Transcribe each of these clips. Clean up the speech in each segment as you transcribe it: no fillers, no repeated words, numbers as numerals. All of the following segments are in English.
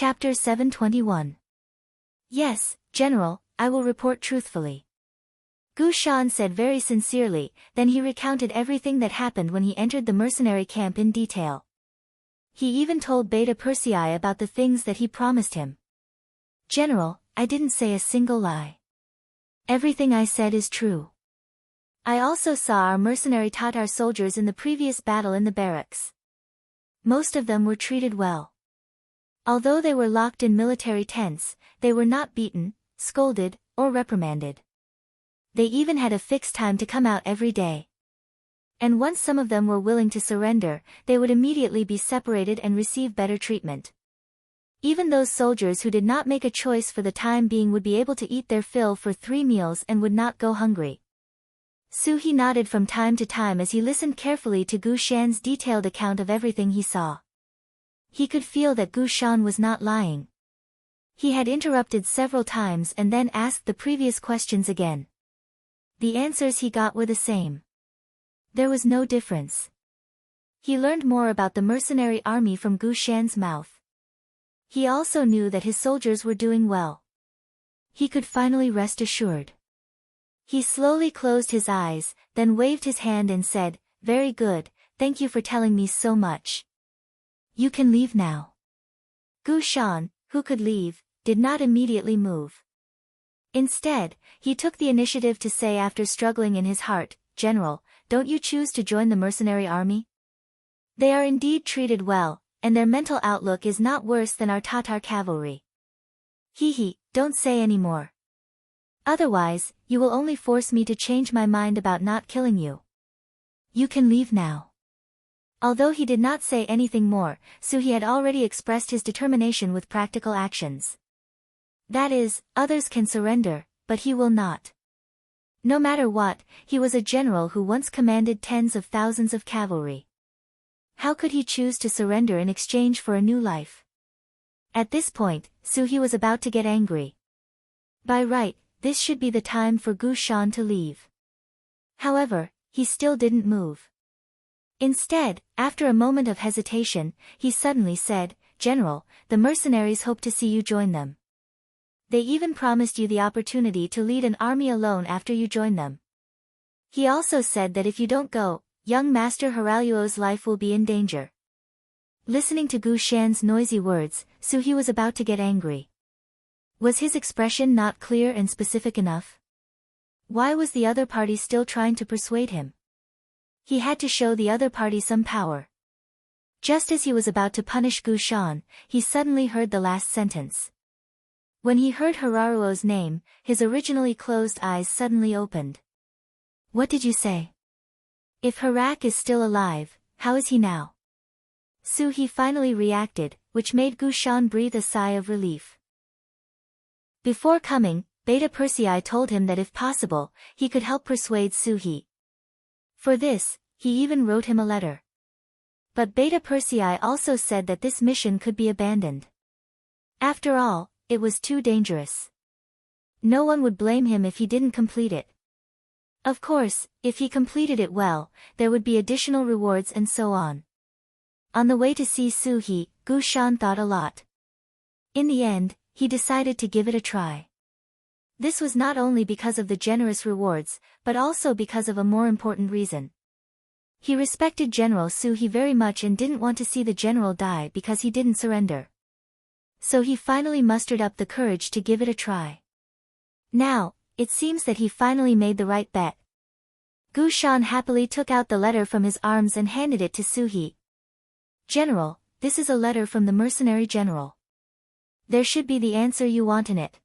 Chapter 721. Yes, General, I will report truthfully. Gu Shan said very sincerely, then he recounted everything that happened when he entered the mercenary camp in detail. He even told Beta Persei about the things that he promised him. General, I didn't say a single lie. Everything I said is true. I also saw our mercenary Tatar soldiers in the previous battle in the barracks. Most of them were treated well. Although they were locked in military tents, they were not beaten, scolded, or reprimanded. They even had a fixed time to come out every day. And once some of them were willing to surrender, they would immediately be separated and receive better treatment. Even those soldiers who did not make a choice for the time being would be able to eat their fill for 3 meals and would not go hungry. Suhi nodded from time to time as he listened carefully to Gu Shan's detailed account of everything he saw. He could feel that Gu Shan was not lying. He had interrupted several times and then asked the previous questions again. The answers he got were the same. There was no difference. He learned more about the mercenary army from Gu Shan's mouth. He also knew that his soldiers were doing well. He could finally rest assured. He slowly closed his eyes, then waved his hand and said, "Very good, thank you for telling me so much. You can leave now." Gu Shan, who could leave, did not immediately move. Instead, he took the initiative to say after struggling in his heart, "General, don't you choose to join the mercenary army? They are indeed treated well, and their mental outlook is not worse than our Tatar cavalry." Don't say any more. Otherwise, you will only force me to change my mind about not killing you. You can leave now. Although he did not say anything more, Suhi had already expressed his determination with practical actions. That is, others can surrender, but he will not. No matter what, he was a general who once commanded tens of thousands of cavalry. How could he choose to surrender in exchange for a new life? At this point, Suhi was about to get angry. By right, this should be the time for Gu Shan to leave. However, he still didn't move. Instead, after a moment of hesitation, he suddenly said, "General, the mercenaries hope to see you join them. They even promised you the opportunity to lead an army alone after you join them. He also said that if you don't go, young Master Haraluo's life will be in danger." Listening to Gu Shan's noisy words, Suhi was about to get angry. Was his expression not clear and specific enough? Why was the other party still trying to persuade him? He had to show the other party some power. Just as he was about to punish Gu Shan, he suddenly heard the last sentence. When he heard Hararuo's name, his originally closed eyes suddenly opened. "What did you say? If Harak is still alive, how is he now?" Suhi finally reacted, which made Gu Shan breathe a sigh of relief. Before coming, Beta Persei told him that if possible, he could help persuade Suhi. For this, he even wrote him a letter. But Beta Persei also said that this mission could be abandoned. After all, it was too dangerous. No one would blame him if he didn't complete it. Of course, if he completed it well, there would be additional rewards and so on. On the way to see Suhi, Gu Shan thought a lot. In the end, he decided to give it a try. This was not only because of the generous rewards, but also because of a more important reason. He respected General Suhi very much and didn't want to see the general die because he didn't surrender. So he finally mustered up the courage to give it a try. Now, it seems that he finally made the right bet. Gu Shan happily took out the letter from his arms and handed it to Suhi. "General, this is a letter from the mercenary general. There should be the answer you want in it.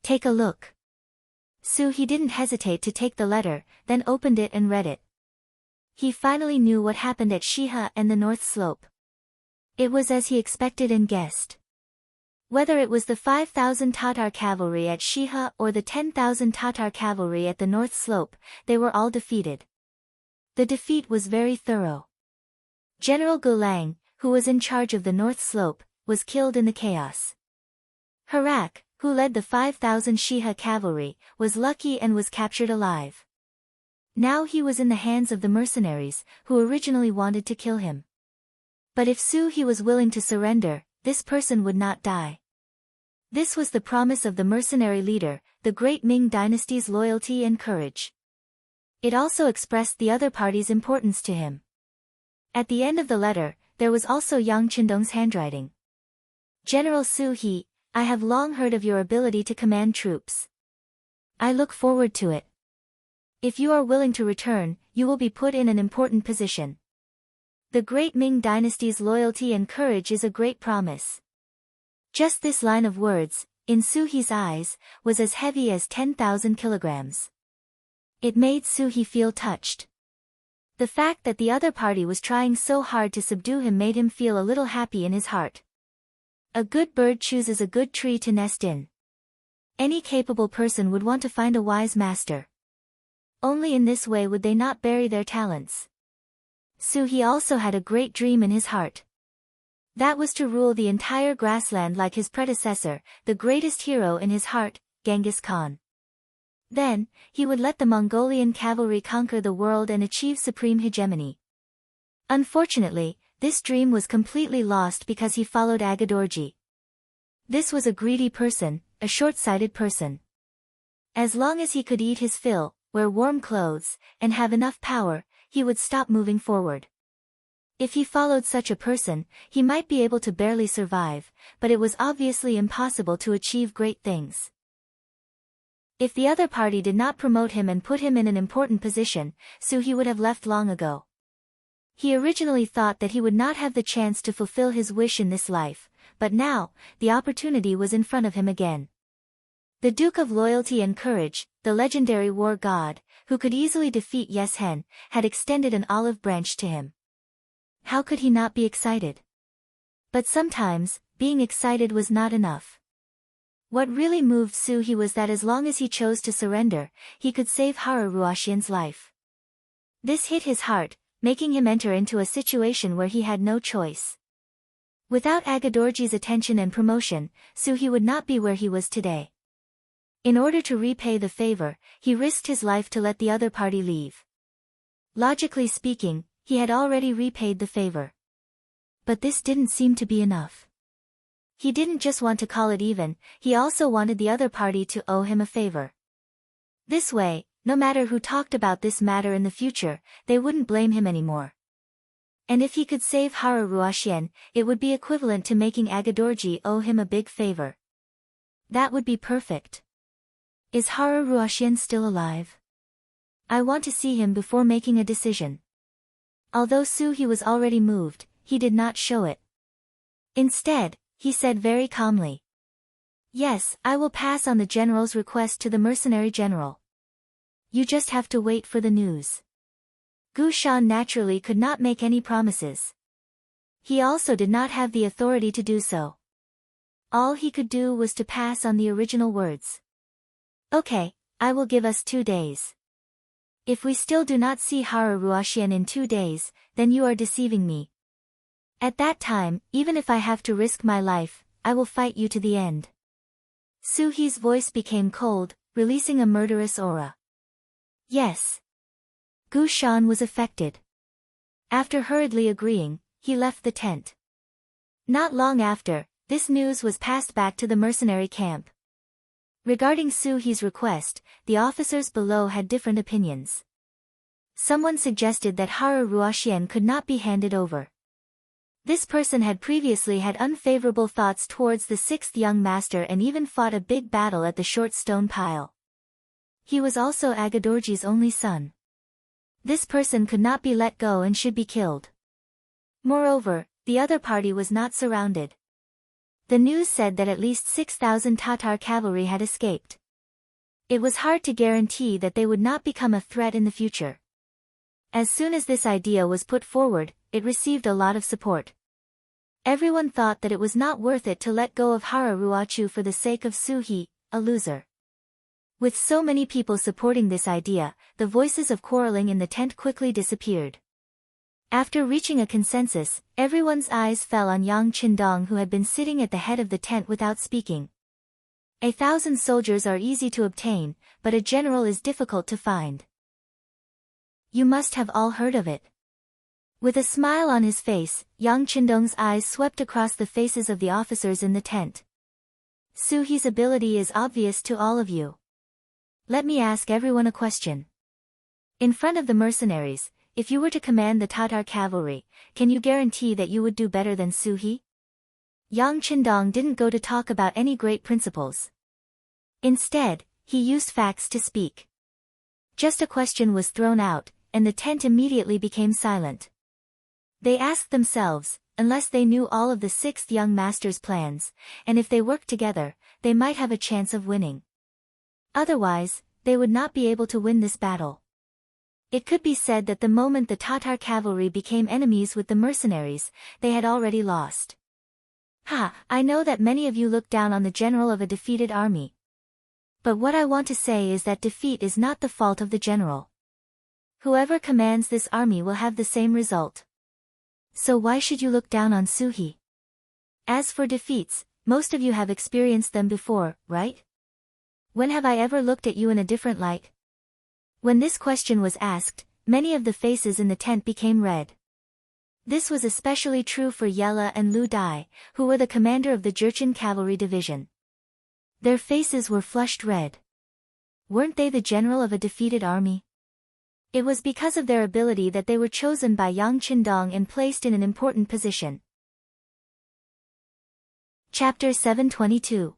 Take a look." Suhi didn't hesitate to take the letter, then opened it and read it. He finally knew what happened at Shiha and the North Slope. It was as he expected and guessed. Whether it was the 5,000 Tatar cavalry at Shiha or the 10,000 Tatar cavalry at the North Slope, they were all defeated. The defeat was very thorough. General Gulang, who was in charge of the North Slope, was killed in the chaos. Harak, who led the 5,000 Shiha cavalry, was lucky and was captured alive. Now he was in the hands of the mercenaries, who originally wanted to kill him. But if Suhi was willing to surrender, this person would not die. This was the promise of the mercenary leader, the great Ming dynasty's loyalty and courage. It also expressed the other party's importance to him. At the end of the letter, there was also Yang Qindong's handwriting. General Su He, I have long heard of your ability to command troops. I look forward to it. If you are willing to return, you will be put in an important position. The great Ming dynasty's loyalty and courage is a great promise. Just this line of words, in Su He's eyes, was as heavy as 10,000 kilograms. It made Su He feel touched. The fact that the other party was trying so hard to subdue him made him feel a little happy in his heart. A good bird chooses a good tree to nest in. Any capable person would want to find a wise master. Only in this way would they not bury their talents. Su He also had a great dream in his heart. That was to rule the entire grassland like his predecessor, the greatest hero in his heart, Genghis Khan. Then, he would let the Mongolian cavalry conquer the world and achieve supreme hegemony. Unfortunately, this dream was completely lost because he followed Agadorji. This was a greedy person, a short-sighted person. As long as he could eat his fill, wear warm clothes, and have enough power, he would stop moving forward. If he followed such a person, he might be able to barely survive, but it was obviously impossible to achieve great things. If the other party did not promote him and put him in an important position, Su He would have left long ago. He originally thought that he would not have the chance to fulfill his wish in this life, but now, the opportunity was in front of him again. The Duke of Loyalty and Courage, the legendary war god, who could easily defeat Yes Hen, had extended an olive branch to him. How could he not be excited? But sometimes, being excited was not enough. What really moved Su He was that as long as he chose to surrender, he could save Hara Ruoxian's life. This hit his heart, making him enter into a situation where he had no choice. Without Agadorji's attention and promotion, Su He would not be where he was today. In order to repay the favor, he risked his life to let the other party leave. Logically speaking, he had already repaid the favor. But this didn't seem to be enough. He didn't just want to call it even, he also wanted the other party to owe him a favor. This way, no matter who talked about this matter in the future, they wouldn't blame him anymore. And if he could save Hara Ruoxian, it would be equivalent to making Agadorji owe him a big favor. That would be perfect. Is Hara Ruoxian still alive? I want to see him before making a decision. Although Su He was already moved, he did not show it. Instead, he said very calmly. Yes, I will pass on the general's request to the mercenary general. You just have to wait for the news. Gu Shan naturally could not make any promises. He also did not have the authority to do so. All he could do was to pass on the original words. Okay, I will give us 2 days. If we still do not see Hara Ruoxian in 2 days, then you are deceiving me. At that time, even if I have to risk my life, I will fight you to the end. Su He's voice became cold, releasing a murderous aura. Yes. Gu Shan was affected. After hurriedly agreeing, he left the tent. Not long after, this news was passed back to the mercenary camp. Regarding Su He's request, the officers below had different opinions. Someone suggested that Hara Ruoxian could not be handed over. This person had previously had unfavorable thoughts towards the 6th young master and even fought a big battle at the short stone pile. He was also Agadorji's only son. This person could not be let go and should be killed. Moreover, the other party was not surrounded. The news said that at least 6,000 Tatar cavalry had escaped. It was hard to guarantee that they would not become a threat in the future. As soon as this idea was put forward, it received a lot of support. Everyone thought that it was not worth it to let go of Hara Ruoxian for the sake of Su He, a loser. With so many people supporting this idea, the voices of quarreling in the tent quickly disappeared. After reaching a consensus, everyone's eyes fell on Yang Qindong, who had been sitting at the head of the tent without speaking. 1,000 soldiers are easy to obtain, but a general is difficult to find. You must have all heard of it. With a smile on his face, Yang Qindong's eyes swept across the faces of the officers in the tent. Su He's ability is obvious to all of you. Let me ask everyone a question. In front of the mercenaries, if you were to command the Tatar cavalry, can you guarantee that you would do better than Su He? Yang Qindong didn't go to talk about any great principles. Instead, he used facts to speak. Just a question was thrown out, and the tent immediately became silent. They asked themselves, unless they knew all of the sixth young master's plans, and if they worked together, they might have a chance of winning. Otherwise, they would not be able to win this battle. It could be said that the moment the Tatar cavalry became enemies with the mercenaries, they had already lost. I know that many of you look down on the general of a defeated army. But what I want to say is that defeat is not the fault of the general. Whoever commands this army will have the same result. So why should you look down on Su He? As for defeats, most of you have experienced them before, right? When have I ever looked at you in a different light? When this question was asked, many of the faces in the tent became red. This was especially true for Yella and Lu Dai, who were the commander of the Jurchen cavalry division. Their faces were flushed red. Weren't they the general of a defeated army? It was because of their ability that they were chosen by Yang Qindong and placed in an important position. Chapter 722.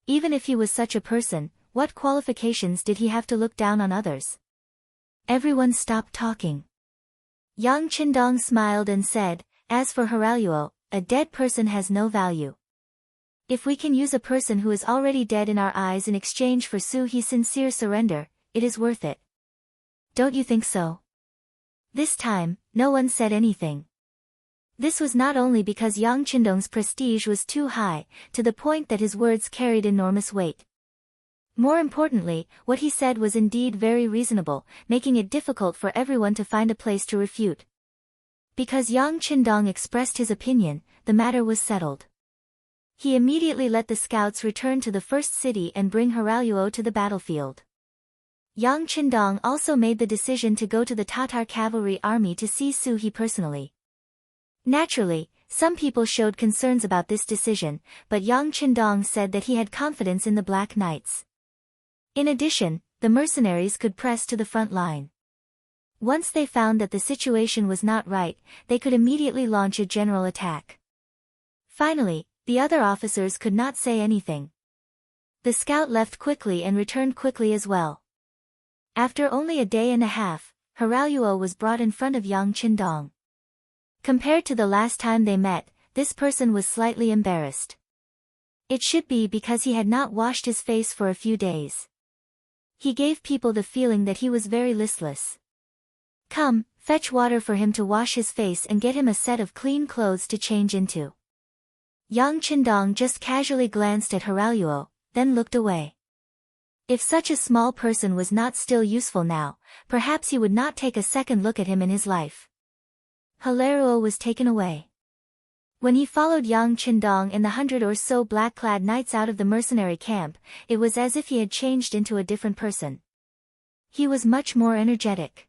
Even if he was such a person, what qualifications did he have to look down on others? Everyone stopped talking. Yang Qindong smiled and said, as for Haraluo, a dead person has no value. If we can use a person who is already dead in our eyes in exchange for Su He's sincere surrender, it is worth it. Don't you think so? This time, no one said anything. This was not only because Yang Qindong's prestige was too high, to the point that his words carried enormous weight. More importantly, what he said was indeed very reasonable, making it difficult for everyone to find a place to refute. Because Yang Qindong expressed his opinion, the matter was settled. He immediately let the scouts return to the first city and bring Haraluo to the battlefield. Yang Qindong also made the decision to go to the Tatar cavalry army to see Su He personally. Naturally, some people showed concerns about this decision, but Yang Qindong said that he had confidence in the Black Knights. In addition, the mercenaries could press to the front line. Once they found that the situation was not right, they could immediately launch a general attack. Finally, the other officers could not say anything. The scout left quickly and returned quickly as well. After only a day and a half, Haraluo was brought in front of Yang Qindong. Compared to the last time they met, this person was slightly embarrassed. It should be because he had not washed his face for a few days. He gave people the feeling that he was very listless. Come, fetch water for him to wash his face and get him a set of clean clothes to change into. Yang Qindong just casually glanced at Haraluo, then looked away. If such a small person was not still useful now, perhaps he would not take a second look at him in his life. Haraluo was taken away. When he followed Yang Qindong and the 100 or so black-clad knights out of the mercenary camp, it was as if he had changed into a different person. He was much more energetic.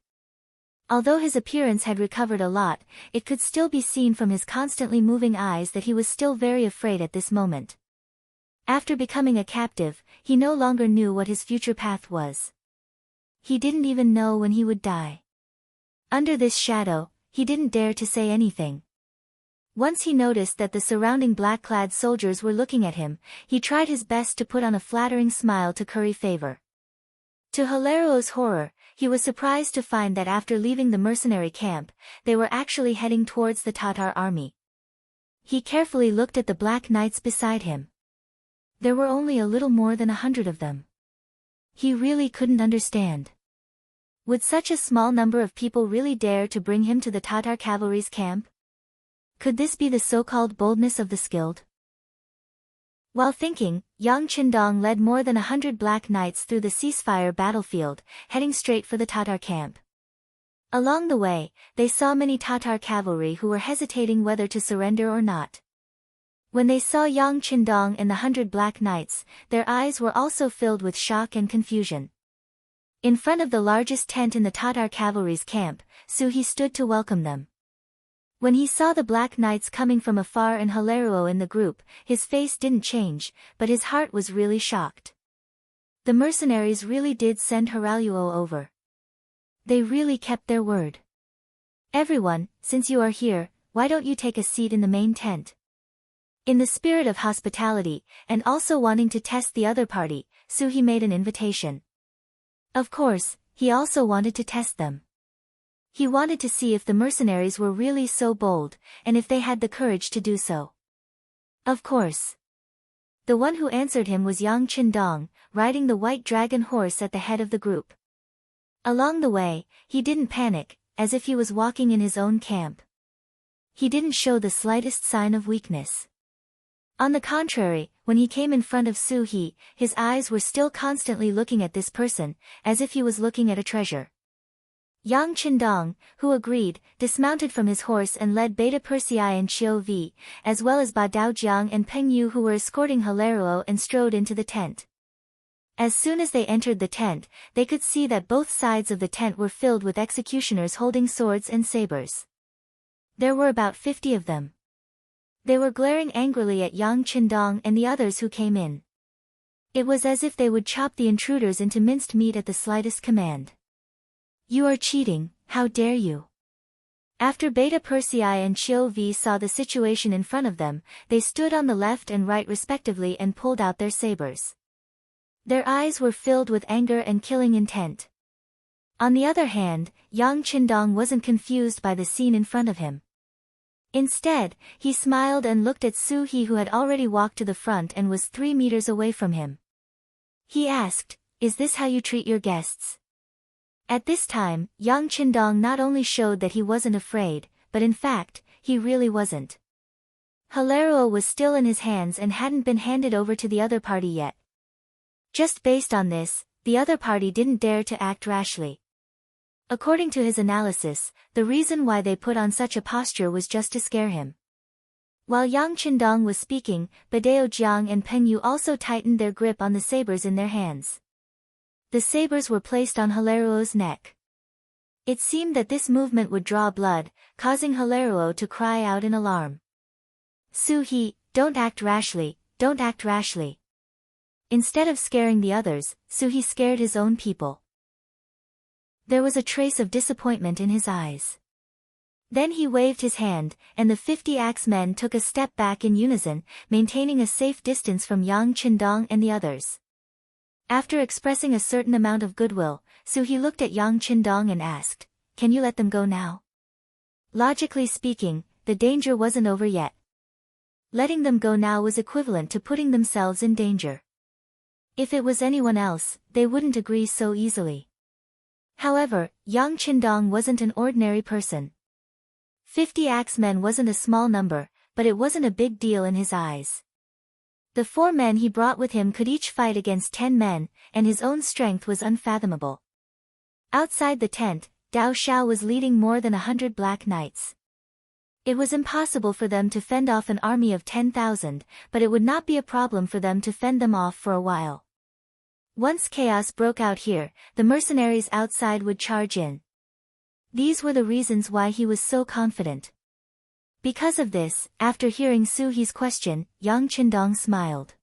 Although his appearance had recovered a lot, it could still be seen from his constantly moving eyes that he was still very afraid at this moment. After becoming a captive, he no longer knew what his future path was. He didn't even know when he would die. Under this shadow, he didn't dare to say anything. Once he noticed that the surrounding black-clad soldiers were looking at him, he tried his best to put on a flattering smile to curry favor. To Haraluo's horror, he was surprised to find that after leaving the mercenary camp, they were actually heading towards the Tatar army. He carefully looked at the black knights beside him. There were only a little more than 100 of them. He really couldn't understand. Would such a small number of people really dare to bring him to the Tatar cavalry's camp? Could this be the so-called boldness of the skilled? While thinking, Yang Qindong led more than 100 black knights through the ceasefire battlefield, heading straight for the Tatar camp. Along the way, they saw many Tatar cavalry who were hesitating whether to surrender or not. When they saw Yang Qindong and the 100 black knights, their eyes were also filled with shock and confusion. In front of the largest tent in the Tatar cavalry's camp, Su He stood to welcome them. When he saw the Black Knights coming from afar and Hilario in the group, his face didn't change, but his heart was really shocked. The mercenaries really did send Hilario over. They really kept their word. Everyone, since you are here, why don't you take a seat in the main tent? In the spirit of hospitality, and also wanting to test the other party, Suhi made an invitation. Of course, he also wanted to test them. He wanted to see if the mercenaries were really so bold, and if they had the courage to do so. Of course. The one who answered him was Yang Qindong, riding the white dragon horse at the head of the group. Along the way, he didn't panic, as if he was walking in his own camp. He didn't show the slightest sign of weakness. On the contrary, when he came in front of Suhi, his eyes were still constantly looking at this person, as if he was looking at a treasure. Yang Qindong, who agreed, dismounted from his horse and led Beta Persei and Qiu Vi, as well as Ba Daojiang and Peng Yu who were escorting Hilario and strode into the tent. As soon as they entered the tent, they could see that both sides of the tent were filled with executioners holding swords and sabers. There were about 50 of them. They were glaring angrily at Yang Qindong and the others who came in. It was as if they would chop the intruders into minced meat at the slightest command. You are cheating, how dare you? After Beta Persei and Qiu Vi saw the situation in front of them, they stood on the left and right respectively and pulled out their sabers. Their eyes were filled with anger and killing intent. On the other hand, Yang Qindong wasn't confused by the scene in front of him. Instead, he smiled and looked at Suhi who had already walked to the front and was 3 meters away from him. He asked, "Is this how you treat your guests?" At this time, Yang Qindong not only showed that he wasn't afraid, but in fact, he really wasn't. Hilario was still in his hands and hadn't been handed over to the other party yet. Just based on this, the other party didn't dare to act rashly. According to his analysis, the reason why they put on such a posture was just to scare him. While Yang Qindong was speaking, Ba Daojiang and Peng Yu also tightened their grip on the sabers in their hands. The sabers were placed on Hilario's neck. It seemed that this movement would draw blood, causing Hilario to cry out in alarm. Suhi, don't act rashly, don't act rashly. Instead of scaring the others, Suhi scared his own people. There was a trace of disappointment in his eyes. Then he waved his hand, and the 50 axemen took a step back in unison, maintaining a safe distance from Yang Qindong and the others. After expressing a certain amount of goodwill, Suhi looked at Yang Qindong and asked, "Can you let them go now?" Logically speaking, the danger wasn't over yet. Letting them go now was equivalent to putting themselves in danger. If it was anyone else, they wouldn't agree so easily. However, Yang Qindong wasn't an ordinary person. 50 axemen wasn't a small number, but it wasn't a big deal in his eyes. The 4 men he brought with him could each fight against 10 men, and his own strength was unfathomable. Outside the tent, Dao Xiao was leading more than 100 Black Knights. It was impossible for them to fend off an army of 10,000, but it would not be a problem for them to fend them off for a while. Once chaos broke out here, the mercenaries outside would charge in. These were the reasons why he was so confident. Because of this, after hearing Suhi's question, Yang Qindong smiled.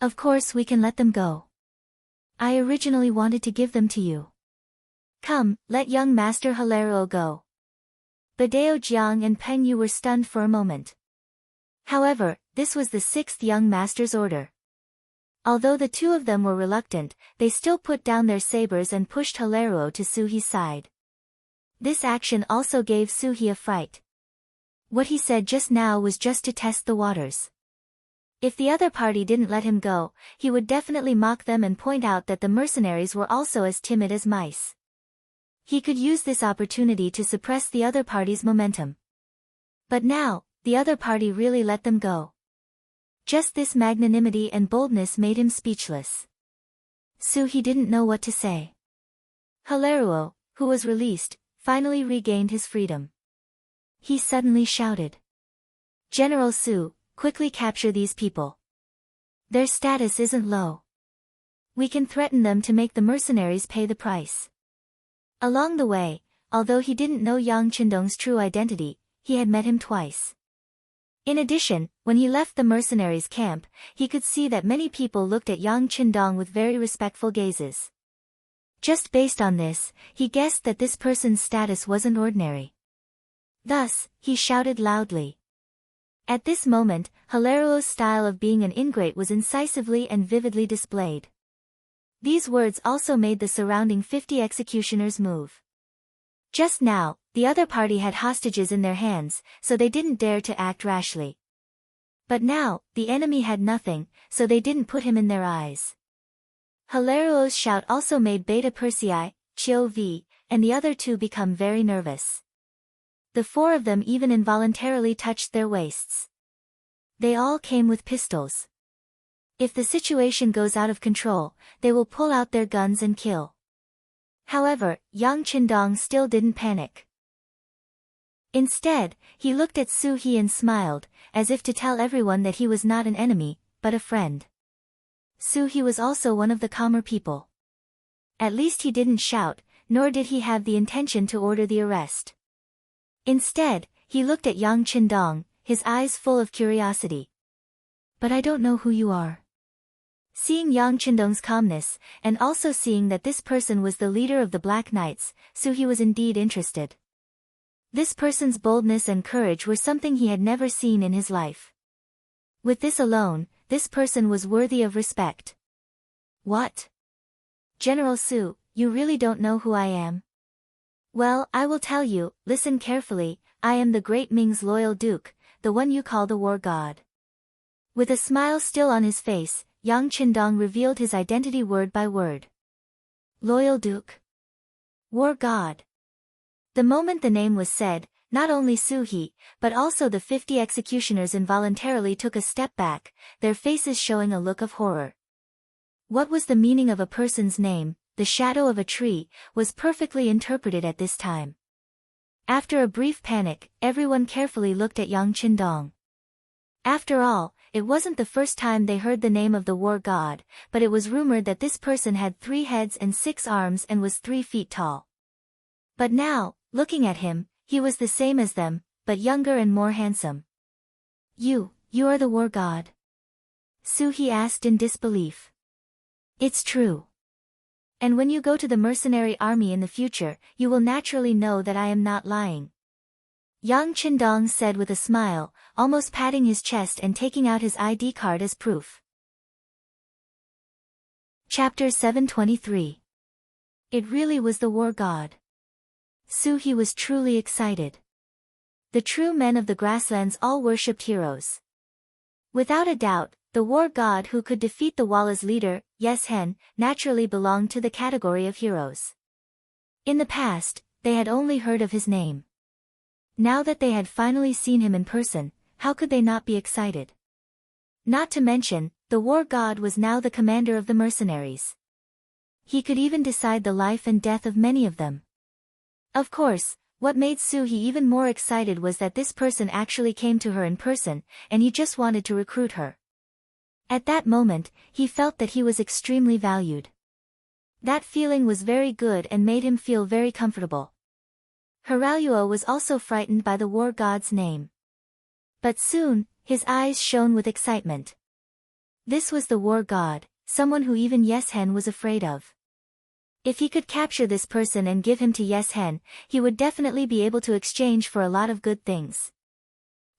Of course we can let them go. I originally wanted to give them to you. Come, let young Master Hilario go. Ba Daojiang and Peng Yu were stunned for a moment. However, this was the 6th young master's order. Although the 2 of them were reluctant, they still put down their sabers and pushed Hilario to Suhi's side. This action also gave Suhi a fright. What he said just now was just to test the waters. If the other party didn't let him go, he would definitely mock them and point out that the mercenaries were also as timid as mice. He could use this opportunity to suppress the other party's momentum. But now, the other party really let them go. Just this magnanimity and boldness made him speechless. Suhi didn't know what to say. Hilario, who was released, finally regained his freedom. He suddenly shouted. General Su, quickly capture these people. Their status isn't low. We can threaten them to make the mercenaries pay the price. Along the way, although he didn't know Yang Qindong's true identity, he had met him twice. In addition, when he left the mercenaries' camp, he could see that many people looked at Yang Qindong with very respectful gazes. Just based on this, he guessed that this person's status wasn't ordinary. Thus, he shouted loudly. At this moment, Hilario's style of being an ingrate was incisively and vividly displayed. These words also made the surrounding 50 executioners move. Just now, the other party had hostages in their hands, so they didn't dare to act rashly. But now, the enemy had nothing, so they didn't put him in their eyes. Hilario's shout also made Beta Persei, Chiu V, and the other two become very nervous. The four of them even involuntarily touched their waists. They all came with pistols. If the situation goes out of control, they will pull out their guns and kill. However, Yang Qindong still didn't panic. Instead, he looked at Su He and smiled, as if to tell everyone that he was not an enemy, but a friend. Su He was also one of the calmer people. At least he didn't shout, nor did he have the intention to order the arrest. Instead, he looked at Yang Qindong, his eyes full of curiosity. But I don't know who you are. Seeing Yang Qindong's calmness, and also seeing that this person was the leader of the Black Knights, Su He was indeed interested. This person's boldness and courage were something he had never seen in his life. With this alone, this person was worthy of respect. What? General Su, you really don't know who I am? Well, I will tell you, listen carefully, I am the great Ming's loyal duke, the one you call the war god. With a smile still on his face, Yang Qindong revealed his identity word by word. Loyal duke. War god. The moment the name was said, not only Su He, but also the 50 executioners involuntarily took a step back, their faces showing a look of horror. What was the meaning of a person's name? The shadow of a tree, was perfectly interpreted at this time. After a brief panic, everyone carefully looked at Yang Qindong. After all, it wasn't the first time they heard the name of the war god, but it was rumored that this person had 3 heads and 6 arms and was 3 feet tall. But now, looking at him, he was the same as them, but younger and more handsome. You are the war god? Su He asked in disbelief. It's true. And when you go to the mercenary army in the future, you will naturally know that I am not lying. Yang Qindong said with a smile, almost patting his chest and taking out his ID card as proof. Chapter 723. It really was the war god. Su He was truly excited. The true men of the grasslands all worshipped heroes. Without a doubt, the war god who could defeat the Walla's leader, Yes Hen, naturally belonged to the category of heroes. In the past, they had only heard of his name. Now that they had finally seen him in person, how could they not be excited? Not to mention, the war god was now the commander of the mercenaries. He could even decide the life and death of many of them. Of course, what made Su He even more excited was that this person actually came to her in person, and he just wanted to recruit her. At that moment, he felt that he was extremely valued. That feeling was very good and made him feel very comfortable. Hiraluo was also frightened by the war god's name. But soon, his eyes shone with excitement. This was the war god, someone who even Yes Hen was afraid of. If he could capture this person and give him to Yes Hen, he would definitely be able to exchange for a lot of good things.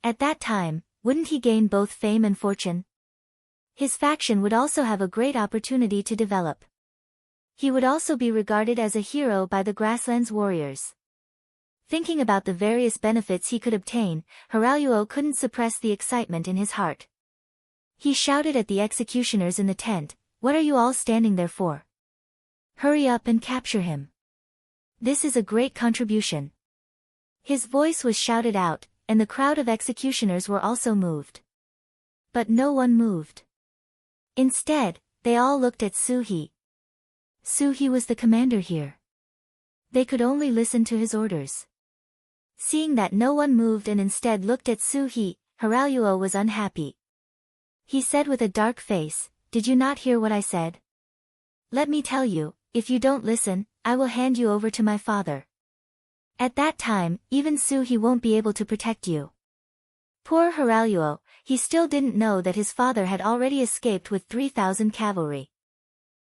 At that time, wouldn't he gain both fame and fortune? His faction would also have a great opportunity to develop. He would also be regarded as a hero by the grasslands warriors. Thinking about the various benefits he could obtain, Hiraluo couldn't suppress the excitement in his heart. He shouted at the executioners in the tent, "What are you all standing there for? Hurry up and capture him. This is a great contribution." His voice was shouted out, and the crowd of executioners were also moved. But no one moved. Instead, they all looked at Su He. Su He was the commander here. They could only listen to his orders. Seeing that no one moved and instead looked at Su He, Hiraluo was unhappy. He said with a dark face, "Did you not hear what I said? Let me tell you, if you don't listen, I will hand you over to my father." At that time, even Suhi won't be able to protect you. Poor Haraluo, he still didn't know that his father had already escaped with 3,000 cavalry.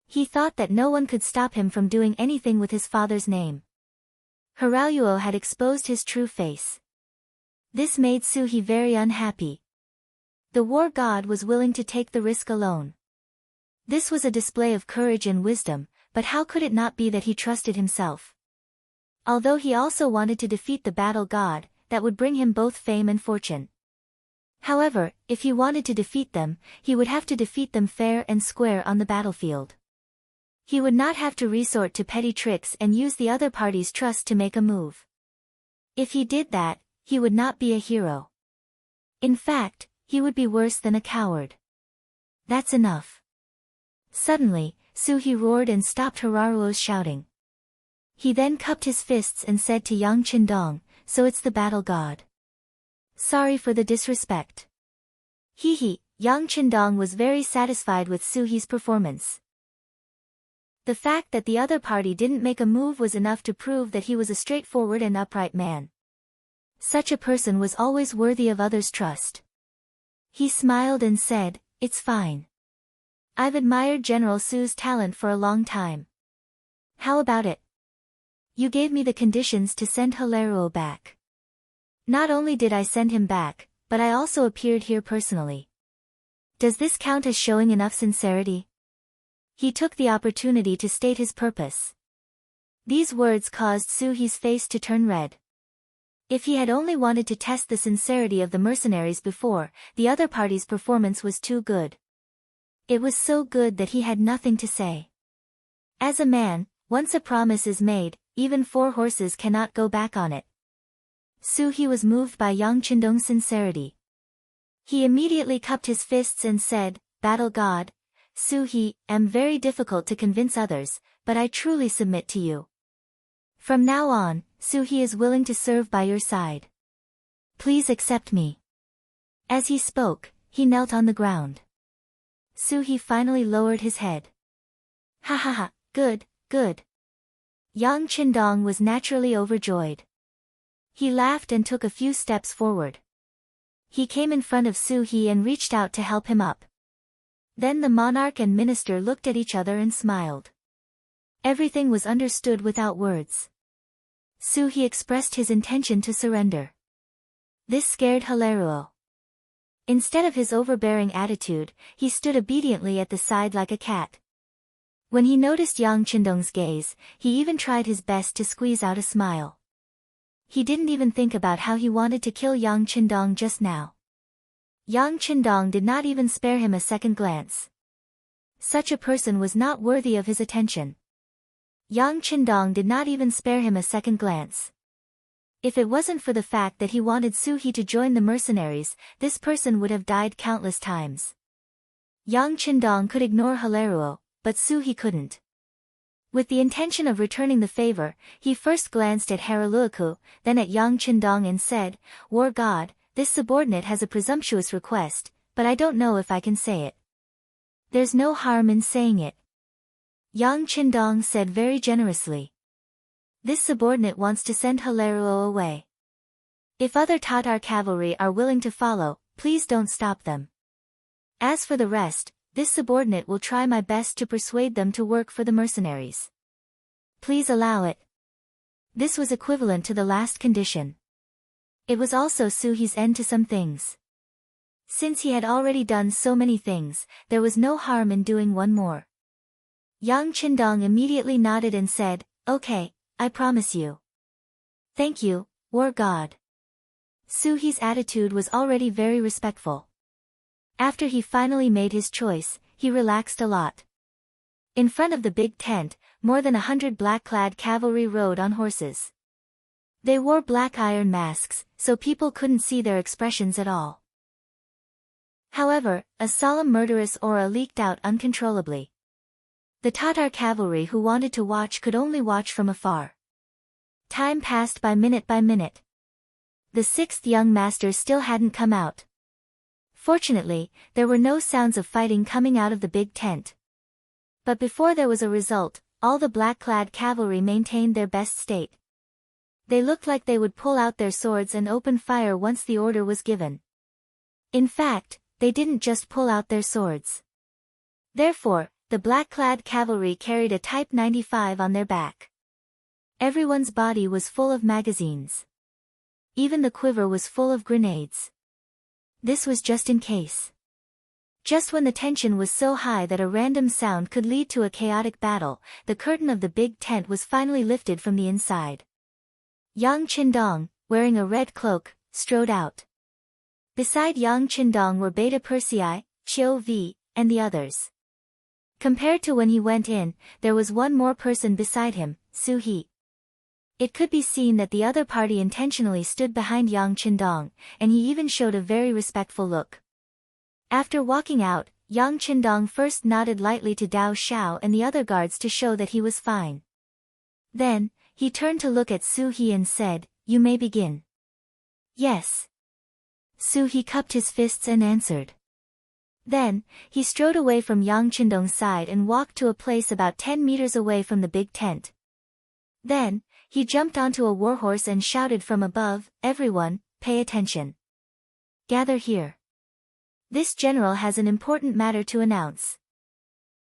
He thought that no one could stop him from doing anything with his father's name. Haraluo had exposed his true face. This made Suhi very unhappy. The war god was willing to take the risk alone. This was a display of courage and wisdom, but how could it not be that he trusted himself? Although he also wanted to defeat the battle god, that would bring him both fame and fortune. However, if he wanted to defeat them, he would have to defeat them fair and square on the battlefield. He would not have to resort to petty tricks and use the other party's trust to make a move. If he did that, he would not be a hero. In fact, he would be worse than a coward. That's enough. Suddenly, Suhi roared and stopped Hararuo's shouting. He then cupped his fists and said to Yang Qindong, "So it's the battle god. Sorry for the disrespect." Yang Qindong was very satisfied with Suhi's performance. The fact that the other party didn't make a move was enough to prove that he was a straightforward and upright man. Such a person was always worthy of others' trust. He smiled and said, "It's fine. I've admired General Su's talent for a long time. How about it? You gave me the conditions to send Halaruo back. Not only did I send him back, but I also appeared here personally. Does this count as showing enough sincerity?" He took the opportunity to state his purpose. These words caused Suhi's face to turn red. If he had only wanted to test the sincerity of the mercenaries before, the other party's performance was too good. It was so good that he had nothing to say. As a man, once a promise is made, even 4 horses cannot go back on it. Suhi was moved by Yang Qindong's sincerity. He immediately cupped his fists and said, "Battle god, Suhi, am very difficult to convince others, but I truly submit to you. From now on, Suhi is willing to serve by your side. Please accept me." As he spoke, he knelt on the ground. Suhi finally lowered his head. "Ha ha ha, good, good." Yang Qindong was naturally overjoyed. He laughed and took a few steps forward. He came in front of Suhi and reached out to help him up. Then the monarch and minister looked at each other and smiled. Everything was understood without words. Suhi expressed his intention to surrender. This scared Halaruo. Instead of his overbearing attitude, he stood obediently at the side like a cat. When he noticed Yang Qindong's gaze, he even tried his best to squeeze out a smile. He didn't even think about how he wanted to kill Yang Qindong just now. Yang Qindong did not even spare him a second glance. Such a person was not worthy of his attention. Yang Qindong did not even spare him a second glance. If it wasn't for the fact that he wanted Suhi to join the mercenaries, this person would have died countless times. Yang Qindong could ignore Halaruo, but Suhi couldn't. With the intention of returning the favor, he first glanced at Haraluoku, then at Yang Qindong and said, "War god, this subordinate has a presumptuous request, but I don't know if I can say it." "There's no harm in saying it," Yang Qindong said very generously. "This subordinate wants to send Halaruo away. If other Tatar cavalry are willing to follow, please don't stop them. As for the rest, this subordinate will try my best to persuade them to work for the mercenaries. Please allow it." This was equivalent to the last condition. It was also Suhi's end to some things. Since he had already done so many things, there was no harm in doing one more. Yang Qindong immediately nodded and said, "Okay, I promise you." "Thank you, war god." Suhi's attitude was already very respectful. After he finally made his choice, he relaxed a lot. In front of the big tent, more than 100 black-clad cavalry rode on horses. They wore black iron masks, so people couldn't see their expressions at all. However, a solemn murderous aura leaked out uncontrollably. The Tatar cavalry who wanted to watch could only watch from afar. Time passed by minute by minute. The 6th young master still hadn't come out. Fortunately, there were no sounds of fighting coming out of the big tent. But before there was a result, all the black-clad cavalry maintained their best state. They looked like they would pull out their swords and open fire once the order was given. In fact, they didn't just pull out their swords. Therefore, the black-clad cavalry carried a Type 95 on their back. Everyone's body was full of magazines. Even the quiver was full of grenades. This was just in case. Just when the tension was so high that a random sound could lead to a chaotic battle, the curtain of the big tent was finally lifted from the inside. Yang Qindong, wearing a red cloak, strode out. Beside Yang Qindong were Beta Persei, Qiu Vi, and the others. Compared to when he went in, there was one more person beside him, Su He. It could be seen that the other party intentionally stood behind Yang Qindong, and he even showed a very respectful look. After walking out, Yang Qindong first nodded lightly to Dao Xiao and the other guards to show that he was fine. Then, he turned to look at Su He and said, "You may begin." "Yes." Su He cupped his fists and answered. Then, he strode away from Yang Qindong's side and walked to a place about 10 meters away from the big tent. Then, he jumped onto a warhorse and shouted from above, "Everyone, pay attention. Gather here. This general has an important matter to announce."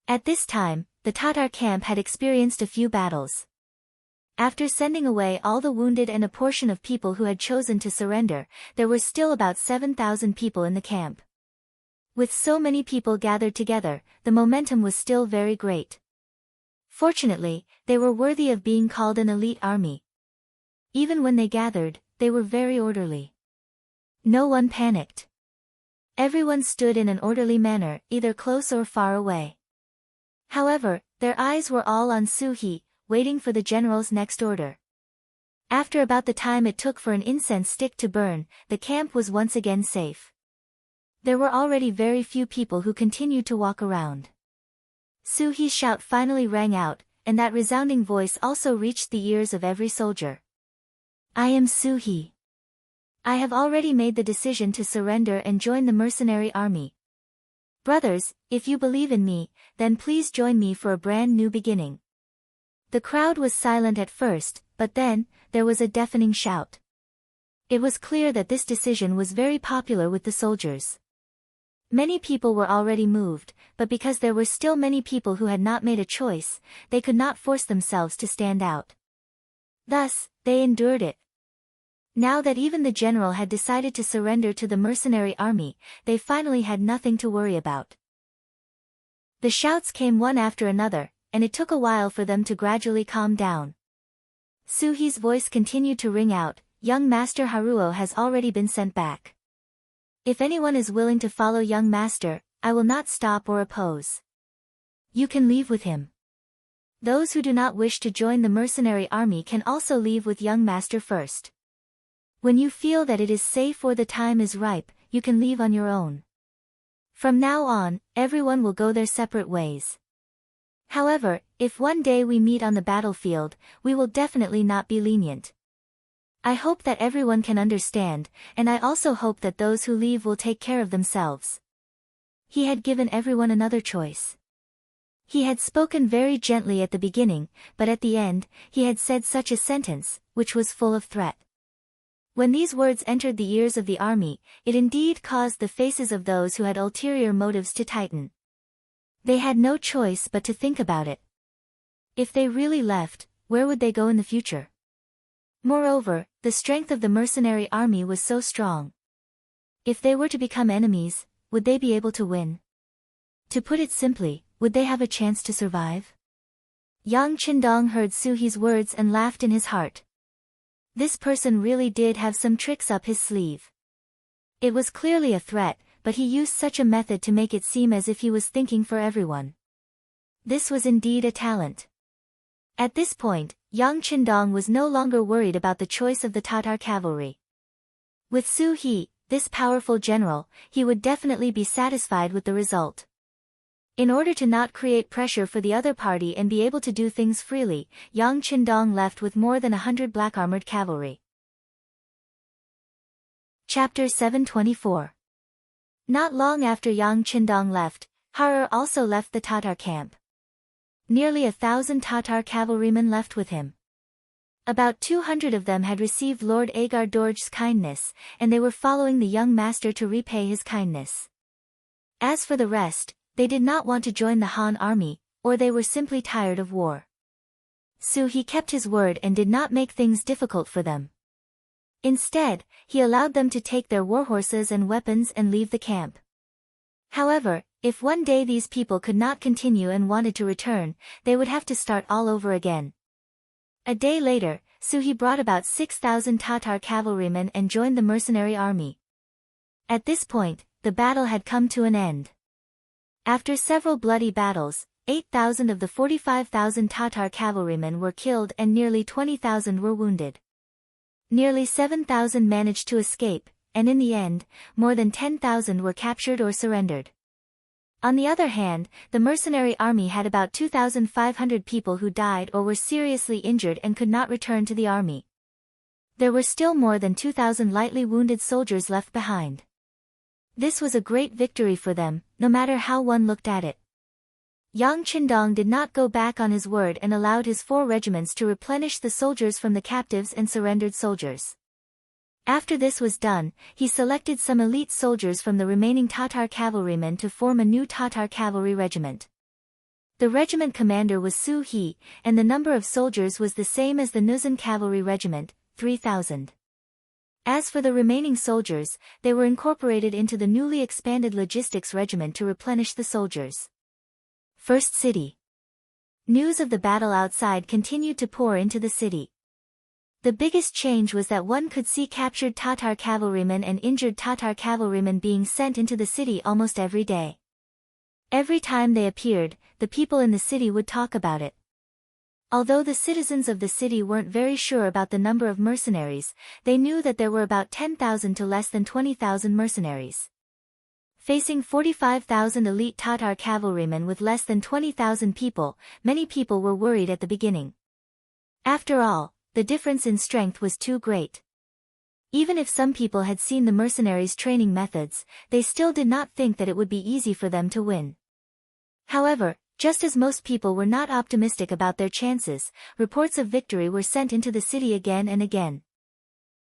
At this time, the Tatar camp had experienced a few battles. After sending away all the wounded and a portion of people who had chosen to surrender, there were still about 7,000 people in the camp. With so many people gathered together, the momentum was still very great. Fortunately, they were worthy of being called an elite army. Even when they gathered, they were very orderly. No one panicked. Everyone stood in an orderly manner, either close or far away. However, their eyes were all on Su He, waiting for the general's next order. After about the time it took for an incense stick to burn, the camp was once again safe. There were already very few people who continued to walk around. Su He's shout finally rang out, and that resounding voice also reached the ears of every soldier. "I am Su He. I have already made the decision to surrender and join the mercenary army. Brothers, if you believe in me, then please join me for a brand new beginning." The crowd was silent at first, but then, there was a deafening shout. It was clear that this decision was very popular with the soldiers. Many people were already moved, but because there were still many people who had not made a choice, they could not force themselves to stand out. Thus, they endured it. Now that even the general had decided to surrender to the mercenary army, they finally had nothing to worry about. The shouts came one after another, and it took a while for them to gradually calm down. Su He's voice continued to ring out, "Young Master Haruo has already been sent back. If anyone is willing to follow young master, I will not stop or oppose. You can leave with him. Those who do not wish to join the mercenary army can also leave with young master first. When you feel that it is safe or the time is ripe, you can leave on your own. From now on, everyone will go their separate ways. However, if one day we meet on the battlefield, we will definitely not be lenient. I hope that everyone can understand, and I also hope that those who leave will take care of themselves." He had given everyone another choice. He had spoken very gently at the beginning, but at the end, he had said such a sentence, which was full of threat. When these words entered the ears of the army, it indeed caused the faces of those who had ulterior motives to tighten. They had no choice but to think about it. If they really left, where would they go in the future? Moreover, the strength of the mercenary army was so strong. If they were to become enemies, would they be able to win? To put it simply, would they have a chance to survive? Yang Qindong heard Su He's words and laughed in his heart. This person really did have some tricks up his sleeve. It was clearly a threat, but he used such a method to make it seem as if he was thinking for everyone. This was indeed a talent. At this point, Yang Qindong was no longer worried about the choice of the Tatar cavalry. With Su He, this powerful general, he would definitely be satisfied with the result. In order to not create pressure for the other party and be able to do things freely, Yang Qindong left with more than 100 black-armored cavalry. Chapter 724. Not long after Yang Qindong left, Har'er also left the Tatar camp. Nearly 1,000 Tatar cavalrymen left with him. About 200 of them had received Lord Agar Dorj's kindness, and they were following the young master to repay his kindness. As for the rest, they did not want to join the Han army, or they were simply tired of war. So he kept his word and did not make things difficult for them. Instead, he allowed them to take their warhorses and weapons and leave the camp. However, if one day these people could not continue and wanted to return, they would have to start all over again. A day later, Suhi brought about 6,000 Tatar cavalrymen and joined the mercenary army. At this point, the battle had come to an end. After several bloody battles, 8,000 of the 45,000 Tatar cavalrymen were killed and nearly 20,000 were wounded. Nearly 7,000 managed to escape, and in the end, more than 10,000 were captured or surrendered. On the other hand, the mercenary army had about 2,500 people who died or were seriously injured and could not return to the army. There were still more than 2,000 lightly wounded soldiers left behind. This was a great victory for them, no matter how one looked at it. Yang Qindong did not go back on his word and allowed his 4 regiments to replenish the soldiers from the captives and surrendered soldiers. After this was done, he selected some elite soldiers from the remaining Tatar cavalrymen to form a new Tatar cavalry regiment. The regiment commander was Su He, and the number of soldiers was the same as the Nuzan cavalry regiment, 3,000. As for the remaining soldiers, they were incorporated into the newly expanded logistics regiment to replenish the soldiers. First City. News of the battle outside continued to pour into the city. The biggest change was that one could see captured Tatar cavalrymen and injured Tatar cavalrymen being sent into the city almost every day. Every time they appeared, the people in the city would talk about it. Although the citizens of the city weren't very sure about the number of mercenaries, they knew that there were about 10,000 to less than 20,000 mercenaries. Facing 45,000 elite Tatar cavalrymen with less than 20,000 people, many people were worried at the beginning. After all, the difference in strength was too great. Even if some people had seen the mercenaries' training methods, they still did not think that it would be easy for them to win. However, just as most people were not optimistic about their chances, reports of victory were sent into the city again and again.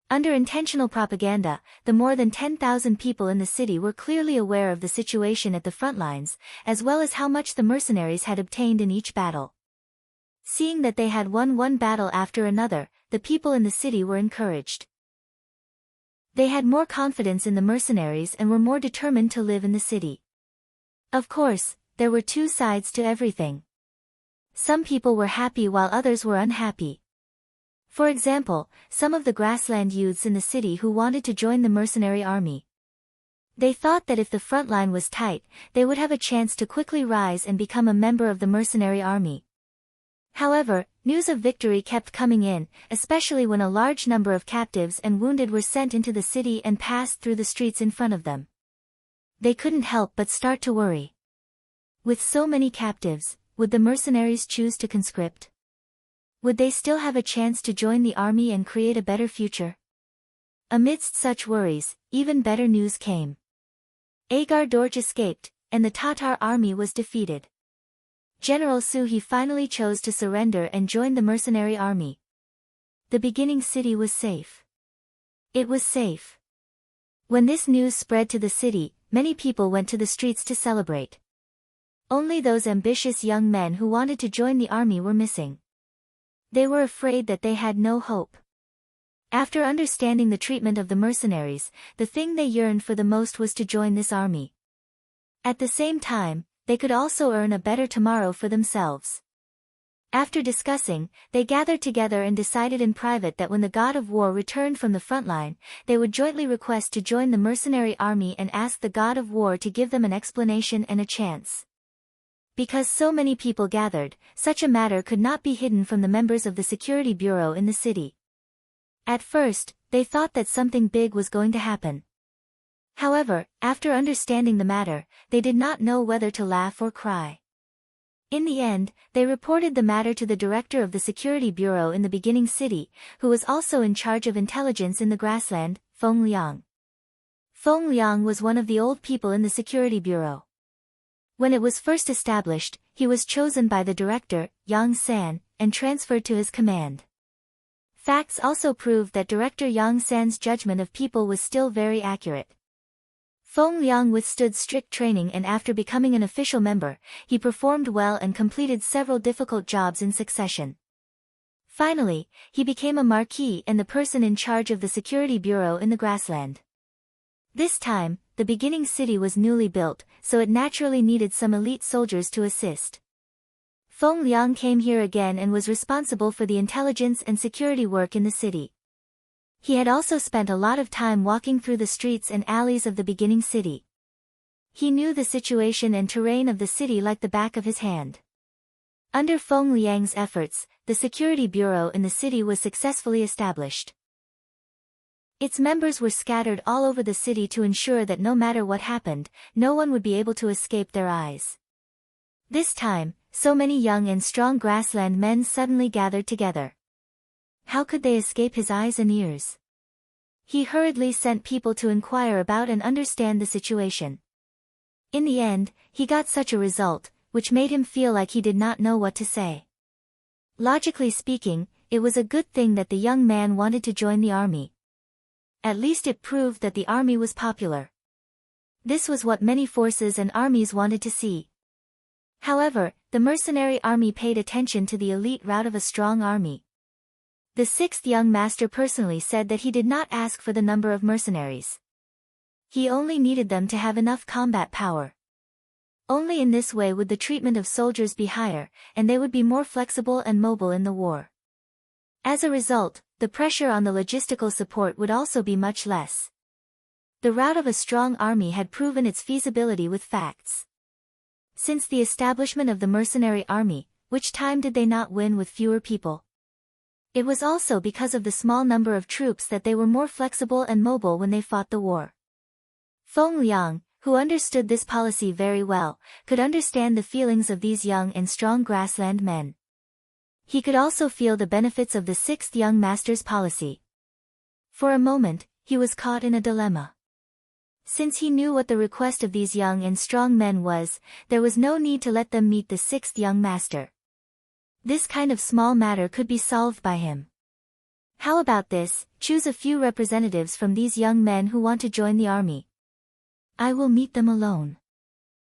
Under intentional propaganda, the more than 10,000 people in the city were clearly aware of the situation at the front lines, as well as how much the mercenaries had obtained in each battle. Seeing that they had won one battle after another, the people in the city were encouraged. They had more confidence in the mercenaries and were more determined to live in the city. Of course, there were 2 sides to everything. Some people were happy while others were unhappy. For example, some of the grassland youths in the city who wanted to join the mercenary army. They thought that if the front line was tight, they would have a chance to quickly rise and become a member of the mercenary army. However, news of victory kept coming in, especially when a large number of captives and wounded were sent into the city and passed through the streets in front of them. They couldn't help but start to worry. With so many captives, would the mercenaries choose to conscript? Would they still have a chance to join the army and create a better future? Amidst such worries, even better news came. Agar Dorj escaped, and the Tatar army was defeated. General Su He finally chose to surrender and join the mercenary army. The beginning city was safe. It was safe. When this news spread to the city, many people went to the streets to celebrate. Only those ambitious young men who wanted to join the army were missing. They were afraid that they had no hope. After understanding the treatment of the mercenaries, the thing they yearned for the most was to join this army. At the same time, they could also earn a better tomorrow for themselves. After discussing, they gathered together and decided in private that when the god of war returned from the front line, they would jointly request to join the mercenary army and ask the god of war to give them an explanation and a chance. Because so many people gathered, such a matter could not be hidden from the members of the security bureau in the city. At first, they thought that something big was going to happen. However, after understanding the matter, they did not know whether to laugh or cry. In the end, they reported the matter to the director of the security bureau in the beginning city, who was also in charge of intelligence in the grassland, Feng Liang. Feng Liang was one of the old people in the security bureau. When it was first established, he was chosen by the director, Yang San, and transferred to his command. Facts also proved that Director Yang San's judgment of people was still very accurate. Feng Liang withstood strict training, and after becoming an official member, he performed well and completed several difficult jobs in succession. Finally, he became a marquis and the person in charge of the security bureau in the grassland. This time, the beginning city was newly built, so it naturally needed some elite soldiers to assist. Feng Liang came here again and was responsible for the intelligence and security work in the city. He had also spent a lot of time walking through the streets and alleys of the beginning city. He knew the situation and terrain of the city like the back of his hand. Under Feng Liang's efforts, the security bureau in the city was successfully established. Its members were scattered all over the city to ensure that no matter what happened, no one would be able to escape their eyes. This time, so many young and strong grassland men suddenly gathered together. How could they escape his eyes and ears? He hurriedly sent people to inquire about and understand the situation. In the end, he got such a result, which made him feel like he did not know what to say. Logically speaking, it was a good thing that the young man wanted to join the army. At least it proved that the army was popular. This was what many forces and armies wanted to see. However, the mercenary army paid attention to the elite route of a strong army. The sixth young master personally said that he did not ask for the number of mercenaries. He only needed them to have enough combat power. Only in this way would the treatment of soldiers be higher, and they would be more flexible and mobile in the war. As a result, the pressure on the logistical support would also be much less. The route of a strong army had proven its feasibility with facts. Since the establishment of the mercenary army, which time did they not win with fewer people? It was also because of the small number of troops that they were more flexible and mobile when they fought the war. Feng Liang, who understood this policy very well, could understand the feelings of these young and strong grassland men. He could also feel the benefits of the sixth young master's policy. For a moment, he was caught in a dilemma. Since he knew what the request of these young and strong men was, there was no need to let them meet the sixth young master. This kind of small matter could be solved by him. How about this? Choose a few representatives from these young men who want to join the army. I will meet them alone.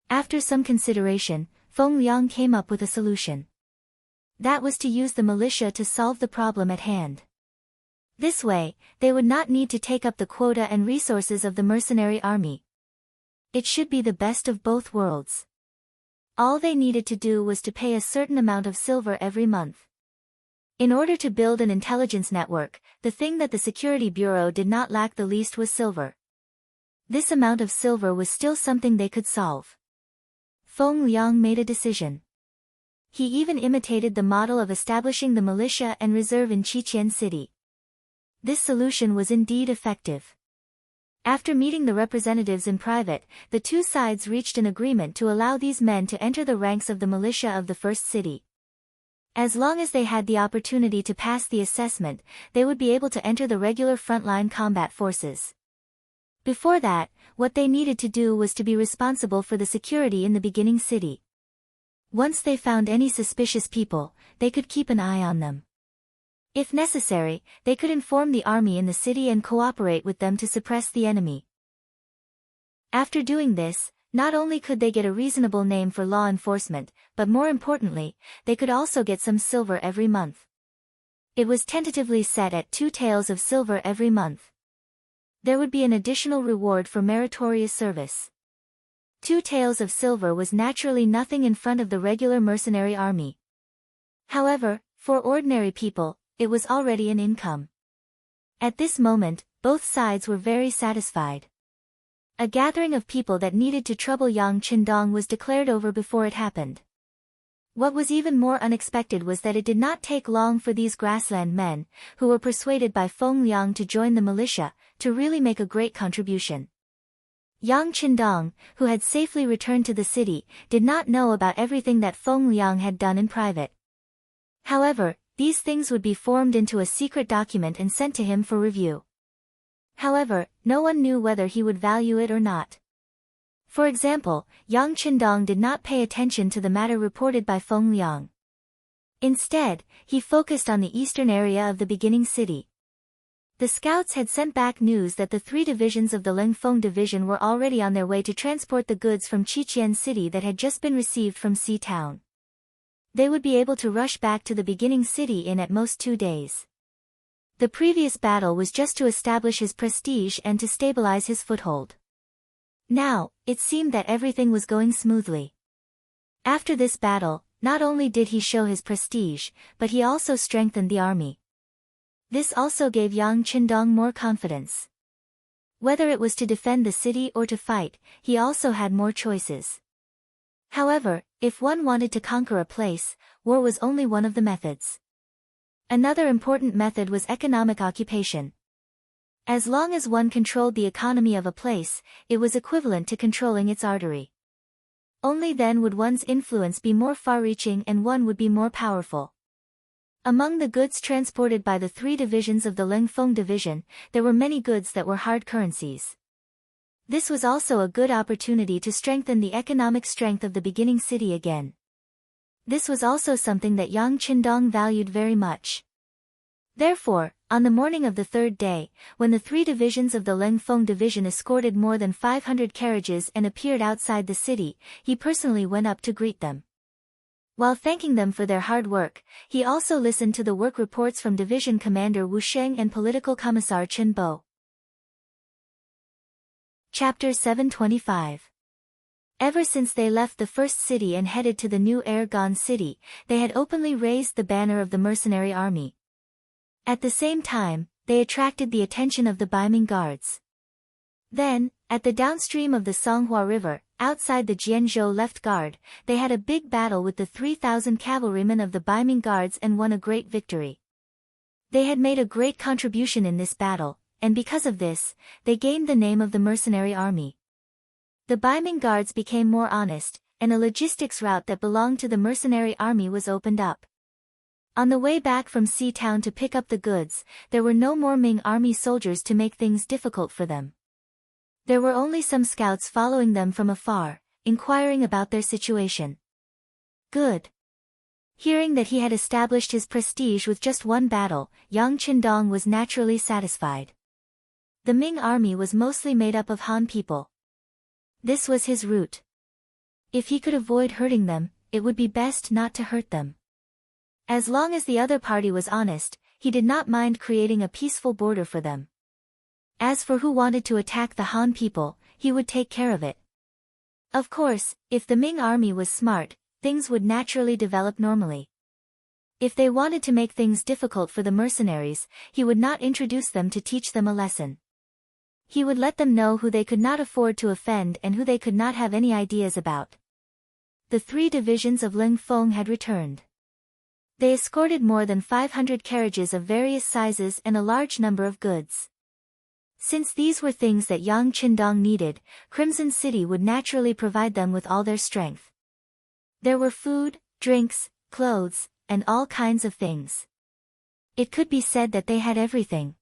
After some consideration, Feng Liang came up with a solution. That was to use the militia to solve the problem at hand. This way, they would not need to take up the quota and resources of the mercenary army. It should be the best of both worlds. All they needed to do was to pay a certain amount of silver every month. In order to build an intelligence network, the thing that the security bureau did not lack the least was silver. This amount of silver was still something they could solve. Feng Liang made a decision. He even imitated the model of establishing the militia and reserve in Qiqian City. This solution was indeed effective. After meeting the representatives in private, the two sides reached an agreement to allow these men to enter the ranks of the militia of the first city. As long as they had the opportunity to pass the assessment, they would be able to enter the regular frontline combat forces. Before that, what they needed to do was to be responsible for the security in the beginning city. Once they found any suspicious people, they could keep an eye on them. If necessary, they could inform the army in the city and cooperate with them to suppress the enemy. After doing this, not only could they get a reasonable name for law enforcement, but more importantly, they could also get some silver every month. It was tentatively set at 2 taels of silver every month. There would be an additional reward for meritorious service. 2 taels of silver was naturally nothing in front of the regular mercenary army. However, for ordinary people, it was already an income. At this moment, both sides were very satisfied. A gathering of people that needed to trouble Yang Qindong was declared over before it happened. What was even more unexpected was that it did not take long for these grassland men, who were persuaded by Feng Liang to join the militia, to really make a great contribution. Yang Qindong, who had safely returned to the city, did not know about everything that Feng Liang had done in private. However, these things would be formed into a secret document and sent to him for review. However, no one knew whether he would value it or not. For example, Yang Qindong did not pay attention to the matter reported by Feng Liang. Instead, he focused on the eastern area of the beginning city. The scouts had sent back news that the 3 divisions of the Lingfeng division were already on their way to transport the goods from Qiqian city that had just been received from Sea Town. They would be able to rush back to the beginning city in at most 2 days. The previous battle was just to establish his prestige and to stabilize his foothold. Now, it seemed that everything was going smoothly. After this battle, not only did he show his prestige, but he also strengthened the army. This also gave Yang Qindong more confidence. Whether it was to defend the city or to fight, he also had more choices. However, if one wanted to conquer a place, war was only one of the methods. Another important method was economic occupation. As long as one controlled the economy of a place, it was equivalent to controlling its artery. Only then would one's influence be more far-reaching and one would be more powerful. Among the goods transported by the 3 divisions of the Lingfeng division, there were many goods that were hard currencies. This was also a good opportunity to strengthen the economic strength of the beginning city again. This was also something that Yang Qindong valued very much. Therefore, on the morning of the 3rd day, when the 3 divisions of the Lingfeng division escorted more than 500 carriages and appeared outside the city, he personally went up to greet them. While thanking them for their hard work, he also listened to the work reports from Division Commander Wu Sheng and Political Commissar Chen Bo. Chapter 725. Ever since they left the first city and headed to the new Ergon city, they had openly raised the banner of the mercenary army. At the same time, they attracted the attention of the Baiming guards. Then, at the downstream of the Songhua River, outside the Jianzhou left guard, they had a big battle with the 3,000 cavalrymen of the Baiming guards and won a great victory. They had made a great contribution in this battle, and because of this, they gained the name of the mercenary army. The Baiming guards became more honest, and a logistics route that belonged to the mercenary army was opened up. On the way back from Sea Town to pick up the goods, there were no more Ming army soldiers to make things difficult for them. There were only some scouts following them from afar, inquiring about their situation. Good. Hearing that he had established his prestige with just one battle, Yang Qindong was naturally satisfied. The Ming army was mostly made up of Han people. This was his route. If he could avoid hurting them, it would be best not to hurt them. As long as the other party was honest, he did not mind creating a peaceful border for them. As for who wanted to attack the Han people, he would take care of it. Of course, if the Ming army was smart, things would naturally develop normally. If they wanted to make things difficult for the mercenaries, he would not introduce them to teach them a lesson. He would let them know who they could not afford to offend and who they could not have any ideas about. The 3 divisions of Lingfeng had returned. They escorted more than 500 carriages of various sizes and a large number of goods. Since these were things that Yang Qindong needed, Crimson City would naturally provide them with all their strength. There were food, drinks, clothes, and all kinds of things. It could be said that they had everything.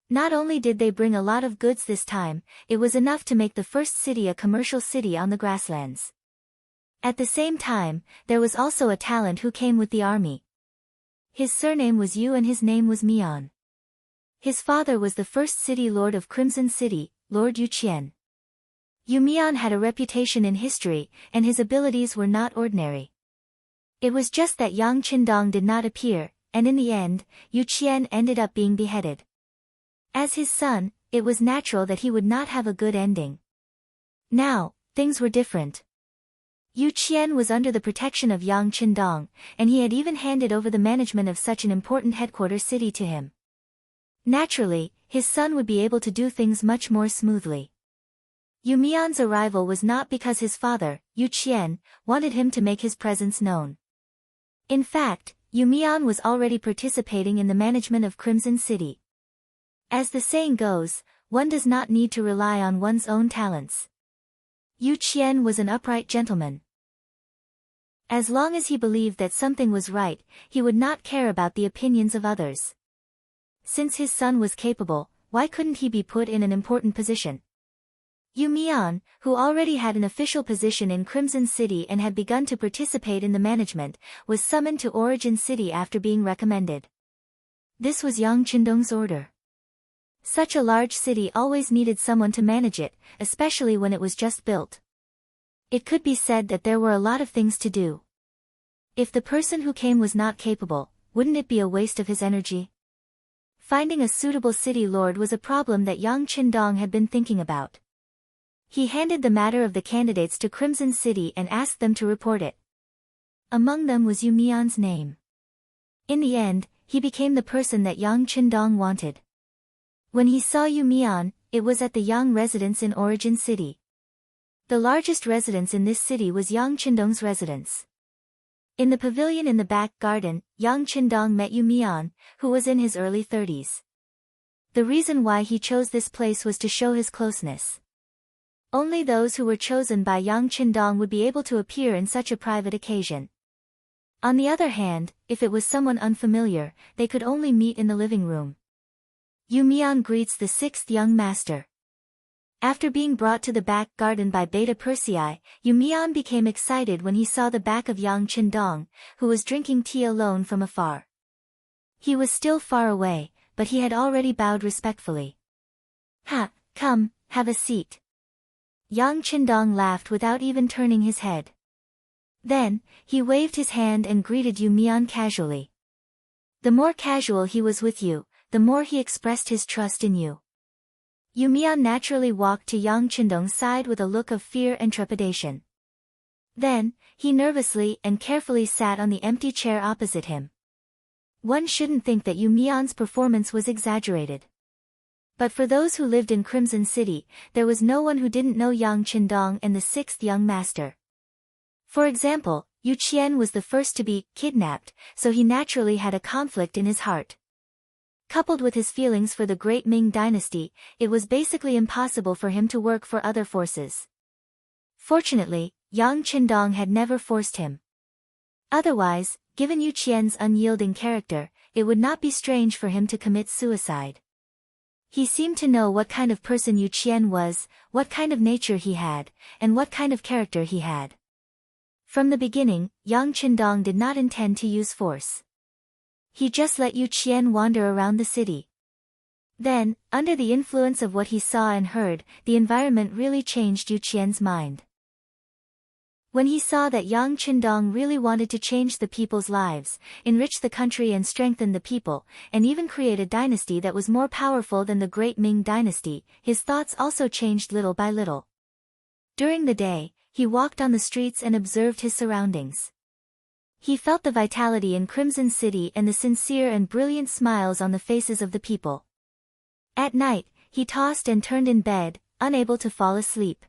Not only did they bring a lot of goods this time, it was enough to make the first city a commercial city on the grasslands. At the same time, there was also a talent who came with the army. His surname was Yu and his name was Mian. His father was the first city lord of Crimson City, Lord Yu Qian. Yu Mian had a reputation in history, and his abilities were not ordinary. It was just that Yang Qindong did not appear, and in the end, Yu Qian ended up being beheaded. As his son, it was natural that he would not have a good ending. Now, things were different. Yu Qian was under the protection of Yang Qindong, and he had even handed over the management of such an important headquarters city to him. Naturally, his son would be able to do things much more smoothly. Yu Mian's arrival was not because his father, Yu Qian, wanted him to make his presence known. In fact, Yu Mian was already participating in the management of Crimson City. As the saying goes, one does not need to rely on one's own talents. Yu Qian was an upright gentleman. As long as he believed that something was right, he would not care about the opinions of others. Since his son was capable, why couldn't he be put in an important position? Yu Mian, who already had an official position in Crimson City and had begun to participate in the management, was summoned to Origin City after being recommended. This was Yang Qindong's order. Such a large city always needed someone to manage it, especially when it was just built. It could be said that there were a lot of things to do. If the person who came was not capable, wouldn't it be a waste of his energy? Finding a suitable city lord was a problem that Yang Qindong had been thinking about. He handed the matter of the candidates to Crimson City and asked them to report it. Among them was Yu Mian's name. In the end, he became the person that Yang Qindong wanted. When he saw Yu Mian, it was at the Yang residence in Origin City. The largest residence in this city was Yang Qindong's residence. In the pavilion in the back garden, Yang Qindong met Yu Mian, who was in his early 30s. The reason why he chose this place was to show his closeness. Only those who were chosen by Yang Qindong would be able to appear in such a private occasion. On the other hand, if it was someone unfamiliar, they could only meet in the living room. Yu Mian greets the sixth young master. After being brought to the back garden by Beta Persei, Yu Mian became excited when he saw the back of Yang Qindong, who was drinking tea alone from afar. He was still far away, but he had already bowed respectfully. "Ha, come, have a seat." Yang Qindong laughed without even turning his head. Then, he waved his hand and greeted Yu Mian casually. The more casual he was with you, the more he expressed his trust in you. Yu Mian naturally walked to Yang Qindong's side with a look of fear and trepidation. Then, he nervously and carefully sat on the empty chair opposite him. One shouldn't think that Yu Mian's performance was exaggerated. But for those who lived in Crimson City, there was no one who didn't know Yang Qindong and the sixth young master. For example, Yu Qian was the first to be kidnapped, so he naturally had a conflict in his heart. Coupled with his feelings for the great Ming dynasty, it was basically impossible for him to work for other forces. Fortunately, Yang Qindong had never forced him. Otherwise, given Yu Qian's unyielding character, it would not be strange for him to commit suicide. He seemed to know what kind of person Yu Qian was, what kind of nature he had, and what kind of character he had. From the beginning, Yang Qindong did not intend to use force. He just let Yu Qian wander around the city. Then, under the influence of what he saw and heard, the environment really changed Yu Qian's mind. When he saw that Yang Qindong really wanted to change the people's lives, enrich the country and strengthen the people, and even create a dynasty that was more powerful than the great Ming dynasty, his thoughts also changed little by little. During the day, he walked on the streets and observed his surroundings. He felt the vitality in Crimson City and the sincere and brilliant smiles on the faces of the people. At night, he tossed and turned in bed, unable to fall asleep.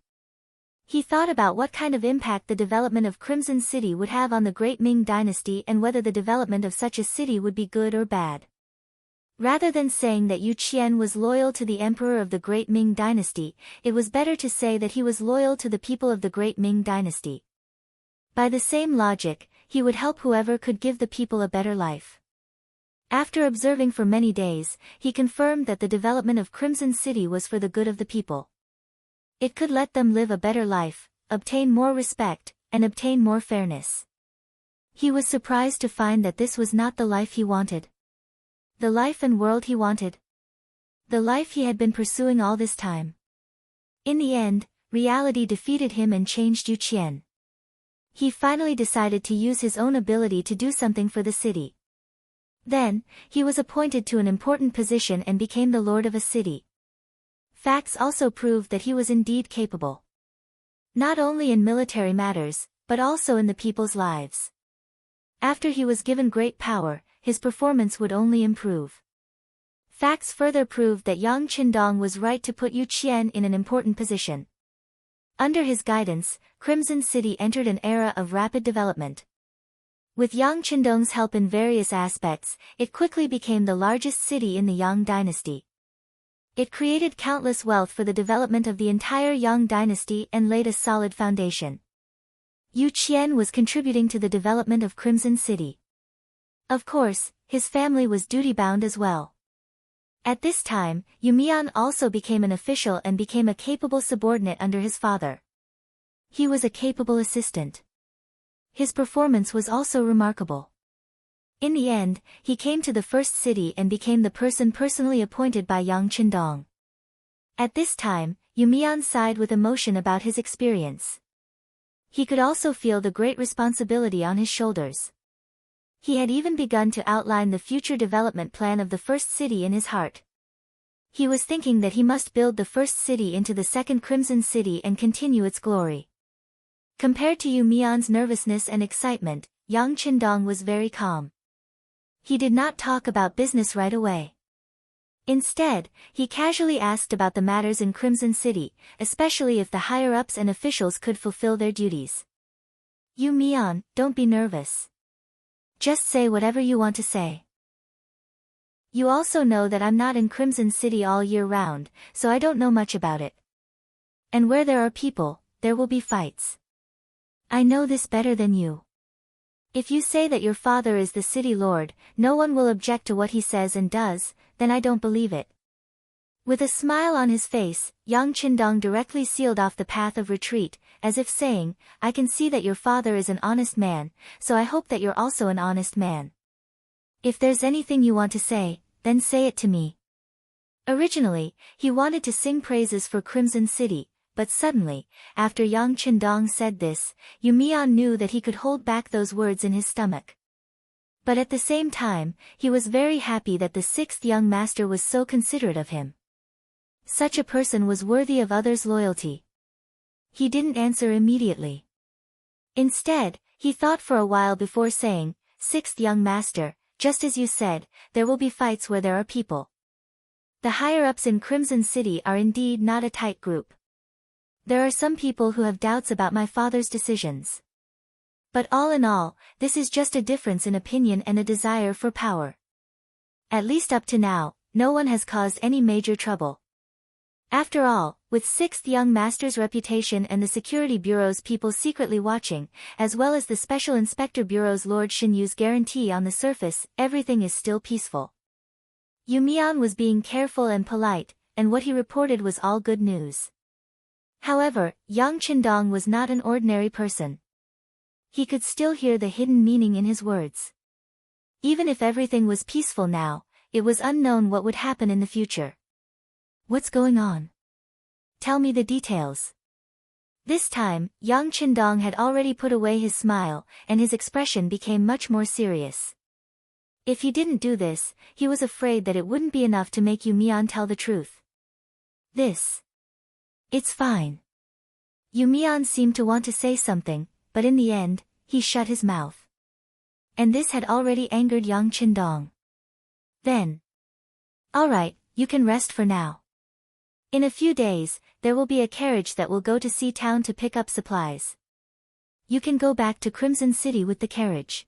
He thought about what kind of impact the development of Crimson City would have on the great Ming dynasty and whether the development of such a city would be good or bad. Rather than saying that Yu Qian was loyal to the emperor of the great Ming dynasty, it was better to say that he was loyal to the people of the great Ming dynasty. By the same logic, he would help whoever could give the people a better life. After observing for many days, he confirmed that the development of Crimson City was for the good of the people. It could let them live a better life, obtain more respect, and obtain more fairness. He was surprised to find that this was not the life he wanted. The life and world he wanted. The life he had been pursuing all this time. In the end, reality defeated him and changed Yu Qian. He finally decided to use his own ability to do something for the city. Then, he was appointed to an important position and became the lord of a city. Facts also proved that he was indeed capable. Not only in military matters, but also in the people's lives. After he was given great power, his performance would only improve. Facts further proved that Yang Qindong was right to put Yu Qian in an important position. Under his guidance, Crimson City entered an era of rapid development. With Yang Qindong's help in various aspects, it quickly became the largest city in the Yang dynasty. It created countless wealth for the development of the entire Yang dynasty and laid a solid foundation. Yu Qian was contributing to the development of Crimson City. Of course, his family was duty-bound as well. At this time, Yumian also became an official and became a capable subordinate under his father. He was a capable assistant. His performance was also remarkable. In the end, he came to the first city and became the person personally appointed by Yang Qindong. At this time, Yumian sighed with emotion about his experience. He could also feel the great responsibility on his shoulders. He had even begun to outline the future development plan of the first city in his heart. He was thinking that he must build the first city into the second Crimson City and continue its glory. Compared to Yumian's nervousness and excitement, Yang Qindong was very calm. He did not talk about business right away. Instead, he casually asked about the matters in Crimson City, especially if the higher-ups and officials could fulfill their duties. Yumian, don't be nervous. Just say whatever you want to say. You also know that I'm not in Crimson City all year round, so I don't know much about it. And where there are people, there will be fights. I know this better than you. If you say that your father is the city lord, no one will object to what he says and does, then I don't believe it. With a smile on his face, Yang Qindong directly sealed off the path of retreat, as if saying, I can see that your father is an honest man, so I hope that you're also an honest man. If there's anything you want to say, then say it to me. Originally, he wanted to sing praises for Crimson City, but suddenly, after Yang Qindong said this, Yumian knew that he could hold back those words in his stomach. But at the same time, he was very happy that the sixth young master was so considerate of him. Such a person was worthy of others' loyalty. He didn't answer immediately. Instead, he thought for a while before saying, Sixth young master, just as you said, there will be fights where there are people. The higher-ups in Crimson City are indeed not a tight group. There are some people who have doubts about my father's decisions. But all in all, this is just a difference in opinion and a desire for power. At least up to now, no one has caused any major trouble. After all, with sixth young master's reputation and the security bureau's people secretly watching, as well as the special inspector bureau's Lord Shinyu's guarantee on the surface, everything is still peaceful. Yumian was being careful and polite, and what he reported was all good news. However, Yang Qindong was not an ordinary person. He could still hear the hidden meaning in his words. Even if everything was peaceful now, it was unknown what would happen in the future. What's going on? Tell me the details. This time, Yang Qindong had already put away his smile, and his expression became much more serious. If he didn't do this, he was afraid that it wouldn't be enough to make Yumian tell the truth. It's fine. Yumian seemed to want to say something, but in the end, he shut his mouth. And this had already angered Yang Qindong. Then. All right, you can rest for now. In a few days, there will be a carriage that will go to Sea Town to pick up supplies. You can go back to Crimson City with the carriage.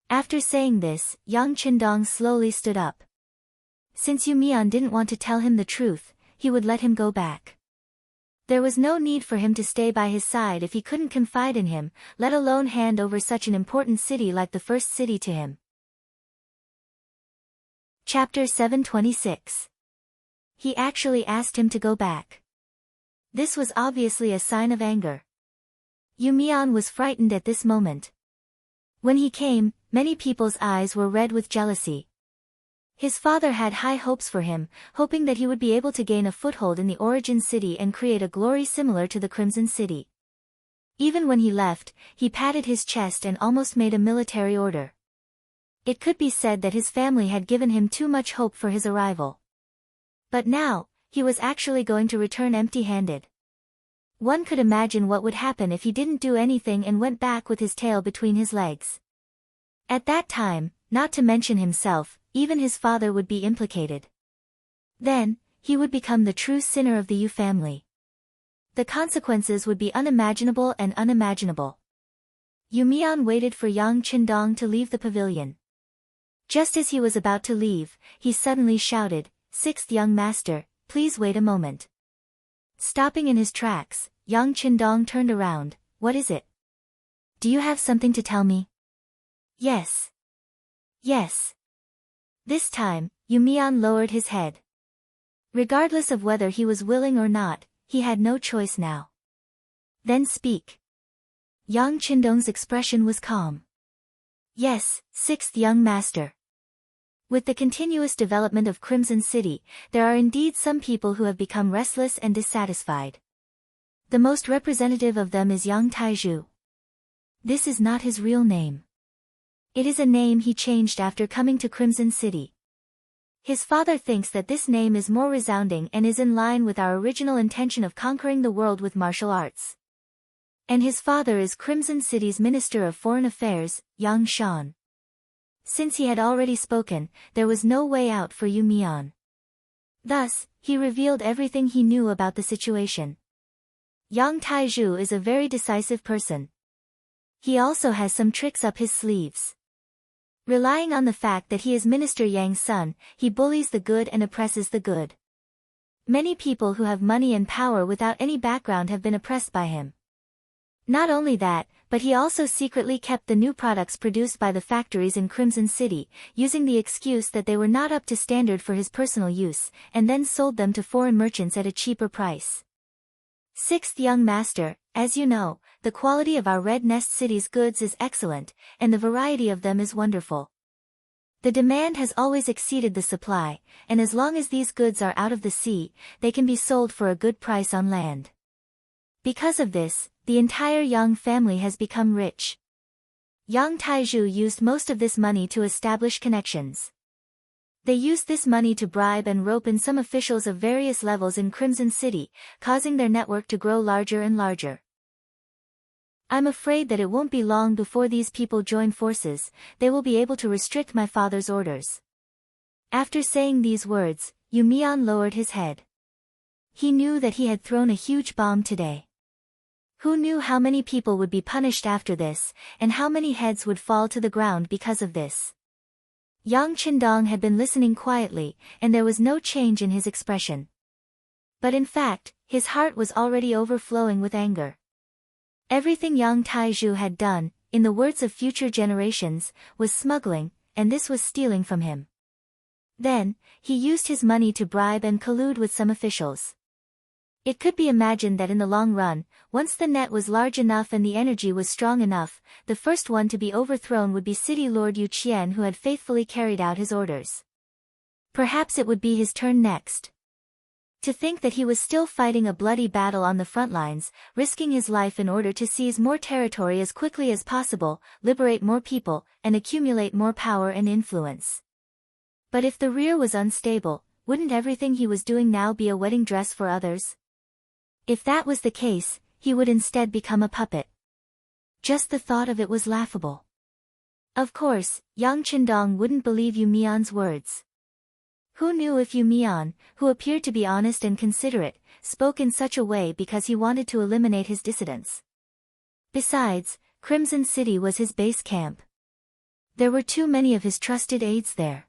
After saying this, Yang Qindong slowly stood up. Since Yumian didn't want to tell him the truth, he would let him go back. There was no need for him to stay by his side if he couldn't confide in him, let alone hand over such an important city like the first city to him. Chapter 726. He actually asked him to go back. This was obviously a sign of anger. Yumian was frightened at this moment. When he came, many people's eyes were red with jealousy. His father had high hopes for him, hoping that he would be able to gain a foothold in the origin city and create a glory similar to the Crimson City. Even when he left, he patted his chest and almost made a military order. It could be said that his family had given him too much hope for his arrival. But now, he was actually going to return empty-handed. One could imagine what would happen if he didn't do anything and went back with his tail between his legs. At that time, not to mention himself, even his father would be implicated. Then, he would become the true sinner of the Yu family. The consequences would be unimaginable and unimaginable. Yumian waited for Yang Qindong to leave the pavilion. Just as he was about to leave, he suddenly shouted, "Sixth young master, please wait a moment." Stopping in his tracks, Yang Qindong turned around. What is it? Do you have something to tell me? Yes. Yes. This time, Yu Mian lowered his head. Regardless of whether he was willing or not, he had no choice now. Then speak. Yang Qindong's expression was calm. Yes, sixth young master. With the continuous development of Crimson City, there are indeed some people who have become restless and dissatisfied. The most representative of them is Yang Taizhu. This is not his real name. It is a name he changed after coming to Crimson City. His father thinks that this name is more resounding and is in line with our original intention of conquering the world with martial arts. And his father is Crimson City's Minister of Foreign Affairs, Yang Shan. Since he had already spoken, there was no way out for Yu Mian. Thus, he revealed everything he knew about the situation. Yang Taizhu is a very decisive person. He also has some tricks up his sleeves. Relying on the fact that he is Minister Yang's son, he bullies the good and oppresses the good. Many people who have money and power without any background have been oppressed by him. Not only that, but he also secretly kept the new products produced by the factories in Crimson City, using the excuse that they were not up to standard for his personal use, and then sold them to foreign merchants at a cheaper price. Sixth young master, as you know, the quality of our Red Nest City's goods is excellent, and the variety of them is wonderful. The demand has always exceeded the supply, and as long as these goods are out of the sea, they can be sold for a good price on land. Because of this, the entire Yang family has become rich. Yang Taizhu used most of this money to establish connections. They used this money to bribe and rope in some officials of various levels in Crimson City, causing their network to grow larger and larger. I'm afraid that it won't be long before these people join forces. They will be able to restrict my father's orders. After saying these words, Yu Mian lowered his head. He knew that he had thrown a huge bomb today. Who knew how many people would be punished after this, and how many heads would fall to the ground because of this? Yang Qindong had been listening quietly, and there was no change in his expression. But in fact, his heart was already overflowing with anger. Everything Yang Taizhu had done, in the words of future generations, was smuggling, and this was stealing from him. Then, he used his money to bribe and collude with some officials. It could be imagined that in the long run, once the net was large enough and the energy was strong enough, the first one to be overthrown would be City Lord Yu Qian, who had faithfully carried out his orders. Perhaps it would be his turn next. To think that he was still fighting a bloody battle on the front lines, risking his life in order to seize more territory as quickly as possible, liberate more people, and accumulate more power and influence. But if the rear was unstable, wouldn't everything he was doing now be a wedding dress for others? If that was the case, he would instead become a puppet. Just the thought of it was laughable. Of course, Yang Qindong wouldn't believe Yu Mian's words. Who knew if Yu Mian, who appeared to be honest and considerate, spoke in such a way because he wanted to eliminate his dissidents? Besides, Crimson City was his base camp. There were too many of his trusted aides there.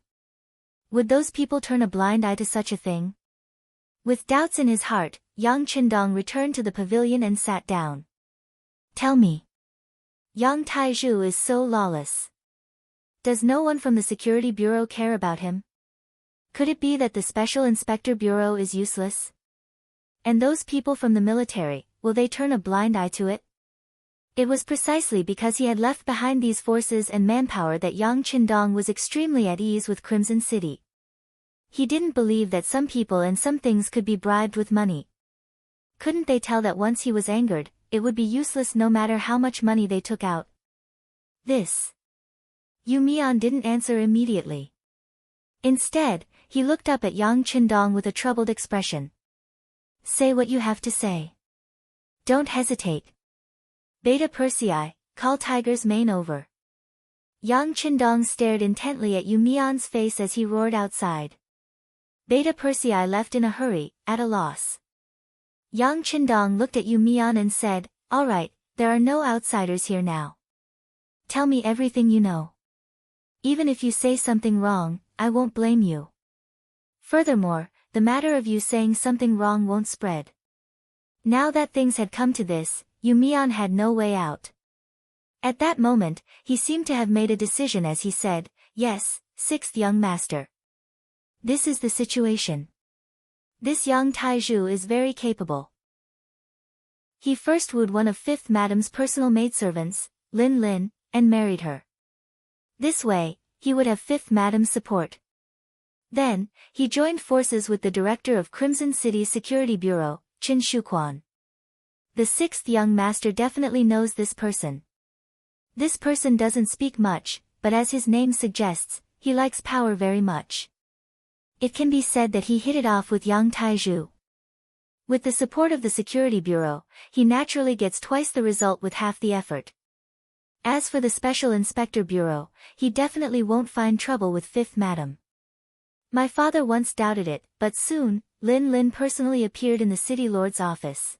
Would those people turn a blind eye to such a thing? With doubts in his heart, Yang Qindong returned to the pavilion and sat down. Tell me. Yang Taizhu is so lawless. Does no one from the Security Bureau care about him? Could it be that the Special Inspector Bureau is useless? And those people from the military, will they turn a blind eye to it? It was precisely because he had left behind these forces and manpower that Yang Qindong was extremely at ease with Crimson City. He didn't believe that some people and some things could be bribed with money. Couldn't they tell that once he was angered, it would be useless no matter how much money they took out? This. Yu Mian didn't answer immediately. Instead, he looked up at Yang Qindong with a troubled expression. Say what you have to say. Don't hesitate. Beta Persei, call Tiger's mane over. Yang Qindong stared intently at Yu Mian's face as he roared outside. Beta Persei left in a hurry, at a loss. Yang Qindong looked at Yu Mian and said, All right, there are no outsiders here now. Tell me everything you know. Even if you say something wrong, I won't blame you. Furthermore, the matter of you saying something wrong won't spread. Now that things had come to this, Yu Mian had no way out. At that moment, he seemed to have made a decision as he said, Yes, sixth young master. This is the situation. This young Taizhu is very capable. He first wooed one of Fifth Madam's personal maidservants, Lin Lin, and married her. This way, he would have Fifth Madam's support. Then, he joined forces with the director of Crimson City's Security Bureau, Qin Shuquan. The sixth young master definitely knows this person. This person doesn't speak much, but as his name suggests, he likes power very much. It can be said that he hit it off with young Taizhu. With the support of the Security Bureau, he naturally gets twice the result with half the effort. As for the Special Inspector Bureau, he definitely won't find trouble with Fifth Madam. My father once doubted it, but soon, Lin Lin personally appeared in the city lord's office.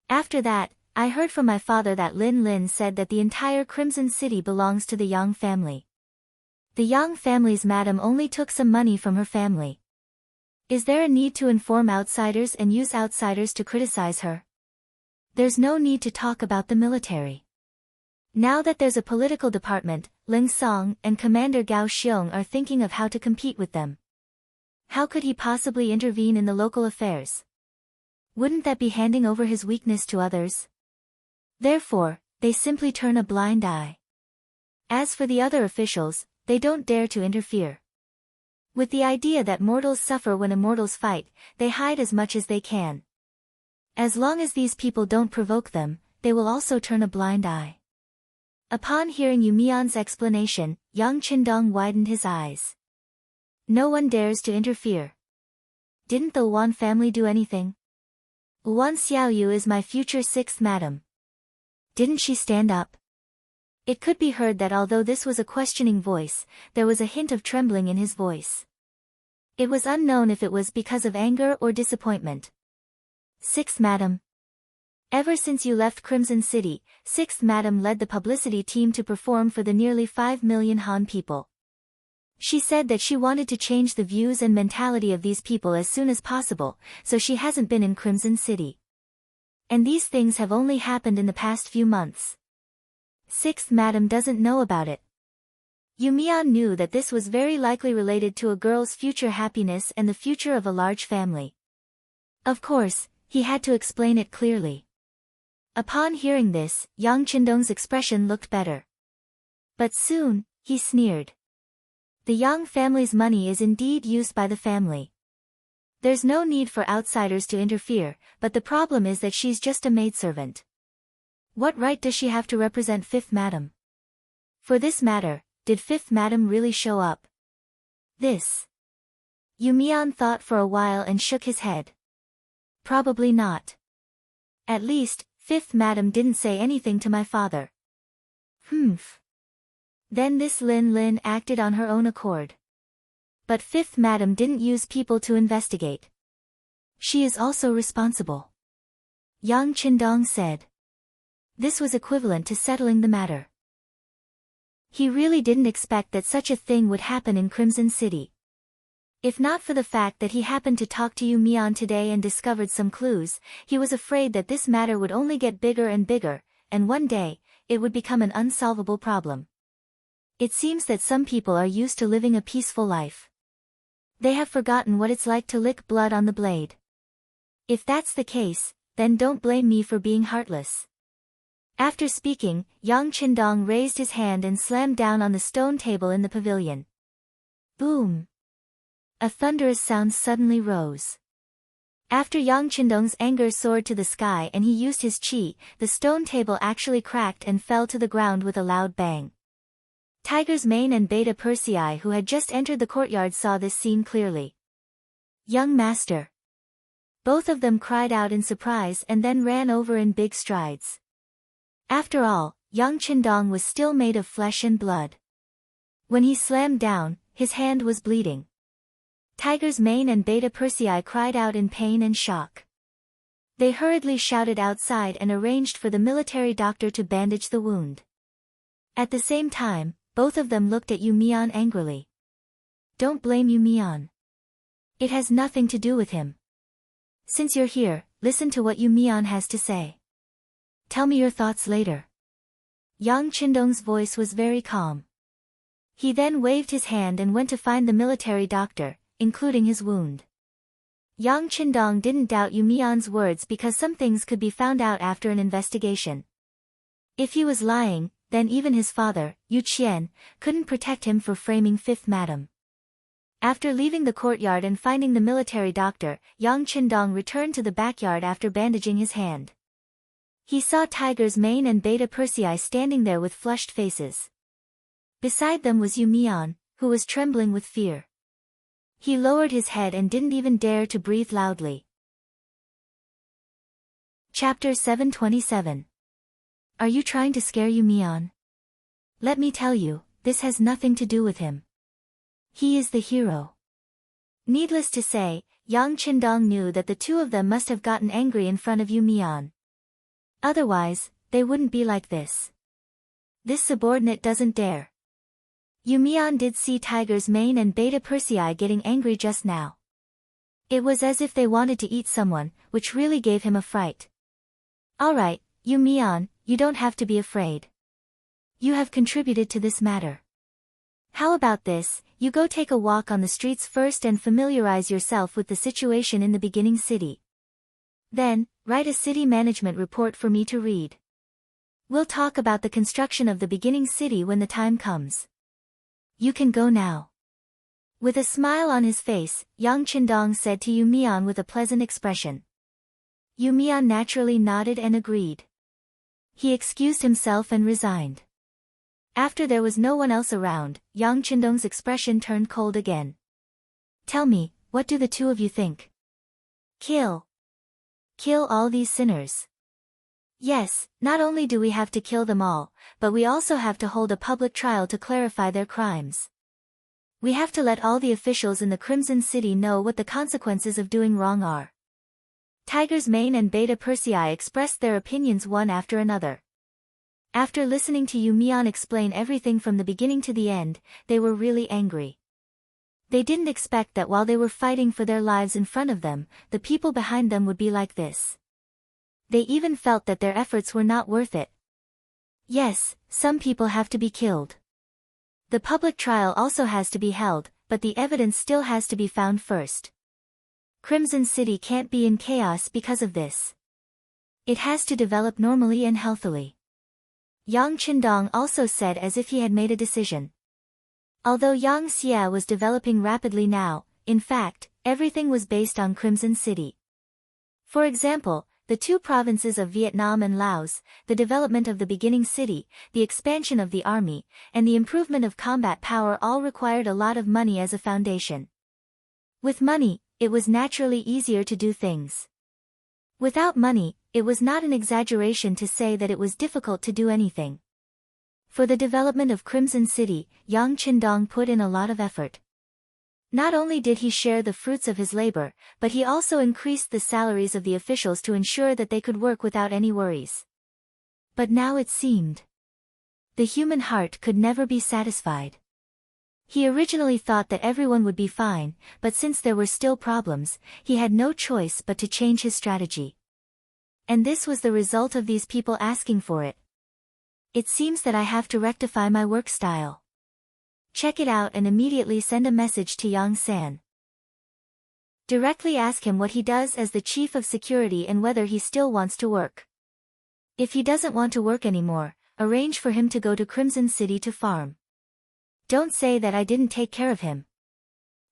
After that, I heard from my father that Lin Lin said that the entire Crimson City belongs to the Yang family. The Yang family's madam only took some money from her family. Is there a need to inform outsiders and use outsiders to criticize her? There's no need to talk about the military. Now that there's a political department, Ling Song and Commander Gao Xiong are thinking of how to compete with them. How could he possibly intervene in the local affairs? Wouldn't that be handing over his weakness to others? Therefore, they simply turn a blind eye. As for the other officials, they don't dare to interfere. With the idea that mortals suffer when immortals fight, they hide as much as they can. As long as these people don't provoke them, they will also turn a blind eye. Upon hearing Yu Mian's explanation, Yang Qindong widened his eyes. No one dares to interfere. Didn't the Wan family do anything? Wan Xiaoyu is my future sixth madam. Didn't she stand up? It could be heard that although this was a questioning voice, there was a hint of trembling in his voice. It was unknown if it was because of anger or disappointment. Sixth madam. Ever since you left Crimson City, Sixth Madam led the publicity team to perform for the nearly 5 million Han people. She said that she wanted to change the views and mentality of these people as soon as possible, so she hasn't been in Crimson City. And these things have only happened in the past few months. Sixth Madam doesn't know about it. Yu Mian knew that this was very likely related to a girl's future happiness and the future of a large family. Of course, he had to explain it clearly. Upon hearing this, Yang Qindong's expression looked better. But soon, he sneered. The Yang family's money is indeed used by the family. There's no need for outsiders to interfere, but the problem is that she's just a maidservant. What right does she have to represent Fifth Madam? For this matter, did Fifth Madam really show up? This. Yu Mian thought for a while and shook his head. Probably not. At least, Fifth Madam didn't say anything to my father. Humph. Then this Lin Lin acted on her own accord. But Fifth Madam didn't use people to investigate. She is also responsible. Yang Qindong said. This was equivalent to settling the matter. He really didn't expect that such a thing would happen in Crimson City. If not for the fact that he happened to talk to Yu Mian today and discovered some clues, he was afraid that this matter would only get bigger and bigger, and one day, it would become an unsolvable problem. It seems that some people are used to living a peaceful life. They have forgotten what it's like to lick blood on the blade. If that's the case, then don't blame me for being heartless. After speaking, Yang Qindong raised his hand and slammed down on the stone table in the pavilion. Boom! A thunderous sound suddenly rose. After Yang Qindong's anger soared to the sky and he used his qi, the stone table actually cracked and fell to the ground with a loud bang. Tiger's Mane and Beta Persei, who had just entered the courtyard, saw this scene clearly. Young master! Both of them cried out in surprise and then ran over in big strides. After all, Yang Qindong was still made of flesh and blood. When he slammed down, his hand was bleeding. Tiger's Mane and Beta Persei cried out in pain and shock. They hurriedly shouted outside and arranged for the military doctor to bandage the wound. At the same time, both of them looked at Yu Mian angrily. Don't blame Yu Mian. It has nothing to do with him. Since you're here, listen to what Yu Mian has to say. Tell me your thoughts later. Yang Qindong's voice was very calm. He then waved his hand and went to find the military doctor, including his wound. Yang Qindong didn't doubt Yu Mian's words because some things could be found out after an investigation. If he was lying, then even his father, Yu Qian, couldn't protect him for framing Fifth Madam. After leaving the courtyard and finding the military doctor, Yang Qindong returned to the backyard after bandaging his hand. He saw Tiger's Mane and Beta Persei standing there with flushed faces. Beside them was Yu Mian, who was trembling with fear. He lowered his head and didn't even dare to breathe loudly. Chapter 727. Are you trying to scare Yu Mian? Let me tell you, this has nothing to do with him. He is the hero. Needless to say, Yang Qindong knew that the two of them must have gotten angry in front of Yu Mian. Otherwise, they wouldn't be like this. This subordinate doesn't dare. Yu Mian did see Tiger's Mane and Beta Persei getting angry just now. It was as if they wanted to eat someone, which really gave him a fright. Alright, Yu Mian, you don't have to be afraid. You have contributed to this matter. How about this, you go take a walk on the streets first and familiarize yourself with the situation in the beginning city. Then, write a city management report for me to read. We'll talk about the construction of the beginning city when the time comes. You can go now. With a smile on his face, Yang Qindong said to Yu Mian with a pleasant expression. Yu Mian naturally nodded and agreed. He excused himself and resigned. After there was no one else around, Yang Qindong's expression turned cold again. Tell me, what do the two of you think? Kill. Kill all these sinners. Yes, not only do we have to kill them all, but we also have to hold a public trial to clarify their crimes. We have to let all the officials in the Crimson City know what the consequences of doing wrong are. Tiger's Mane and Beta Persei expressed their opinions one after another. After listening to Yu Mian explain everything from the beginning to the end, they were really angry. They didn't expect that while they were fighting for their lives in front of them, the people behind them would be like this. They even felt that their efforts were not worth it. Yes, some people have to be killed. The public trial also has to be held, but the evidence still has to be found first. Crimson City can't be in chaos because of this. It has to develop normally and healthily. Yang Qindong also said as if he had made a decision. Although Yang Xie was developing rapidly now, in fact, everything was based on Crimson City. For example, the two provinces of Vietnam and Laos, the development of the beginning city, the expansion of the army, and the improvement of combat power all required a lot of money as a foundation. With money, it was naturally easier to do things. Without money, it was not an exaggeration to say that it was difficult to do anything. For the development of Crimson City, Yang Qindong put in a lot of effort. Not only did he share the fruits of his labor, but he also increased the salaries of the officials to ensure that they could work without any worries. But now it seemed. The human heart could never be satisfied. He originally thought that everyone would be fine, but since there were still problems, he had no choice but to change his strategy. And this was the result of these people asking for it. It seems that I have to rectify my work style. Check it out and immediately send a message to Yang San. Directly ask him what he does as the chief of security and whether he still wants to work. If he doesn't want to work anymore, arrange for him to go to Crimson City to farm. Don't say that I didn't take care of him.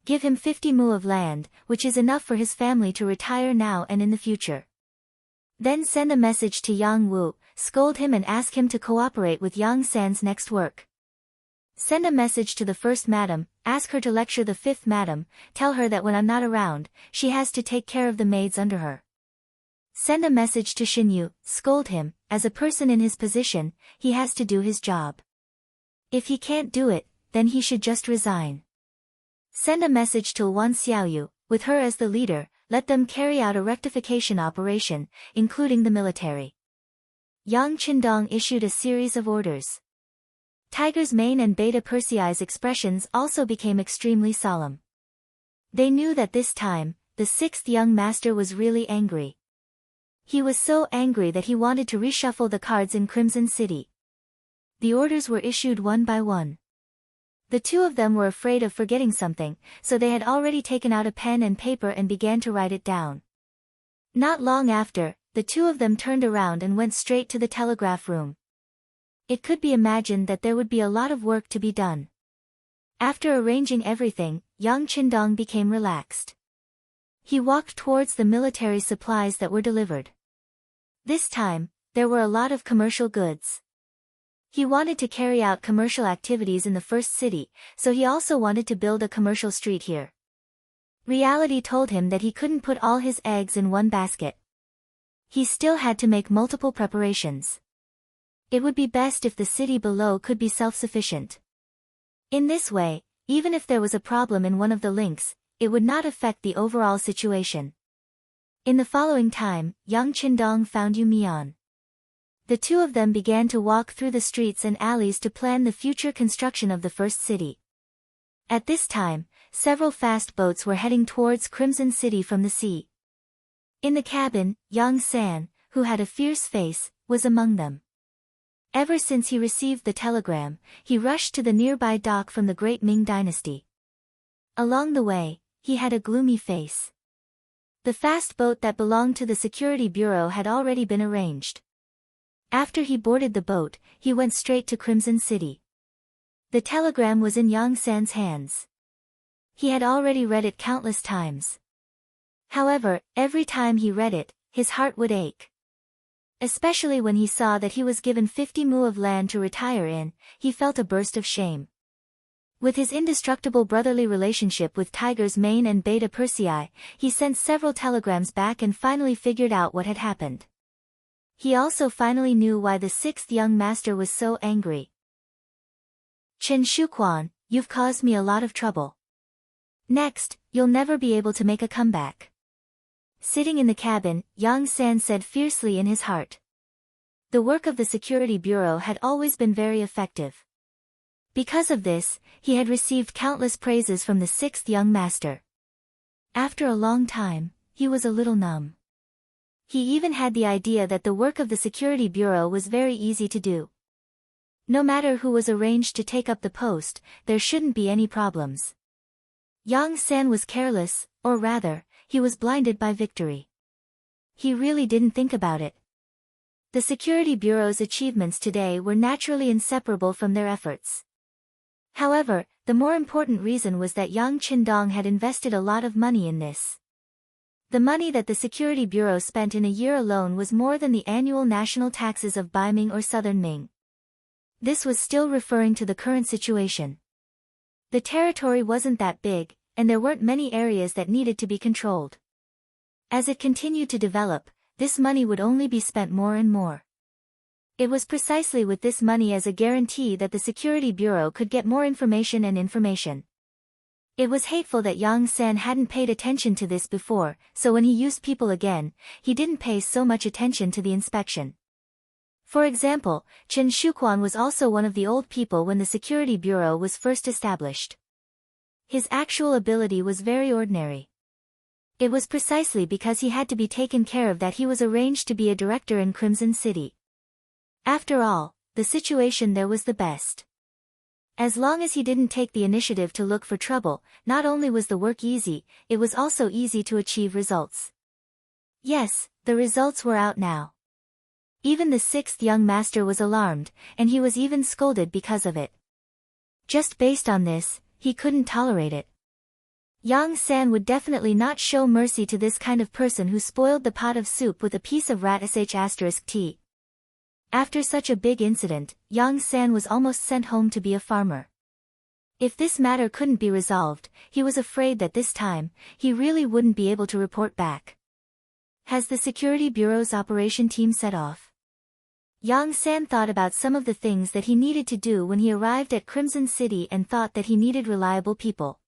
Give him 50 mu of land, which is enough for his family to retire now and in the future. Then send a message to Yang Wu, scold him and ask him to cooperate with Yang San's next work. Send a message to the first madam, ask her to lecture the fifth madam, tell her that when I'm not around, she has to take care of the maids under her. Send a message to Xinyu, scold him, as a person in his position, he has to do his job. If he can't do it, then he should just resign. Send a message to Wan Xiaoyu, with her as the leader, let them carry out a rectification operation, including the military. Yang Qindong issued a series of orders. Tiger's Mane and Beta Persei's expressions also became extremely solemn. They knew that this time, the sixth young master was really angry. He was so angry that he wanted to reshuffle the cards in Crimson City. The orders were issued one by one. The two of them were afraid of forgetting something, so they had already taken out a pen and paper and began to write it down. Not long after, the two of them turned around and went straight to the telegraph room. It could be imagined that there would be a lot of work to be done. After arranging everything, Yang Qindong became relaxed. He walked towards the military supplies that were delivered. This time, there were a lot of commercial goods. He wanted to carry out commercial activities in the first city, so he also wanted to build a commercial street here. Reality told him that he couldn't put all his eggs in one basket. He still had to make multiple preparations. It would be best if the city below could be self-sufficient. In this way, even if there was a problem in one of the links, it would not affect the overall situation. In the following time, Yang Qindong found Yu Mian. The two of them began to walk through the streets and alleys to plan the future construction of the first city. At this time, several fast boats were heading towards Crimson City from the sea. In the cabin, Yang San, who had a fierce face, was among them. Ever since he received the telegram, he rushed to the nearby dock from the Great Ming Dynasty. Along the way, he had a gloomy face. The fast boat that belonged to the Security Bureau had already been arranged. After he boarded the boat, he went straight to Crimson City. The telegram was in Yang San's hands. He had already read it countless times. However, every time he read it, his heart would ache. Especially when he saw that he was given 50 mu of land to retire in, he felt a burst of shame. With his indestructible brotherly relationship with Tigers Mane and Beta Persei, he sent several telegrams back and finally figured out what had happened. He also finally knew why the sixth young master was so angry. Chen Shuquan, you've caused me a lot of trouble. Next, you'll never be able to make a comeback. Sitting in the cabin, Yang San said fiercely in his heart. The work of the Security Bureau had always been very effective. Because of this, he had received countless praises from the sixth young master. After a long time, he was a little numb. He even had the idea that the work of the Security Bureau was very easy to do. No matter who was arranged to take up the post, there shouldn't be any problems. Yang San was careless, or rather, he was blinded by victory. He really didn't think about it. The Security Bureau's achievements today were naturally inseparable from their efforts. However, the more important reason was that Yang Qindong had invested a lot of money in this. The money that the Security Bureau spent in a year alone was more than the annual national taxes of Baiming or Southern Ming. This was still referring to the current situation. The territory wasn't that big, and there weren't many areas that needed to be controlled. As it continued to develop, this money would only be spent more and more. It was precisely with this money as a guarantee that the Security Bureau could get more information and information. It was hateful that Yang San hadn't paid attention to this before, so when he used people again, he didn't pay so much attention to the inspection. For example, Chen Shuquan was also one of the old people when the Security Bureau was first established. His actual ability was very ordinary. It was precisely because he had to be taken care of that he was arranged to be a director in Crimson City. After all, the situation there was the best. As long as he didn't take the initiative to look for trouble, not only was the work easy, it was also easy to achieve results. Yes, the results were out now. Even the sixth young master was alarmed, and he was even scolded because of it. Just based on this, he couldn't tolerate it. Yang San would definitely not show mercy to this kind of person who spoiled the pot of soup with a piece of rat **t. After such a big incident, Yang San was almost sent home to be a farmer. If this matter couldn't be resolved, he was afraid that this time, he really wouldn't be able to report back. Has the Security Bureau's operation team set off? Yang San thought about some of the things that he needed to do when he arrived at Crimson City and thought that he needed reliable people.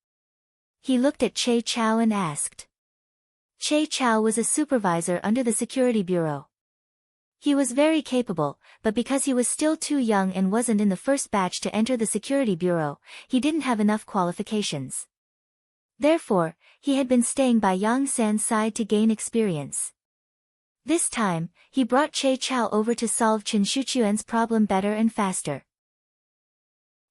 He looked at Che Chao and asked. Che Chao was a supervisor under the Security Bureau. He was very capable, but because he was still too young and wasn't in the first batch to enter the Security Bureau, he didn't have enough qualifications. Therefore, he had been staying by Yang San's side to gain experience. This time, he brought Che Chao over to solve Chen Shuquan's problem better and faster.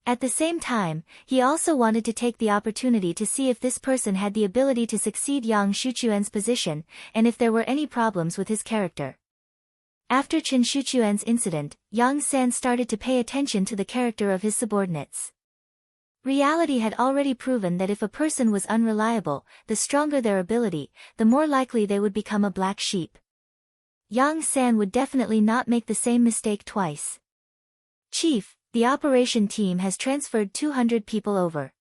At the same time, he also wanted to take the opportunity to see if this person had the ability to succeed Yang Shuchuan's position, and if there were any problems with his character. After Qin Shuchuan's incident, Yang San started to pay attention to the character of his subordinates. Reality had already proven that if a person was unreliable, the stronger their ability, the more likely they would become a black sheep. Yang San would definitely not make the same mistake twice. Chief, the operation team has transferred 200 people over.